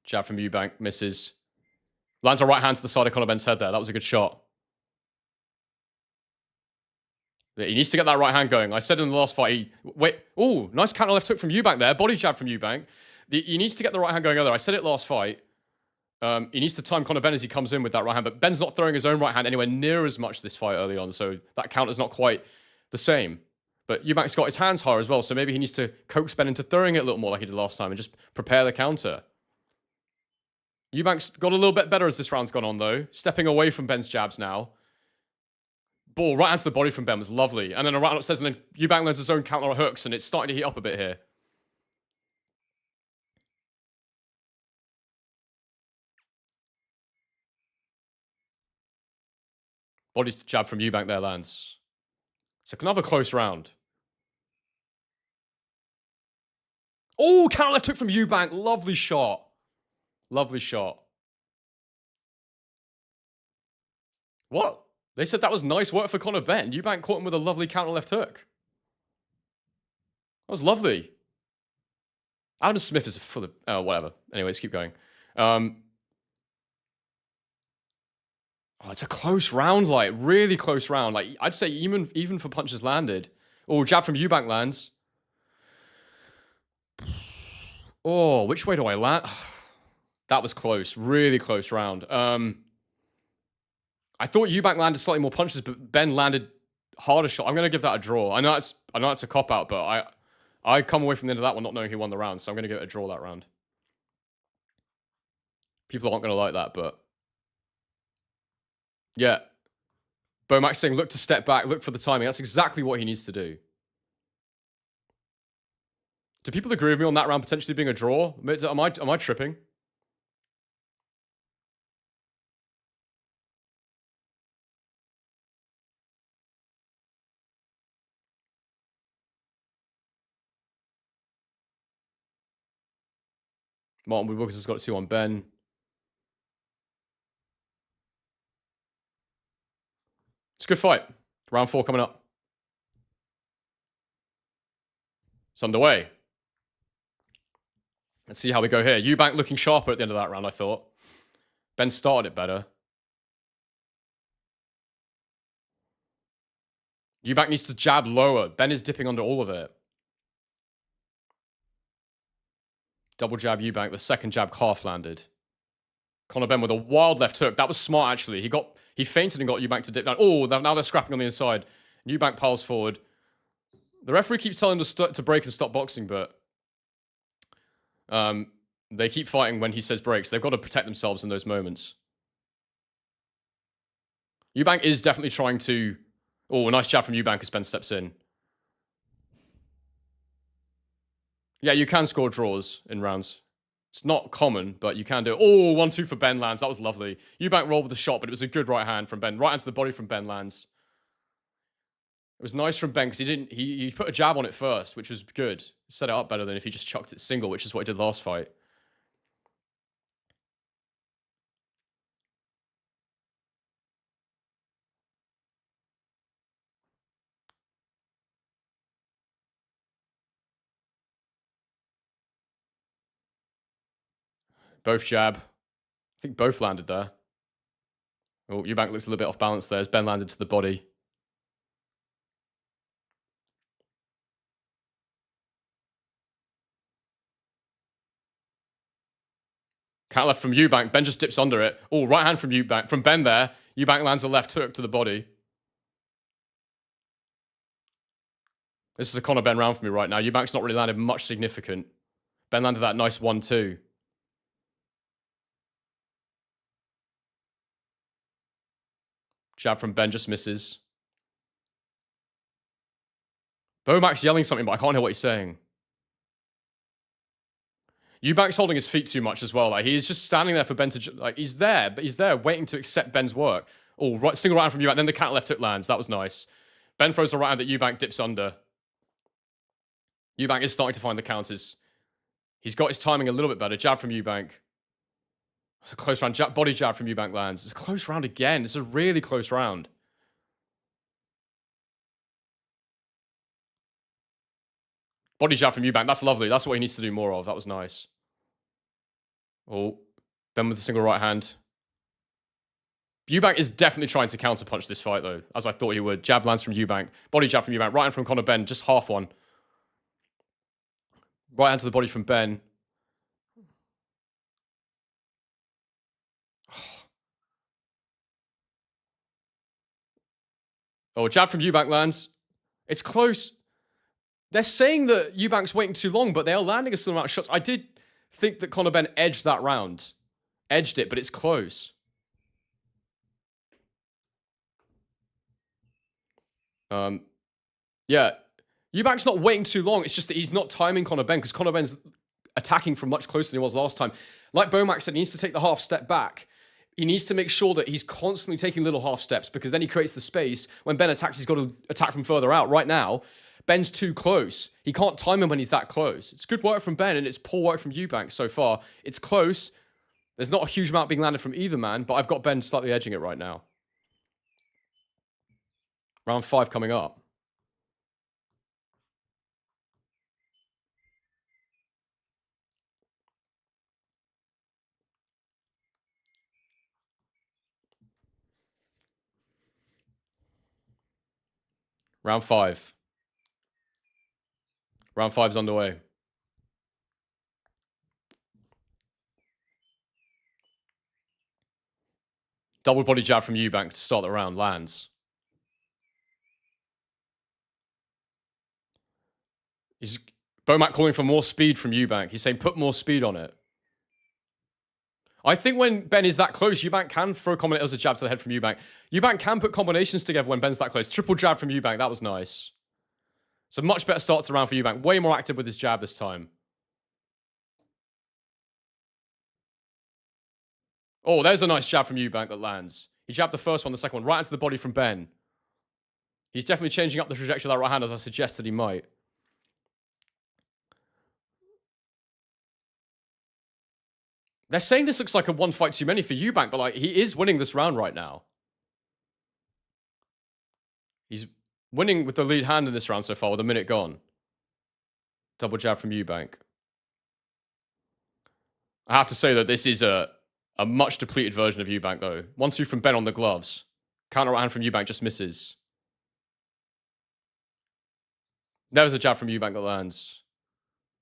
Jab from Eubank misses. Lands a right hand to the side of Conor Benn's head there. That was a good shot. He needs to get that right hand going. I said in the last fight, nice counter left hook from Eubank there. Body jab from Eubank. He needs to get the right hand going earlier. I said it last fight. He needs to time Conor Benn as he comes in with that right hand, but Ben's not throwing his own right hand anywhere near as much this fight early on, so that counter's not quite the same. But Eubank's got his hands higher as well, so maybe he needs to coax Ben into throwing it a little more like he did last time and just prepare the counter. Eubank's got a little bit better as this round's gone on, though. Stepping away from Ben's jabs now. Ball right into the body from Ben was lovely. And then a right upstairs, and then Eubank learns his own counter hooks, and it's starting to heat up a bit here. Body jab from Eubank there lands. It's another close round. Oh, counter left hook from Eubank. Lovely shot. Lovely shot. What? They said that was nice work for Conor Benn. Eubank caught him with a lovely counter left hook. That was lovely. Adam Smith is full of... Oh, whatever. Anyways, keep going. It's a close round, like, really close round. Like, I'd say even for punches landed. Oh, jab from Eubank lands. Oh, which way do I land? That was close. Really close round. I thought Eubank landed slightly more punches, but Ben landed harder shot. I'm going to give that a draw. I know it's a cop-out, but I come away from the end of that one not knowing who won the round, so I'm going to give it a draw that round. People aren't going to like that, but... Yeah. Bomax saying, look to step back, look for the timing. That's exactly what he needs to do. Do people agree with me on that round potentially being a draw? Am I tripping? Martin Woodwalkers has got 2 on Ben. It's a good fight. Round 4 coming up. It's underway. Let's see how we go here. Eubank looking sharper at the end of that round, I thought. Ben started it better. Eubank needs to jab lower. Ben is dipping under all of it. Double jab Eubank. The second jab half landed. Conor Benn with a wild left hook. That was smart, actually. He feinted and got Eubank to dip down. Oh, now they're scrapping on the inside. Eubank piles forward. The referee keeps telling him to break and stop boxing, but they keep fighting when he says breaks. They've got to protect themselves in those moments. Eubank is definitely trying to... Oh, a nice jab from Eubank as Ben steps in. Yeah, you can score draws in rounds. It's not common, but you can do it. Oh, 1-2 for Ben lands. That was lovely. Eubank rolled with the shot, but it was a good right hand from Ben. Right hand to the body from Ben lands. It was nice from Ben because he put a jab on it first, which was good. Set it up better than if he just chucked it single, which is what he did last fight. Both jab. I think both landed there. Oh, Eubank looks a little bit off balance there as Ben landed to the body. Cat left from Eubank. Ben just dips under it. Oh, right hand from Eubank. From Ben there. Eubank lands a left hook to the body. This is a Conor Benn round for me right now. Eubank's not really landed much significant. Ben landed that nice 1-2. Jab from Ben just misses. Bomack's yelling something, but I can't hear what he's saying. Eubank's holding his feet too much as well. Like, he's just standing there for Ben to... Like, he's there, but he's there waiting to accept Ben's work. Oh, right, single right hand from Eubank. Then the cat left hook lands. That was nice. Ben throws a right hand that Eubank dips under. Eubank is starting to find the counters. He's got his timing a little bit better. Jab from Eubank. It's a close round. Body jab from Eubank lands. It's a close round again. It's a really close round. Body jab from Eubank. That's lovely. That's what he needs to do more of. That was nice. Oh, Ben with a single right hand. Eubank is definitely trying to counterpunch this fight, though, as I thought he would. Jab lands from Eubank. Body jab from Eubank. Right hand from Conor Benn. Just half one. Right hand to the body from Ben. Oh, jab from Eubank lands. It's close. They're saying that Eubank's waiting too long, but they are landing a similar amount of shots. I did think that Conor Benn edged that round. Edged it, but it's close. Yeah. Eubank's not waiting too long. It's just that he's not timing Conor Benn because Conor Benn's attacking from much closer than he was last time. Like Bomack said, he needs to take the half step back. He needs to make sure that he's constantly taking little half steps because then he creates the space. When Ben attacks, he's got to attack from further out. Right now, Ben's too close. He can't time him when he's that close. It's good work from Ben and it's poor work from Eubank so far. It's close. There's not a huge amount being landed from either man, but I've got Ben slightly edging it right now. Round 5 coming up. Round 5. Round 5's underway. Double body jab from Eubank to start the round. Lands. He's Bomack calling for more speed from Eubank. He's saying put more speed on it. I think when Ben is that close, Eubank can throw combinations as a jab to the head from Eubank. Eubank can put combinations together when Ben's that close. Triple jab from Eubank. That was nice. It's a much better start to the round for Eubank. Way more active with his jab this time. Oh, there's a nice jab from Eubank that lands. He jabbed the first one, the second one, right into the body from Ben. He's definitely changing up the trajectory of that right hand as I suggested he might. They're saying this looks like a one fight too many for Eubank, but like he is winning this round right now. He's winning with the lead hand in this round so far with a minute gone. Double jab from Eubank. I have to say that this is a much depleted version of Eubank though. 1-2 from Ben on the gloves. Counter right hand from Eubank just misses. There was a jab from Eubank that lands.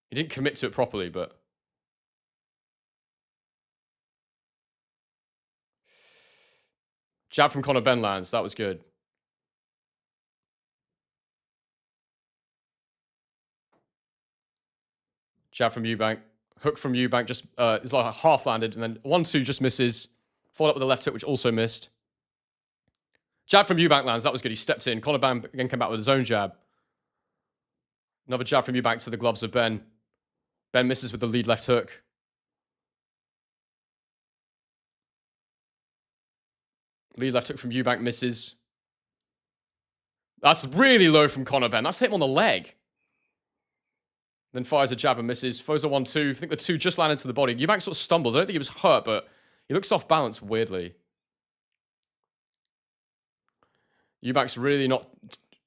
He didn't commit to it properly, but... Jab from Conor Benn lands. That was good. Jab from Eubank. Hook from Eubank just is like half landed. And then 1-2 just misses. Followed up with a left hook, which also missed. Jab from Eubank lands. That was good. He stepped in. Conor Benn again came back with his own jab. Another jab from Eubank to the gloves of Ben. Benn misses with the lead left hook. Lead left hook from Eubank misses. That's really low from Conor Benn. That's hit him on the leg. Then fires a jab and misses. Throws a 1-2. I think the 2 just landed to the body. Eubank sort of stumbles. I don't think he was hurt, but he looks off balance weirdly. Eubank's really not...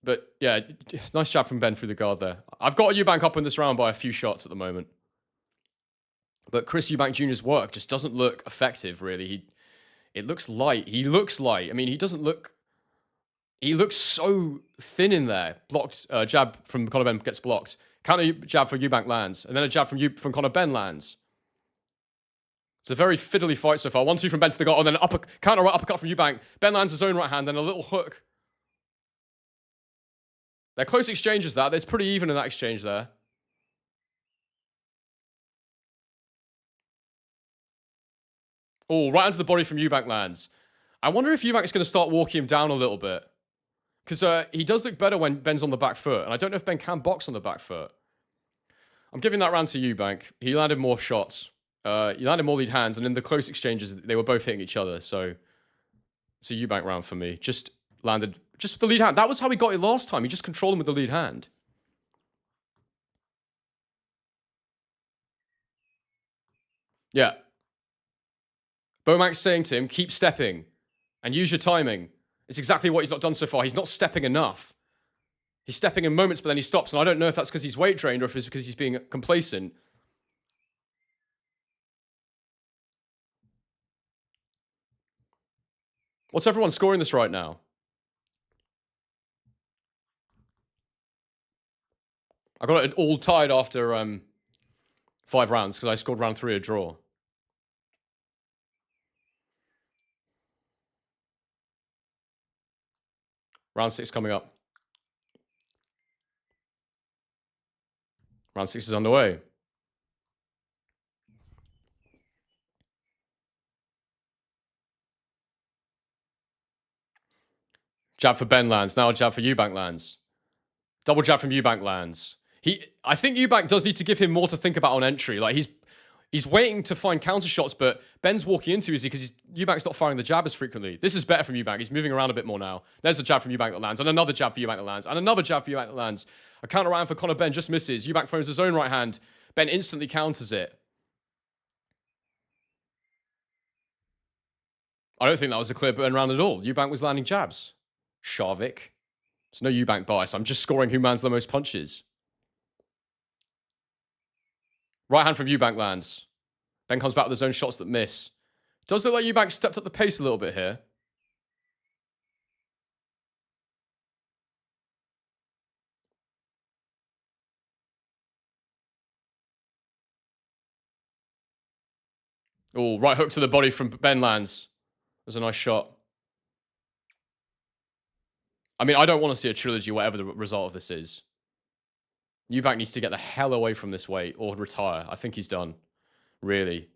But yeah, nice jab from Benn through the guard there. I've got Eubank up in this round by a few shots at the moment. But Chris Eubank Jr.'s work just doesn't look effective, really. It looks light. He looks light. I mean, he doesn't look... He looks so thin in there. Blocked. Jab from Conor Benn gets blocked. Counter jab for Eubank lands. And then a jab from Conor Benn lands. It's a very fiddly fight so far. 1-2 from Benn to the guard. And then counter right uppercut from Eubank. Benn lands his own right hand. Then a little hook. They're close exchanges, that. It's pretty even in that exchange there. Oh, right into the body from Eubank lands. I wonder if Eubank's going to start walking him down a little bit. Because he does look better when Ben's on the back foot. And I don't know if Ben can box on the back foot. I'm giving that round to Eubank. He landed more shots. He landed more lead hands. And in the close exchanges, they were both hitting each other. So it's a Eubank round for me. Just landed... Just with the lead hand. That was how he got it last time. He just controlled him with the lead hand. Yeah. Beaumank's saying to him, keep stepping and use your timing. It's exactly what he's not done so far. He's not stepping enough. He's stepping in moments, but then he stops. And I don't know if that's because he's weight trained or if it's because he's being complacent. What's everyone scoring this right now? I got it all tied after 5 rounds because I scored round 3 a draw. Round 6 coming up. Round 6 is underway. Jab for Benn lands. Now a jab for Eubank lands. Double jab from Eubank lands. I think Eubank does need to give him more to think about on entry. Like he's waiting to find counter shots, but Ben's walking into easy because Eubank's not firing the jab as frequently. This is better from Eubank. He's moving around a bit more now. There's a jab from Eubank that lands, and another jab for Eubank that lands, and another jab for Eubank that lands. A counter round for Conor Benn just misses. Eubank throws his own right hand. Benn instantly counters it. I don't think that was a clear Benn round at all. Eubank was landing jabs. Sharvik. There's no Eubank bias. I'm just scoring who lands the most punches. Right hand from Eubank lands. Benn comes back with his own shots that miss. Does look like Eubank stepped up the pace a little bit here. Oh, right hook to the body from Benn lands. That's a nice shot. I mean, I don't want to see a trilogy, whatever the result of this is. Eubank needs to get the hell away from this weight or retire. I think he's done. Really.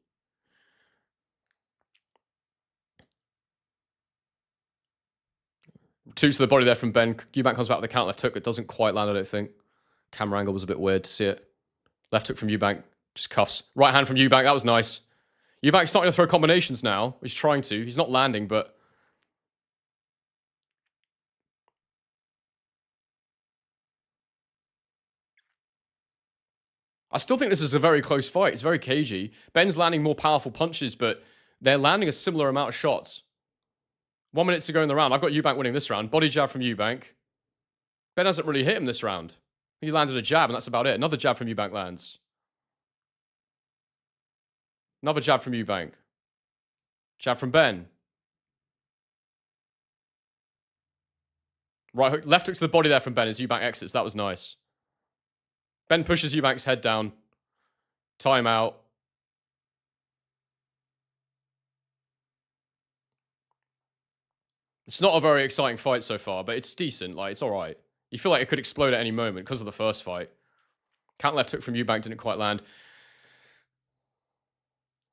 Two to the body there from Benn. Eubank comes back with the counter left hook. It doesn't quite land, I don't think. Camera angle was a bit weird to see it. Left hook from Eubank. Just cuffs. Right hand from Eubank. That was nice. Eubank's starting to throw combinations now. He's trying to. He's not landing, but... I still think this is a very close fight. It's very cagey. Ben's landing more powerful punches, but they're landing a similar amount of shots. 1 minute to go in the round. I've got Eubank winning this round. Body jab from Eubank. Ben hasn't really hit him this round. He landed a jab, and that's about it. Another jab from Eubank lands. Another jab from Eubank. Jab from Benn. Right hook, left hook to the body there from Benn as Eubank exits. That was nice. Benn pushes Eubank's head down. Timeout. It's not a very exciting fight so far, but it's decent. Like, it's all right. You feel like it could explode at any moment because of the first fight. Counter left hook from Eubank didn't quite land.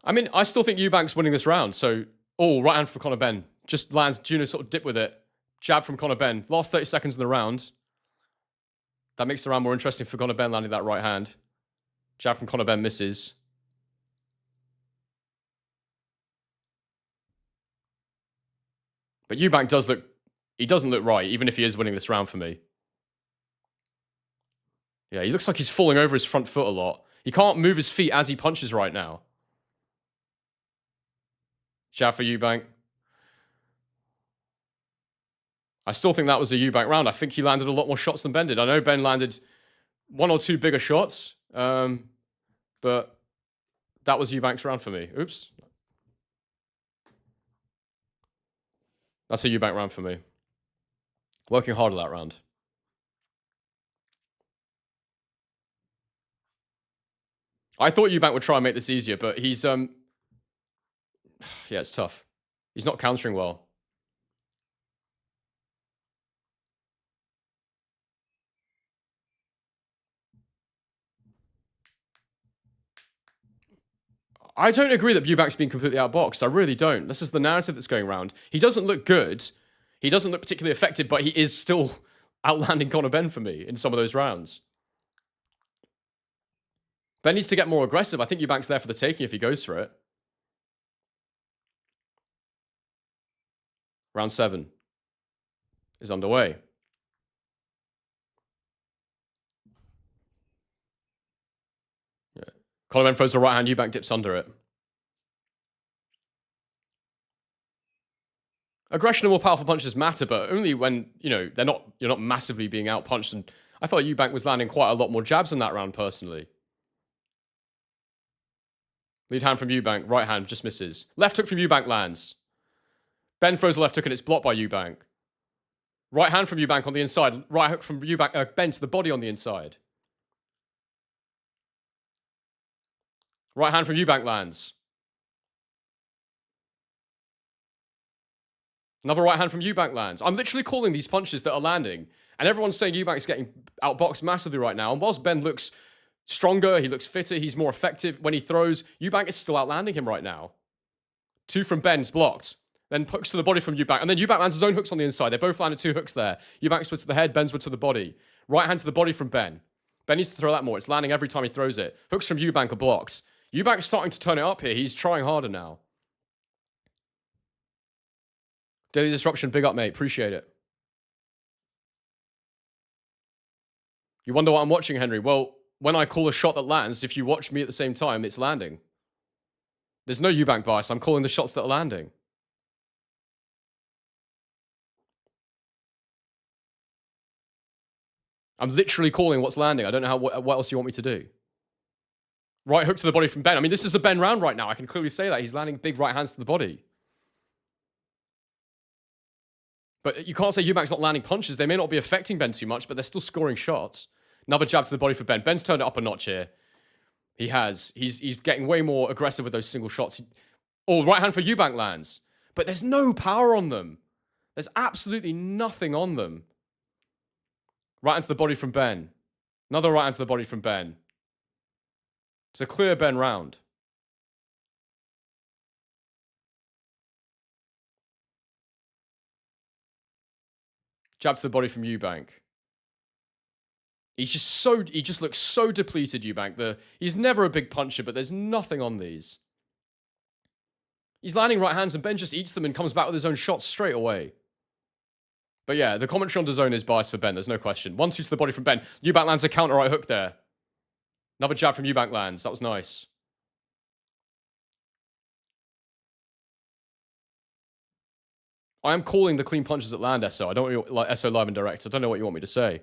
I mean, I still think Eubank's winning this round. So, right hand for Conor Benn. Just lands. Juno sort of dip with it. Jab from Conor Benn. Last 30 seconds in the round. That makes the round more interesting for Conor Benn landing that right hand. Jab from Conor Benn misses. But Eubank doesn't look right, even if he is winning this round for me. Yeah, he looks like he's falling over his front foot a lot. He can't move his feet as he punches right now. Jab for Eubank. I still think that was a Eubank round. I think he landed a lot more shots than Ben did. I know Ben landed 1 or 2 bigger shots, but that was Eubank's round for me. Oops. That's a Eubank round for me. Working hard at that round. I thought Eubank would try and make this easier, but he's yeah, it's tough. He's not countering well. I don't agree that Eubank's been completely outboxed. I really don't. This is the narrative that's going around. He doesn't look good. He doesn't look particularly effective, but he is still outlanding Conor Benn for me in some of those rounds. Ben needs to get more aggressive. I think Eubank's there for the taking if he goes for it. Round 7 is underway. Yeah. Conor Benn throws a right hand, Eubank dips under it. Aggression and more powerful punches matter, but only when, you're not massively being outpunched. And I felt Eubank was landing quite a lot more jabs in that round, personally. Lead hand from Eubank, right hand just misses. Left hook from Eubank lands. Ben throws a left hook and it's blocked by Eubank. Right hand from Eubank on the inside. Right hook from Eubank, Ben to the body on the inside. Right hand from Eubank lands. Another right hand from Eubank lands. I'm literally calling these punches that are landing. And everyone's saying Eubank's getting outboxed massively right now. And whilst Ben looks stronger, he looks fitter, he's more effective when he throws, Eubank is still outlanding him right now. 2 from Ben's blocked. Then hooks to the body from Eubank. And then Eubank lands his own hooks on the inside. They both landed 2 hooks there. Eubank's were to the head, Ben's were to the body. Right hand to the body from Ben. Ben needs to throw that more. It's landing every time he throws it. Hooks from Eubank are blocked. Eubank's starting to turn it up here. He's trying harder now. Daily Disruption, big up, mate. Appreciate it. You wonder what I'm watching, Henry? Well, when I call a shot that lands, if you watch me at the same time, it's landing. There's no Eubank bias. I'm calling the shots that are landing. I'm literally calling what's landing. I don't know what else you want me to do. Right hook to the body from Ben. I mean, this is a Ben round right now. I can clearly say that. He's landing big right hands to the body. But you can't say Eubank's not landing punches. They may not be affecting Ben too much, but they're still scoring shots. Another jab to the body for Ben. Ben's turned it up a notch here. He has. He's getting way more aggressive with those single shots. Oh, right hand for Eubank lands. But there's no power on them. There's absolutely nothing on them. Right hand to the body from Ben. Another right hand to the body from Ben. It's a clear Ben round. Jab to the body from Eubank. He just looks so depleted, Eubank. He's never a big puncher, but there's nothing on these. He's landing right hands and Ben just eats them and comes back with his own shots straight away. But yeah, the commentary on DAZN is biased for Ben, there's no question. 1-2 to the body from Ben. Eubank lands a counter right hook there. Another jab from Eubank lands. That was nice. I am calling the clean punches that land, Esso. I don't like Esso live and direct. I don't know what you want me to say.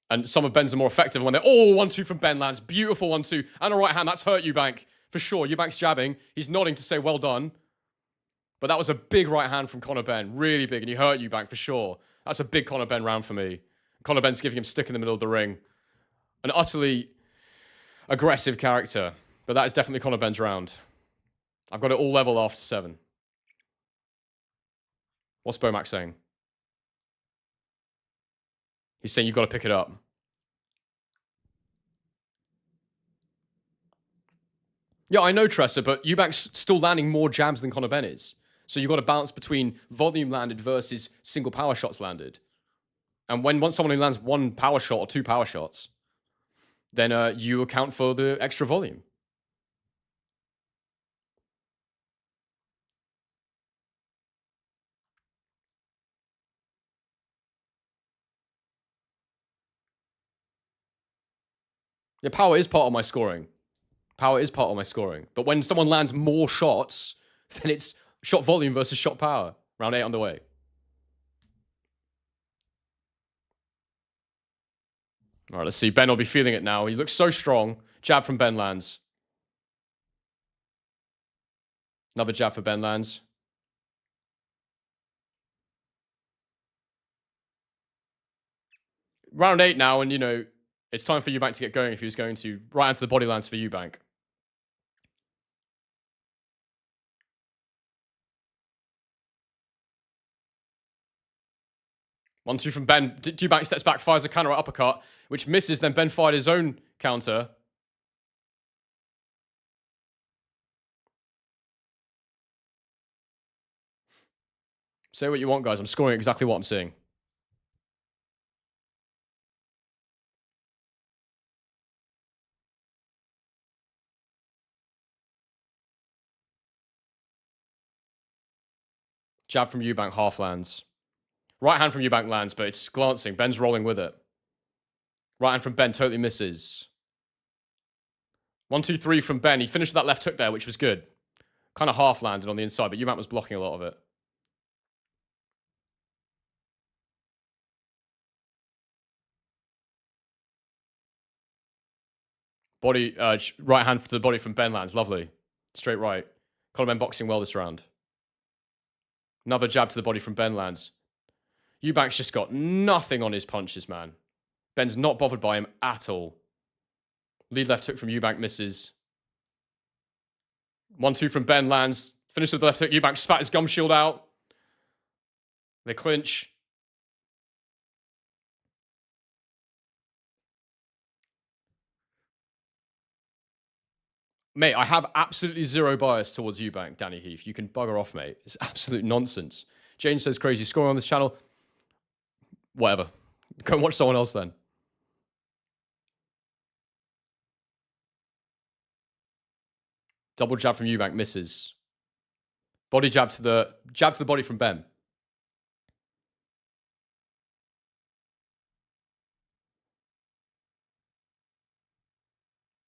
And some of Ben's are more effective when they're 1-2 from Ben lands. Beautiful 1-2. And a right hand. That's hurt Eubank. For sure. Eubank's jabbing. He's nodding to say well done. But that was a big right hand from Conor Benn. Really big. And he hurt Eubank for sure. That's a big Conor Benn round for me. Conor Benn's giving him stick in the middle of the ring. An utterly aggressive character. But that is definitely Conor Benn's round. I've got it all level after 7. What's Bomac saying? He's saying you've got to pick it up. Yeah, I know, Tressa, but Eubank's still landing more jabs than Conor Benn is. So you've got to balance between volume landed versus single power shots landed. And once someone who lands 1 power shot or 2 power shots, then you account for the extra volume. Yeah, power is part of my scoring. Power is part of my scoring. But when someone lands more shots, then it's shot volume versus shot power. Round 8 underway. All right, let's see. Ben will be feeling it now. He looks so strong. Jab from Ben lands. Another jab for Ben lands. Round 8 now, and, it's time for Eubank to get going if he was going to. Right into the body lands for Eubank. One, two from Ben. Eubank steps back, fires a counter uppercut, which misses. Then Ben fired his own counter. Say what you want, guys. I'm scoring exactly what I'm seeing. Jab from Eubank, half lands. Right hand from Eubank lands, but it's glancing. Ben's rolling with it. Right hand from Ben totally misses. 1, 2, 3 from Ben. He finished with that left hook there, which was good. Kind of half landed on the inside, but Eubank was blocking a lot of it. Body, right hand to the body from Ben lands. Lovely. Straight right. Conor Benn boxing well this round. Another jab to the body from Ben lands. Eubank's just got nothing on his punches, man. Ben's not bothered by him at all. Lead left hook from Eubank misses. 1, 2 from Ben lands. Finish with the left hook. Eubank spat his gum shield out. They clinch. Mate, I have absolutely zero bias towards Eubank, Danny Heath. You can bugger off, mate. It's absolute nonsense. Jane says crazy scoring on this channel. Whatever. Go and watch someone else then. Double jab from Eubank misses. Body jab to the body from Ben.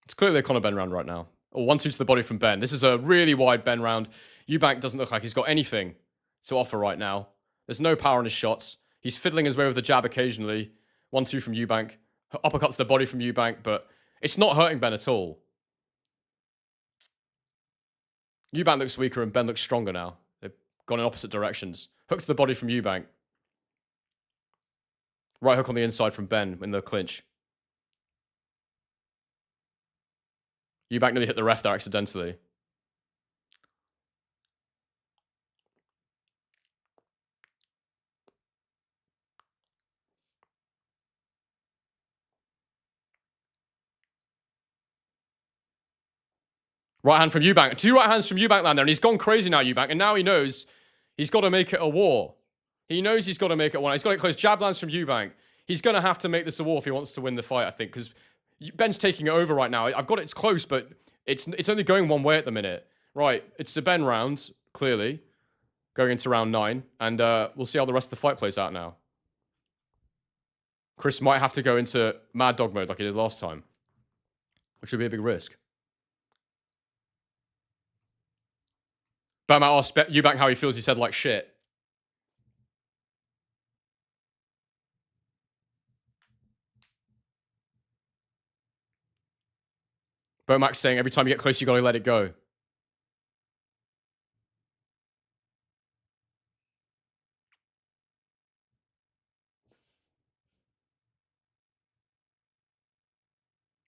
It's clearly a Conor Benn round right now. Or 1, 2 to the body from Ben. This is a really wide Ben round. Eubank doesn't look like he's got anything to offer right now. There's no power in his shots. He's fiddling his way with the jab occasionally. 1, 2 from Eubank. Uppercut to the body from Eubank, but it's not hurting Ben at all. Eubank looks weaker and Ben looks stronger now. They've gone in opposite directions. Hook to the body from Eubank. Right hook on the inside from Ben in the clinch. Eubank nearly hit the ref there accidentally. Right hand from Eubank. 2 right hands from Eubank land there, and he's gone crazy now, Eubank. And now he knows he's got to make it a war. He knows he's got to make it one. He's got to get close. Jab lands from Eubank. He's going to have to make this a war if he wants to win the fight, I think, because Ben's taking it over right now. I've got it's close, but it's only going one way at the minute. Right, it's a Ben round, clearly, going into round 9, and we'll see how the rest of the fight plays out now. Chris might have to go into mad dog mode like he did last time, which would be a big risk. But I asked Eubank how he feels. He said, like, shit. Bomax saying every time you get close, you got to let it go.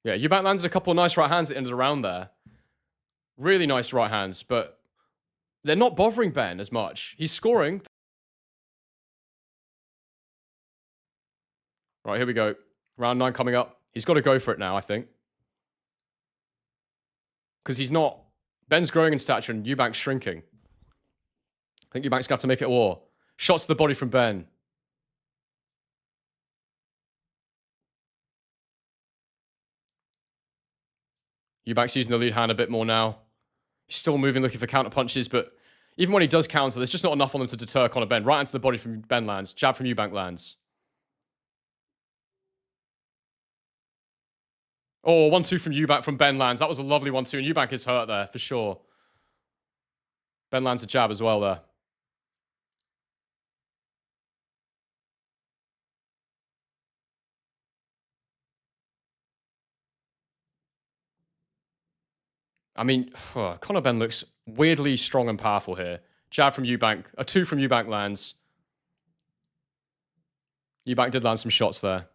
Yeah, Eubank lands a couple of nice right hands at the end of the round there. Really nice right hands, but they're not bothering Ben as much. He's scoring. Right, here we go. Round 9 coming up. He's got to go for it now, I think. Because he's not... Ben's growing in stature and Eubank's shrinking. I think Eubank's got to make it a war. Shots to the body from Ben. Eubank's using the lead hand a bit more now. He's still moving, looking for counter punches, but even when he does counter, there's just not enough on him to deter Conor Benn. Right into the body from Benn lands. Jab from Eubank lands. Oh, 1-2 from Eubank from Benn lands. That was a lovely 1-2, and Eubank is hurt there, for sure. Benn lands a jab as well there. I mean, Conor Benn looks weirdly strong and powerful here. Jab from Eubank. A 2 from Eubank lands. Eubank did land some shots there.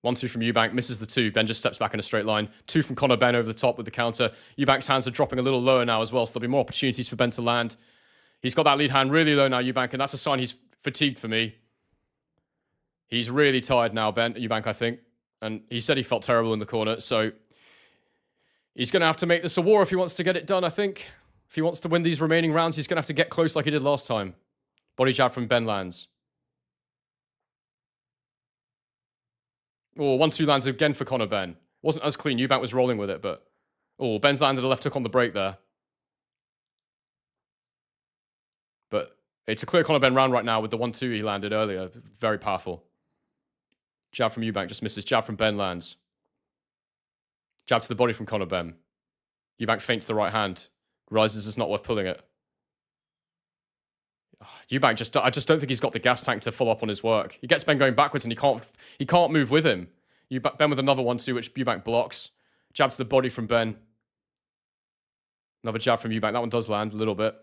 One, 2 from Eubank, misses the 2. Benn just steps back in a straight line. 2 from Conor Benn over the top with the counter. Eubank's hands are dropping a little lower now as well, so there'll be more opportunities for Benn to land. He's got that lead hand really low now, Eubank, and that's a sign he's fatigued for me. He's really tired now, Eubank, I think. And he said he felt terrible in the corner, so he's going to have to make this a war if he wants to get it done, I think. If he wants to win these remaining rounds, he's going to have to get close like he did last time. Body jab from Benn lands. Oh, 1-2 lands again for Conor Benn. Wasn't as clean. Eubank was rolling with it, but... Oh, Ben's landed a left hook on the break there. But it's a clear Conor Benn round right now with the 1-2 he landed earlier. Very powerful. Jab from Eubank just misses. Jab from Benn lands. Jab to the body from Conor Benn. Eubank feints the right hand. Realizes it's not worth pulling it. Eubank I just don't think he's got the gas tank to follow up on his work. He gets Benn going backwards and he can't move with him. Benn with another 1-2, which Eubank blocks. Jab to the body from Benn. Another jab from Eubank. That one does land a little bit.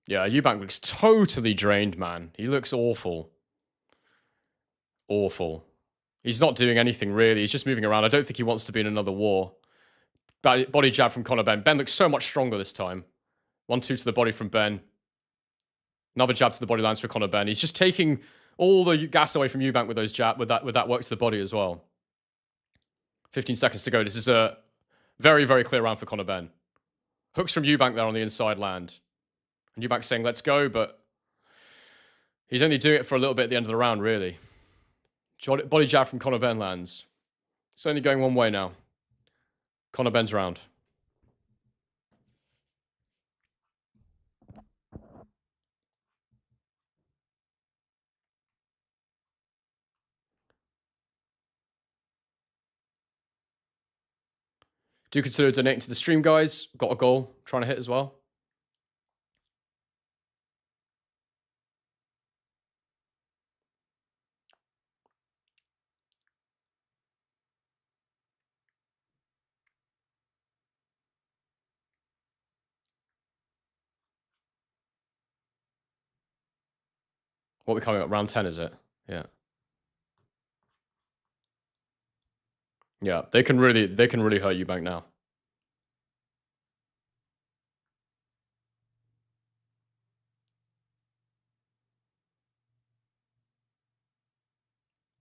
Yeah, Eubank looks totally drained, man. He looks awful. Awful. He's not doing anything, really. He's just moving around. I don't think he wants to be in another war. Body jab from Conor Benn. Benn looks so much stronger this time. 1-2 to the body from Benn. Another jab to the body lands for Conor Benn. He's just taking all the gas away from Eubank with those with that work to the body as well. 15 seconds to go. This is a very, very clear round for Conor Benn. Hooks from Eubank there on the inside land. And Eubank's saying, let's go, but he's only doing it for a little bit at the end of the round, really. Body jab from Conor Benn lands. It's only going one way now. Conor Benn's round. Do consider donating to the stream, guys. Got a goal trying to hit as well. What are we coming up? Round 10, is it? Yeah. Yeah, they can really hurt Eubank now.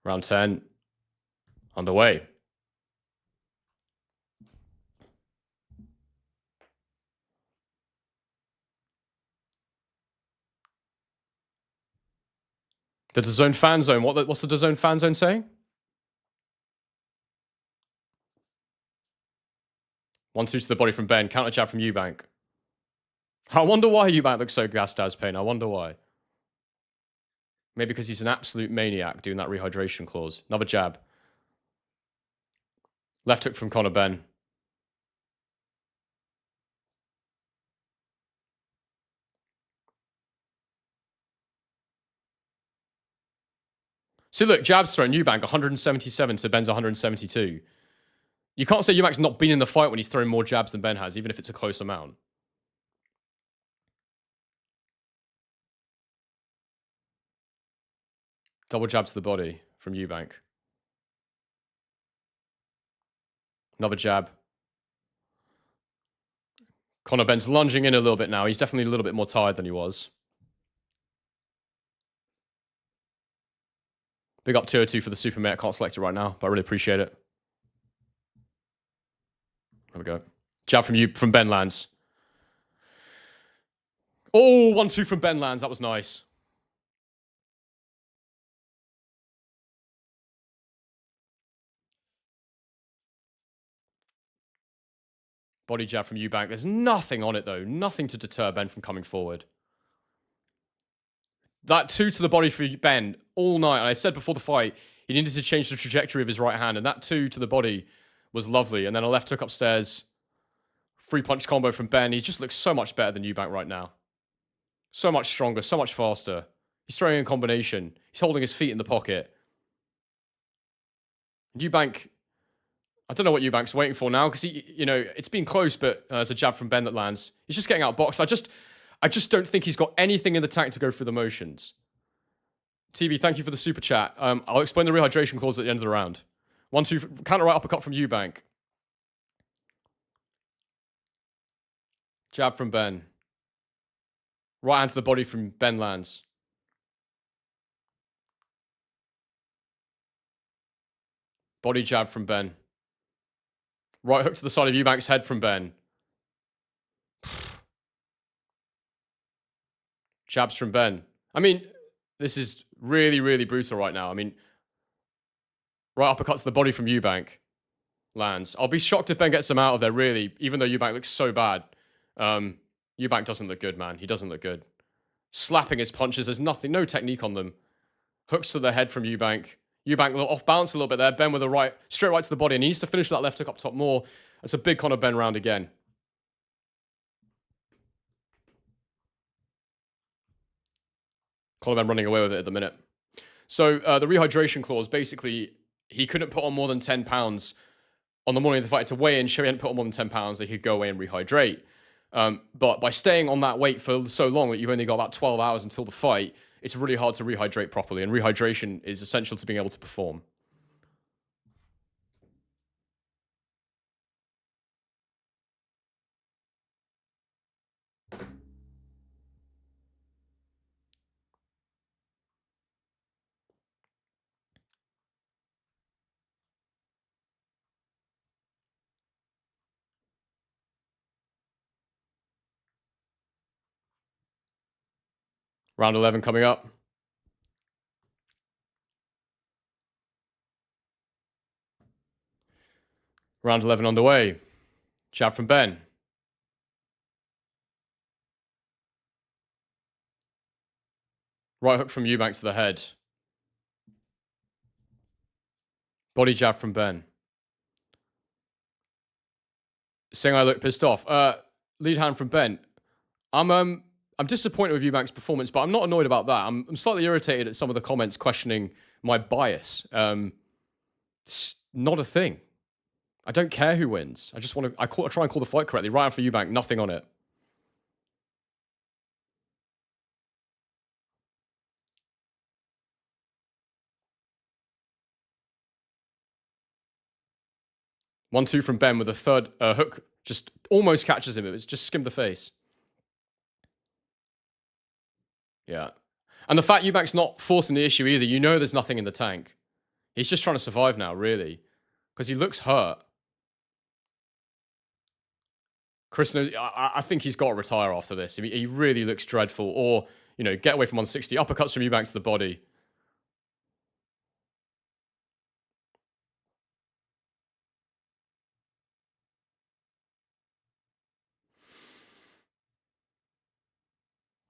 Round 10 underway. The DAZN fan zone. What's the DAZN fan zone saying? 1-2 to the body from Benn. Counter jab from Eubank. I wonder why Eubank looks so gassed as pain. I wonder why. Maybe because he's an absolute maniac doing that rehydration clause. Another jab. Left hook from Conor Benn. So look, jabs thrown Eubank 177 to Benn's 172. You can't say Eubank's not been in the fight when he's thrown more jabs than Benn has, even if it's a close amount. Double jab to the body from Eubank. Another jab. Conor Benn's lunging in a little bit now. He's definitely a little bit more tired than he was. Big up 202 for the super mate. I can't select it right now, but I really appreciate it. There we go. Jab from you, from Ben lands. Oh, 1-2 from Ben lands. That was nice. Body jab from Eubank. There's nothing on it, though. Nothing to deter Ben from coming forward. That 2 to the body for Ben all night. And I said before the fight, he needed to change the trajectory of his right hand. And that 2 to the body was lovely. And then a left hook upstairs. 3-punch combo from Ben. He just looks so much better than Eubank right now. So much stronger, so much faster. He's throwing in combination. He's holding his feet in the pocket. Eubank, I don't know what Eubank's waiting for now because he, it's been close, but there's a jab from Ben that lands. He's just getting outboxed. I just don't think he's got anything in the tank to go through the motions. TB, thank you for the super chat. I'll explain the rehydration clause at the end of the round. 1-2, counter right uppercut from Eubank. Jab from Ben. Right hand to the body from Ben lands. Body jab from Ben. Right hook to the side of Eubank's head from Ben. Jabs from Ben. I mean, this is really, really brutal right now. I mean, right uppercut to the body from Eubank lands. I'll be shocked if Ben gets him out of there, really, even though Eubank looks so bad. Eubank doesn't look good, man. He doesn't look good. Slapping his punches. There's nothing, no technique on them. Hooks to the head from Eubank. Eubank a little off balance a little bit there. Ben with a right, straight right to the body, and he needs to finish with that left hook up top more. That's a big Conor Benn round again. Conor Benn running away with it at the minute. So the rehydration clause, basically, he couldn't put on more than 10 pounds on the morning of the fight to weigh in. Show he hadn't put on more than 10 pounds, they could go away and rehydrate. But by staying on that weight for so long that you've only got about 12 hours until the fight, it's really hard to rehydrate properly. And rehydration is essential to being able to perform. Round 11 coming up. Round 11 underway. Jab from Ben. Right hook from Eubank to the head. Body jab from Ben. Saying I look pissed off. Lead hand from Ben. I'm disappointed with Eubank's performance, but I'm not annoyed about that. I'm slightly irritated at some of the comments questioning my bias. It's not a thing. I don't care who wins. I just want to. I try and call the fight correctly. Right hand for Eubank, nothing on it. One, two from Ben with a third hook. Just almost catches him. It's just skimmed the face. Yeah. And the fact Eubank's not forcing the issue either, there's nothing in the tank. He's just trying to survive now, really. Because he looks hurt. Chris, I think he's got to retire after this. I mean, he really looks dreadful. Or, get away from 160. Uppercuts from Eubank to the body.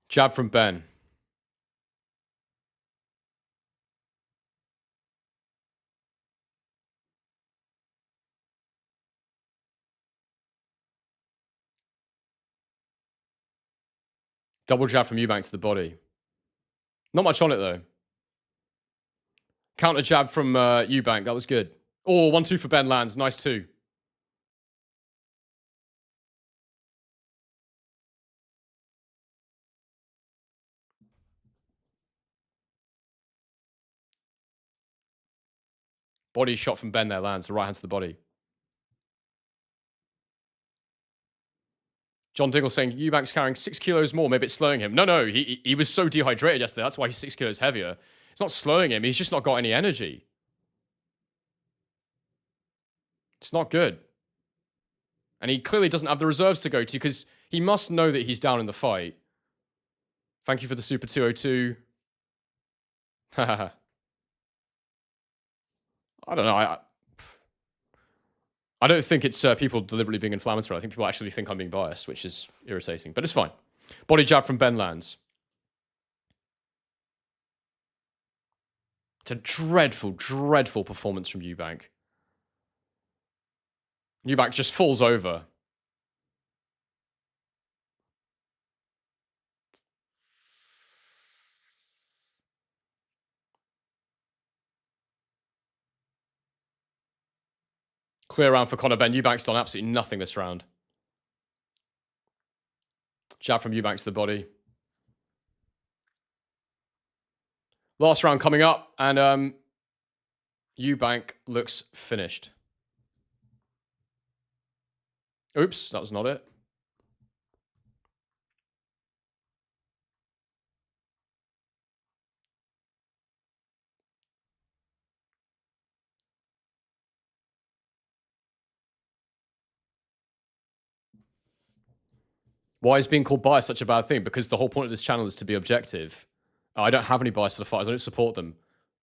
Jab from Ben. Double jab from Eubank to the body. Not much on it, though. Counter jab from Eubank. That was good. Oh, 1-2 for Ben lands. Nice 2. Body shot from Ben there lands. The right hand to the body. John Dingle saying Eubank's carrying 6 kilos more. Maybe it's slowing him. No. He was so dehydrated yesterday. That's why he's 6 kilos heavier. It's not slowing him. He's just not got any energy. It's not good. And he clearly doesn't have the reserves to go to because he must know that he's down in the fight. Thank you for the Super 202. I don't know. I don't think it's people deliberately being inflammatory. I think people actually think I'm being biased, which is irritating. But it's fine. Body jab from Benn lands. It's a dreadful, dreadful performance from Eubank. Eubank just falls over. Clear round for Conor Benn. Eubank's done absolutely nothing this round. Jab from Eubank to the body. Last round coming up, and Eubank looks finished. Oops, that was not it. Why is being called biased such a bad thing? Because the whole point of this channel is to be objective. I don't have any bias to the fighters. I don't support them.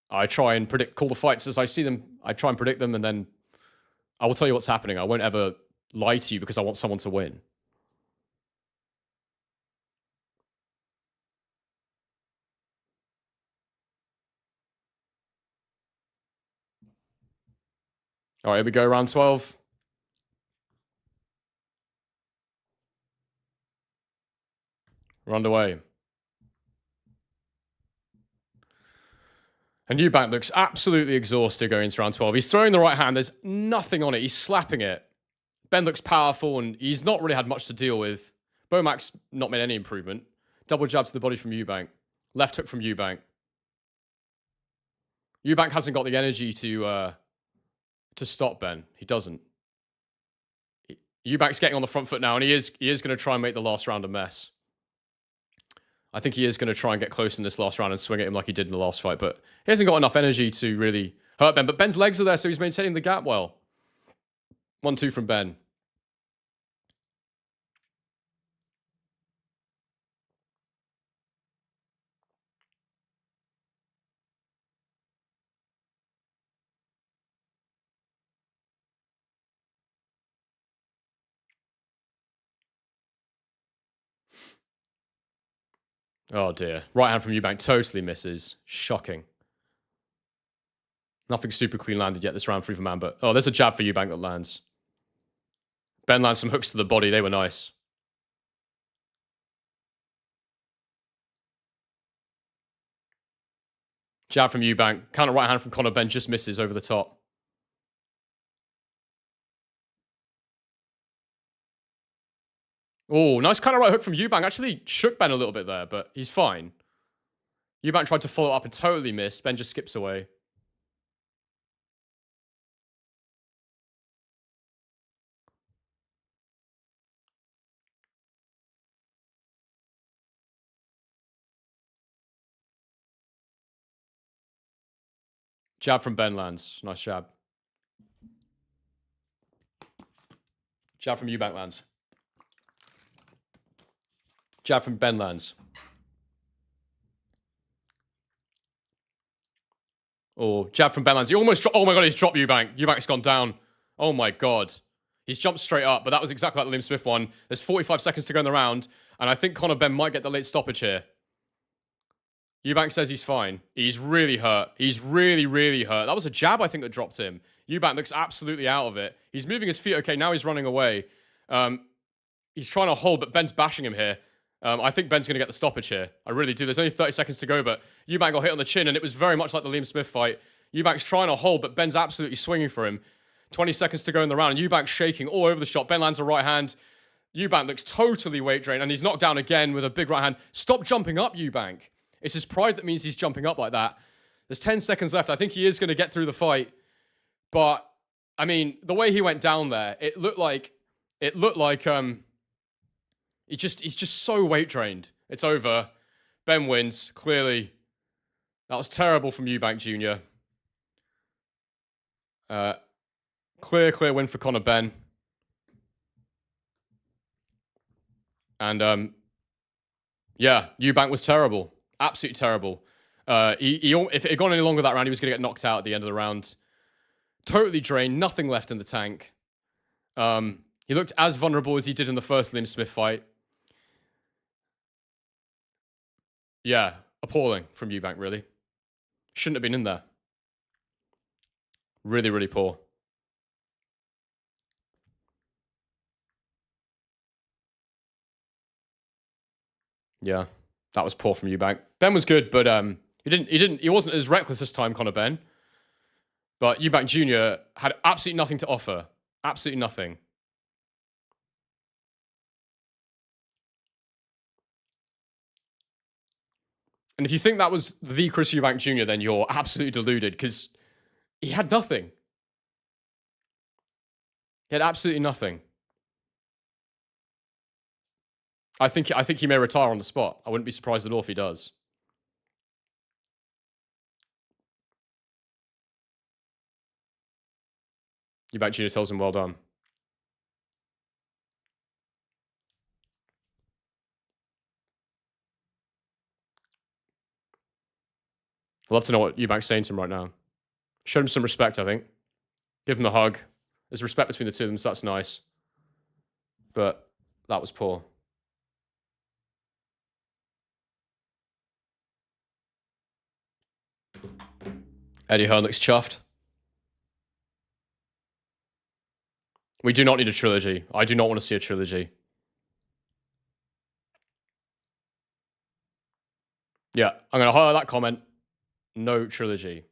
I try and call the fights as I see them. I try and predict them, and then I will tell you what's happening. I won't ever lie to you because I want someone to win. All right, here we go, round 12. We're underway. And Eubank looks absolutely exhausted going into round 12. He's throwing the right hand. There's nothing on it. He's slapping it. Benn looks powerful, and he's not really had much to deal with. Bomac's not made any improvement. Double jab to the body from Eubank. Left hook from Eubank. Eubank hasn't got the energy to stop Benn. He doesn't. Eubank's getting on the front foot now, and he is going to try and make the last round a mess. I think he is going to try and get close in this last round and swing at him like he did in the last fight, but he hasn't got enough energy to really hurt Benn. But Benn's legs are there, so he's maintaining the gap well. 1-2 from Benn. Oh dear. Right hand from Eubank totally misses. Shocking. Nothing super clean landed yet this round for either man, but oh, there's a jab for Eubank that lands. Benn lands some hooks to the body. They were nice. Jab from Eubank. Counter right hand from Conor Benn just misses over the top. Oh, nice counter right hook from Eubank. Actually shook Benn a little bit there, but he's fine. Eubank tried to follow up and totally missed. Benn just skips away. Jab from Benn lands. Nice jab. Jab from Eubank lands. Jab from Benn lands. Oh, jab from Benn lands. He almost dropped. Oh my god, he's dropped Eubank. Eubank's gone down. Oh my god. He's jumped straight up, but that was exactly like the Liam Smith one. There's 45 seconds to go in the round, and I think Conor Benn might get the late stoppage here. Eubank says he's fine. He's really hurt. He's really, really hurt. That was a jab, I think, that dropped him. Eubank looks absolutely out of it. He's moving his feet. Okay, now he's running away. He's trying to hold, but Benn's bashing him here. I think Benn's going to get the stoppage here. I really do. There's only 30 seconds to go, but Eubank got hit on the chin, and it was very much like the Liam Smith fight. Eubank's trying to hold, but Benn's absolutely swinging for him. 20 seconds to go in the round, and Eubank's shaking all over the shot. Benn lands a right hand. Eubank looks totally weight drained, and he's knocked down again with a big right hand. Stop jumping up, Eubank. It's his pride that means he's jumping up like that. There's 10 seconds left. I think he is going to get through the fight. But, I mean, the way he went down there, it looked like he's just so weight drained. It's over. Benn wins, clearly. That was terrible from Eubank Jr. Clear win for Conor Benn. And yeah, Eubank was terrible. Absolutely terrible. If it had gone any longer that round, he was going to get knocked out at the end of the round. Totally drained, nothing left in the tank. He looked as vulnerable as he did in the first Liam Smith fight. Yeah, appalling from Eubank, really. Shouldn't have been in there. Really, really poor. Yeah, that was poor from Eubank. Benn was good, but he wasn't as reckless this time, Conor Benn. But Eubank Jr. had absolutely nothing to offer. Absolutely nothing. And if you think that was the Chris Eubank Jr., then you're absolutely deluded because he had nothing. He had absolutely nothing. I think he may retire on the spot. I wouldn't be surprised at all if he does. Eubank Jr. tells him, well done. I'd love to know what Eubank's saying to him right now. Show him some respect, I think. Give him a hug. There's respect between the two of them, so that's nice. But that was poor. Eddie Hearn looks chuffed. We do not need a trilogy. I do not want to see a trilogy. Yeah, I'm going to highlight that comment. No trilogy.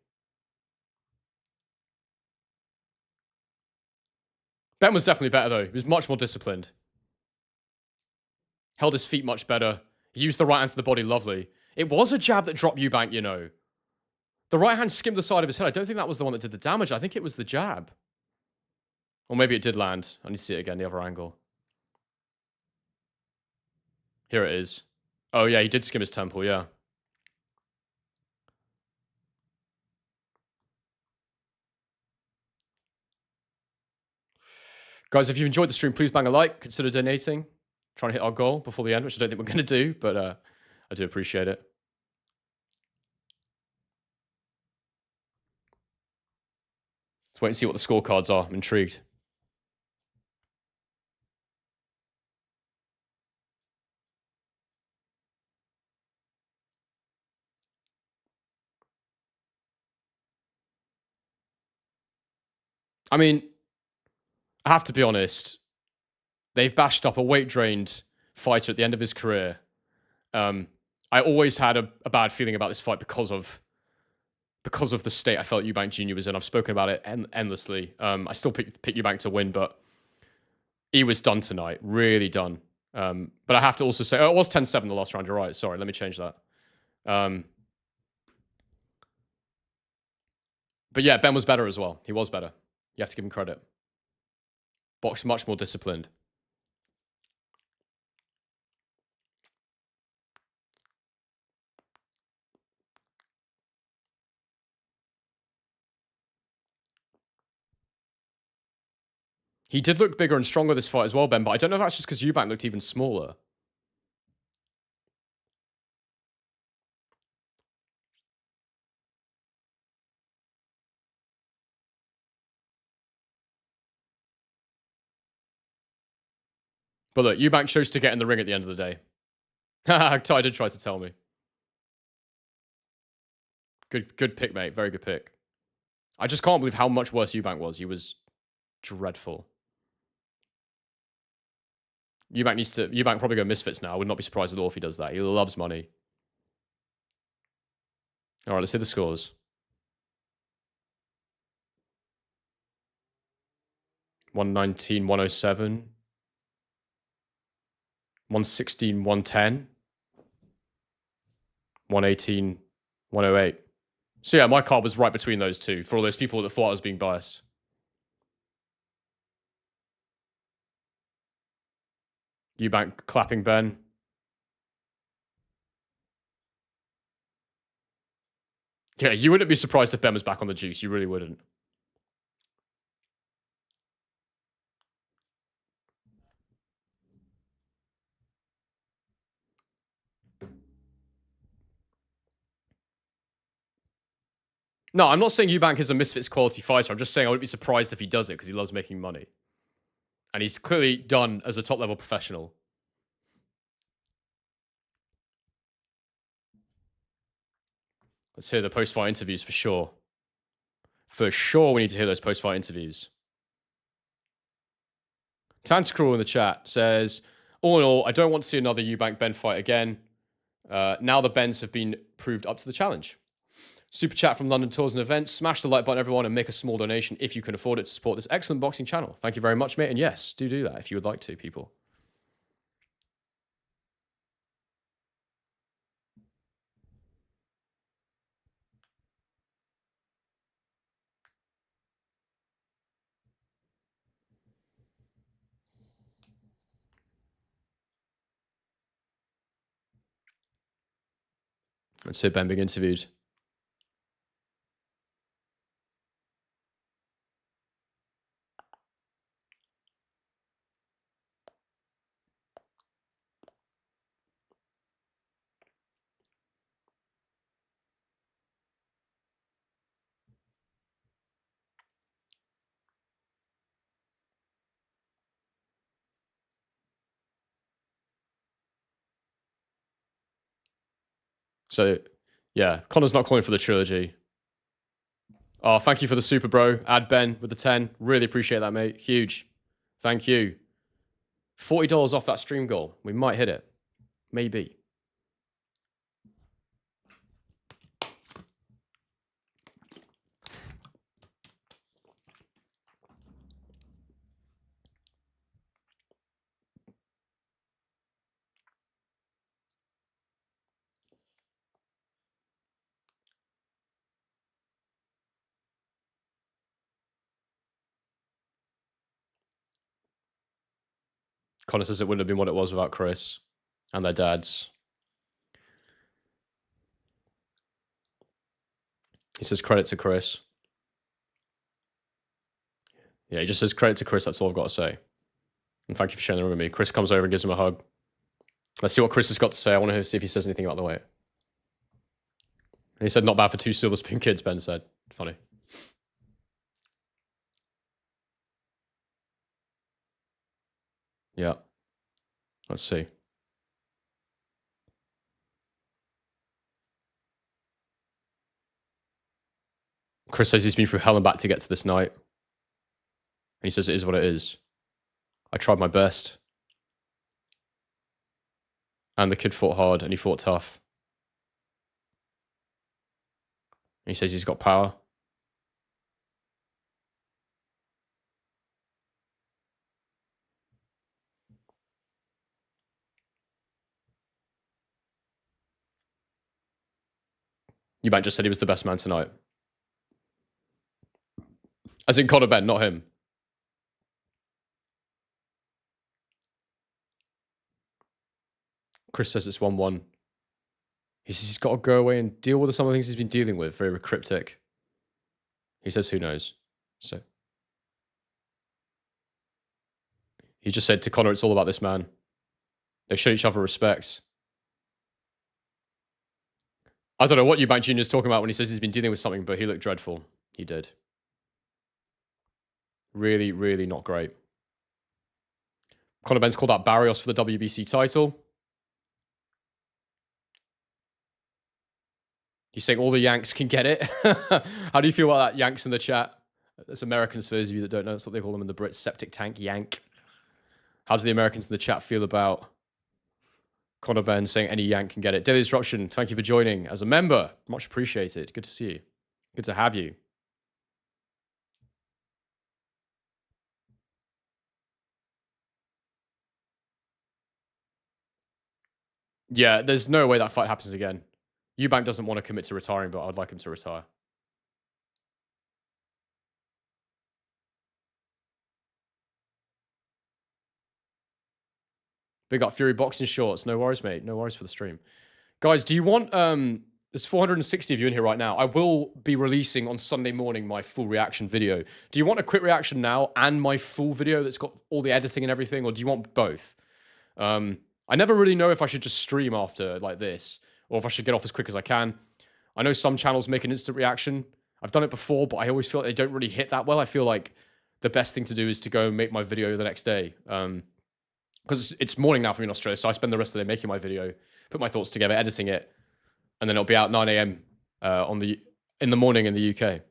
Ben was definitely better, though. He was much more disciplined. Held his feet much better. He used the right hand to the body lovely. It was a jab that dropped Eubank, you know. The right hand skimmed the side of his head. I don't think that was the one that did the damage. I think it was the jab. Or maybe it did land. I need to see it again, the other angle. Here it is. Oh, yeah, he did skim his temple, yeah. Guys, if you enjoyed the stream, please bang a like. Consider donating. Trying to hit our goal before the end, which I don't think we're going to do, but I do appreciate it. Let's wait and see what the scorecards are. I'm intrigued. I mean, I have to be honest. They've bashed up a weight-drained fighter at the end of his career. I always had a bad feeling about this fight because of the state I felt Eubank Jr. was in. I've spoken about it endlessly. I still pick Eubank to win, but he was done tonight. Really done. But I have to also say, it was 10-7 the last round. You're right. Sorry, let me change that. But yeah, Ben was better as well. He was better. You have to give him credit. Boxed much more disciplined. He did look bigger and stronger this fight as well, Ben, but I don't know if that's just because Eubank looked even smaller. But look, Eubank chose to get in the ring at the end of the day. Ty did try to tell me. Good pick, mate. Very good pick. I just can't believe how much worse Eubank was. He was dreadful. Eubank probably go Misfits now. I would not be surprised at all if he does that. He loves money. All right, let's see the scores. 119, 107. 116, 110. 118, 108. So yeah, my card was right between those two for all those people that thought I was being biased. Eubank clapping Ben. Yeah, you wouldn't be surprised if Ben was back on the juice. You really wouldn't. No, I'm not saying Eubank is a Misfits quality fighter. I'm just saying I wouldn't be surprised if he does it because he loves making money. And he's clearly done as a top level professional. Let's hear the post fight interviews for sure. For sure, we need to hear those post fight interviews. Tantacruel in the chat says, all in all, I don't want to see another Eubank Ben fight again. Now the Bens have been proved up to the challenge. Super chat from London Tours and Events. Smash the like button, everyone, and make a small donation if you can afford it to support this excellent boxing channel. Thank you very much, mate. And yes, do that if you would like to, people. Let's hear Ben being interviewed. So, yeah, Conor's not calling for the trilogy. Oh, thank you for the super, bro. Add Ben with the 10. Really appreciate that, mate. Huge. Thank you. $40 off that stream goal. We might hit it. Maybe. Conor says it wouldn't have been what it was without Chris and their dads. He says credit to Chris. Yeah, he just says credit to Chris. That's all I've got to say. And thank you for sharing the room with me. Chris comes over and gives him a hug. Let's see what Chris has got to say. I want to see if he says anything about the weight. And he said, not bad for two silver spoon kids, Ben said. Funny. Yeah. Let's see. Chris says he's been through hell and back to get to this night. And he says it is what it is. I tried my best. And the kid fought hard and he fought tough. And he says he's got power. Eubank just said he was the best man tonight. As in Conor Benn, not him. Chris says it's 1-1. He says he's got to go away and deal with some of the things he's been dealing with. Very cryptic. He says, who knows? So he just said to Conor, it's all about this man. They show each other respect. I don't know what Eubank Jr. is talking about when he says he's been dealing with something, but he looked dreadful. He did. Really, really not great. Conor Benn's called out Barrios for the WBC title. He's saying all the Yanks can get it. How do you feel about that, Yanks, in the chat? That's Americans, for those of you that don't know. That's what they call them in the Brits. Septic tank Yank. How do the Americans in the chat feel about Conor Benn saying any Yank can get it? Daily Disruption, thank you for joining as a member. Much appreciated. Good to see you. Good to have you. Yeah, there's no way that fight happens again. Eubank doesn't want to commit to retiring, but I'd like him to retire. Big up Fury Boxing Shorts. No worries, mate. No worries for the stream. Guys, do you want There's 460 of you in here right now. I will be releasing on Sunday morning my full reaction video. Do you want a quick reaction now and my full video that's got all the editing and everything, or do you want both? I never really know if I should just stream after like this, or if I should get off as quick as I can. I know some channels make an instant reaction. I've done it before, but I always feel like they don't really hit that well. I feel like the best thing to do is to go and make my video the next day. Because it's morning now for me in Australia, so I spend the rest of the day making my video, put my thoughts together, editing it, and then it'll be out 9 a.m. In the morning in the UK.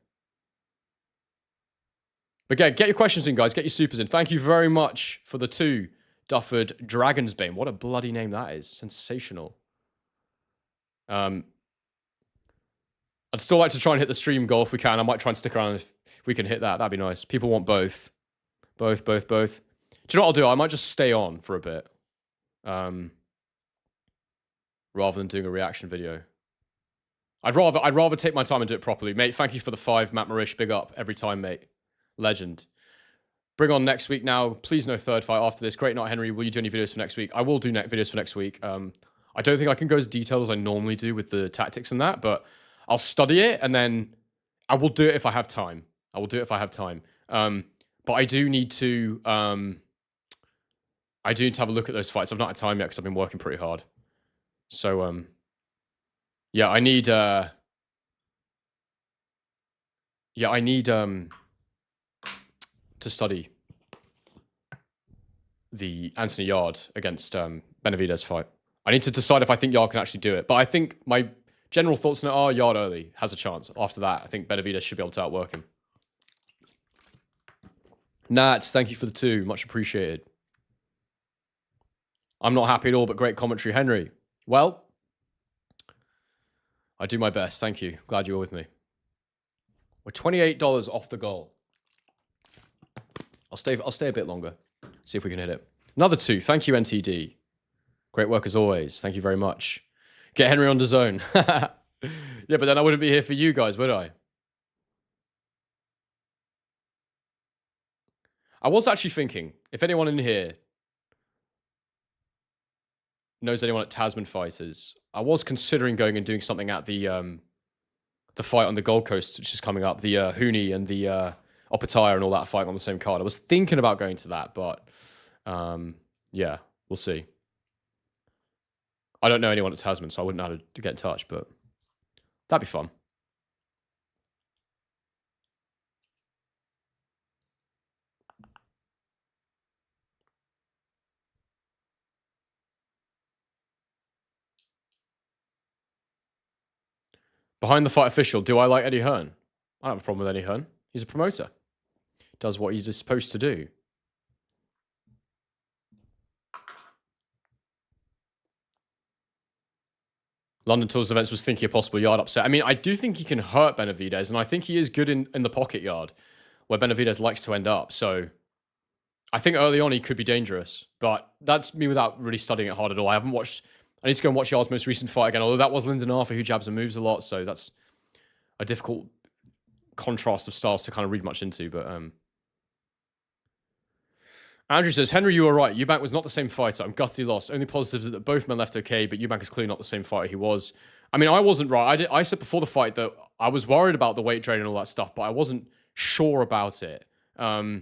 But get your questions in, guys. Get your supers in. Thank you very much for the 2 Dufford Dragon's Bane. What a bloody name that is. Sensational. I'd still like to try and hit the stream goal if we can. I might try and stick around if we can hit that. That'd be nice. People want both. Both. Do you know what I'll do? I might just stay on for a bit. Rather than doing a reaction video. I'd rather take my time and do it properly. Mate, thank you for the 5, Matt Marish. Big up every time, mate. Legend. Bring on next week now. Please no third fight after this. Great night, Henry. Will you do any videos for next week? I will do videos for next week. I don't think I can go as detailed as I normally do with the tactics and that, but I'll study it and then I will do it if I have time. But I do need to have a look at those fights. I've not had time yet because I've been working pretty hard. So yeah, I need to study the Anthony Yard against Benavidez fight. I need to decide if I think Yard can actually do it. But I think my general thoughts on it are Yard early has a chance. After that, I think Benavidez should be able to outwork him. Nats, thank you for the 2. Much appreciated. I'm not happy at all, but great commentary, Henry. Well, I do my best. Thank you. Glad you were with me. We're $28 off the goal. I'll stay a bit longer. See if we can hit it. Another 2. Thank you, NTD. Great work as always. Thank you very much. Get Henry on the zone. Yeah, but then I wouldn't be here for you guys, would I? I was actually thinking, if anyone in here knows anyone at Tasman Fighters, I was considering going and doing something at the fight on the Gold Coast, which is coming up, the Hooney and the Opataya and all that fight on the same card. I was thinking about going to that, but yeah, we'll see. I don't know anyone at Tasman, so I wouldn't know how to get in touch, but that'd be fun. Behind the fight official, do I like Eddie Hearn? I don't have a problem with Eddie Hearn. He's a promoter. Does what he's supposed to do. London Tours Events was thinking a possible Yard upset. I mean, I do think he can hurt Benavidez, and I think he is good in the pocket Yard, where Benavidez likes to end up. So I think early on he could be dangerous, but that's me without really studying it hard at all. I need to go and watch Yard's most recent fight again, although that was Lyndon Arthur, who jabs and moves a lot, so that's a difficult contrast of styles to kind of read much into, but Andrew says, Henry, you were right. Eubank was not the same fighter. I'm gutted he lost. Only positives are that both men left okay, but Eubank is clearly not the same fighter he was. I mean, I wasn't right. I said before the fight that I was worried about the weight drain and all that stuff, but I wasn't sure about it. I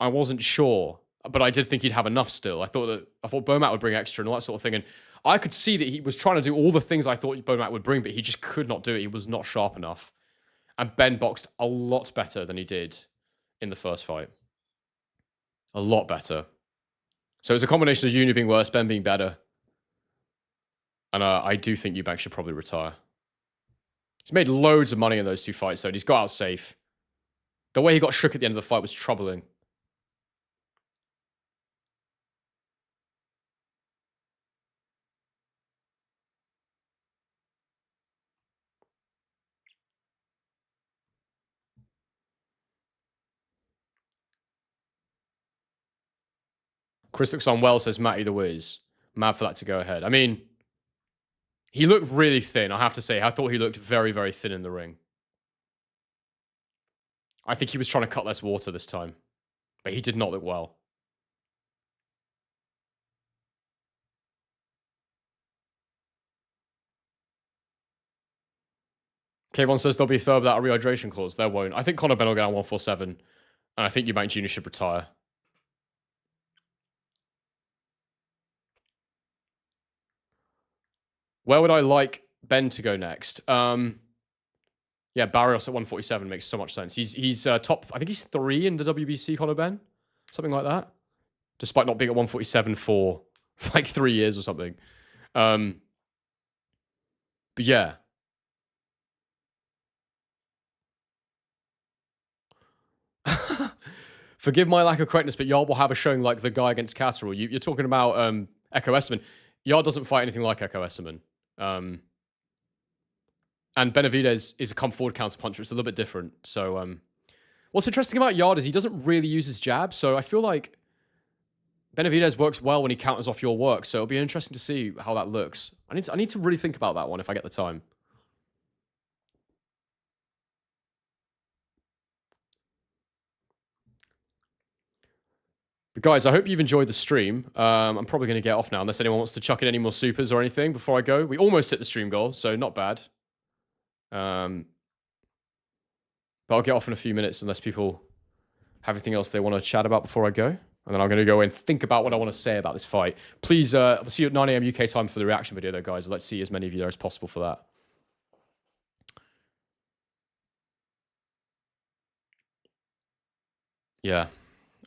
wasn't sure, but I did think he'd have enough still. I thought Bomat would bring extra and all that sort of thing, and I could see that he was trying to do all the things I thought Bomat would bring, but he just could not do it. He was not sharp enough. And Ben boxed a lot better than he did in the first fight. A lot better. So it's a combination of Junior being worse, Ben being better. And I do think Eubank should probably retire. He's made loads of money in those 2 fights, so he's got out safe. The way he got shook at the end of the fight was troubling. Chris looks unwell, says Matty the Wiz. Mad for that to go ahead. I mean, he looked really thin, I have to say. I thought he looked very, very thin in the ring. I think he was trying to cut less water this time. But he did not look well. Kayvon says there'll be third without a rehydration clause. There won't. I think Conor Benn will go down 147, and I think Eubank Jr. should retire. Where would I like Ben to go next? Yeah, Barrios at 147 makes so much sense. He's top. I think he's 3 in the WBC. Conor Benn, something like that, despite not being at 147 for like 3 years or something. But yeah. Forgive my lack of correctness, but Yard will have a showing like the guy against Catterall. You're talking about Echo Essuman. Yard doesn't fight anything like Echo Essuman. And Benavidez is a come forward counter puncher. It's a little bit different. So what's interesting about Yard is he doesn't really use his jab. So I feel like Benavidez works well when he counters off your work. So it'll be interesting to see how that looks. I need to really think about that one if I get the time. But guys, I hope you've enjoyed the stream. I'm probably going to get off now unless anyone wants to chuck in any more supers or anything before I go. We almost hit the stream goal, so not bad. But I'll get off in a few minutes unless people have anything else they want to chat about before I go. And then I'm going to go and think about what I want to say about this fight. Please, I'll see you at 9 a.m. UK time for the reaction video, though, guys. Let's see as many of you there as possible for that. Yeah,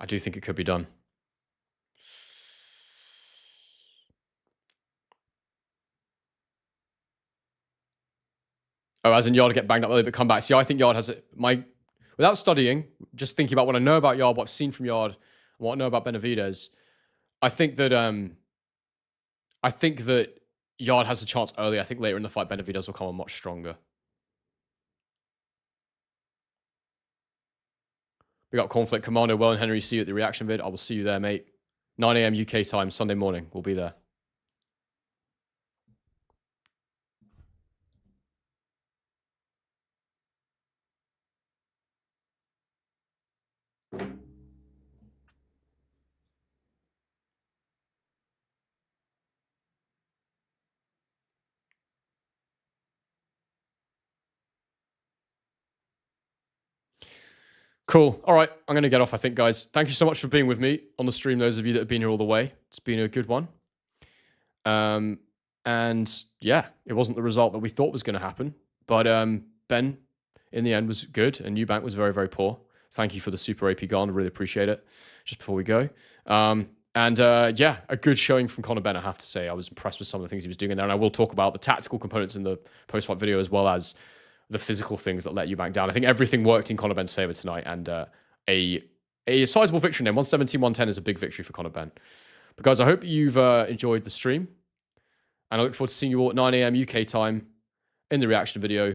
I do think it could be done. Oh, as in Yard get banged up early but come back. See, I think Yard has it. Without studying, just thinking about what I know about Yard, what I've seen from Yard, and what I know about Benavidez, I think that Yard has a chance early. I think later in the fight, Benavidez will come on much stronger. We got Conflict Commando, Well and Henry. See you at the reaction vid. I will see you there, mate. 9 a.m. UK time, Sunday morning. We'll be there. Cool. All right. I'm going to get off, I think, guys. Thank you so much for being with me on the stream, those of you that have been here all the way. It's been a good one. And yeah, it wasn't the result that we thought was going to happen. But Ben, in the end, was good. And Eubank was very, very poor. Thank you for the super AP Garn. I really appreciate it. Just before we go. Yeah, a good showing from Conor Benn, I have to say. I was impressed with some of the things he was doing in there. And I will talk about the tactical components in the post-fight video as well as the physical things that let Eubank down. I think everything worked in Conor Benn's favor tonight, and a sizable victory name. 117-110 is a big victory for Conor Benn. But guys, I hope you've enjoyed the stream, and I look forward to seeing you all at 9 a.m. UK time in the reaction video.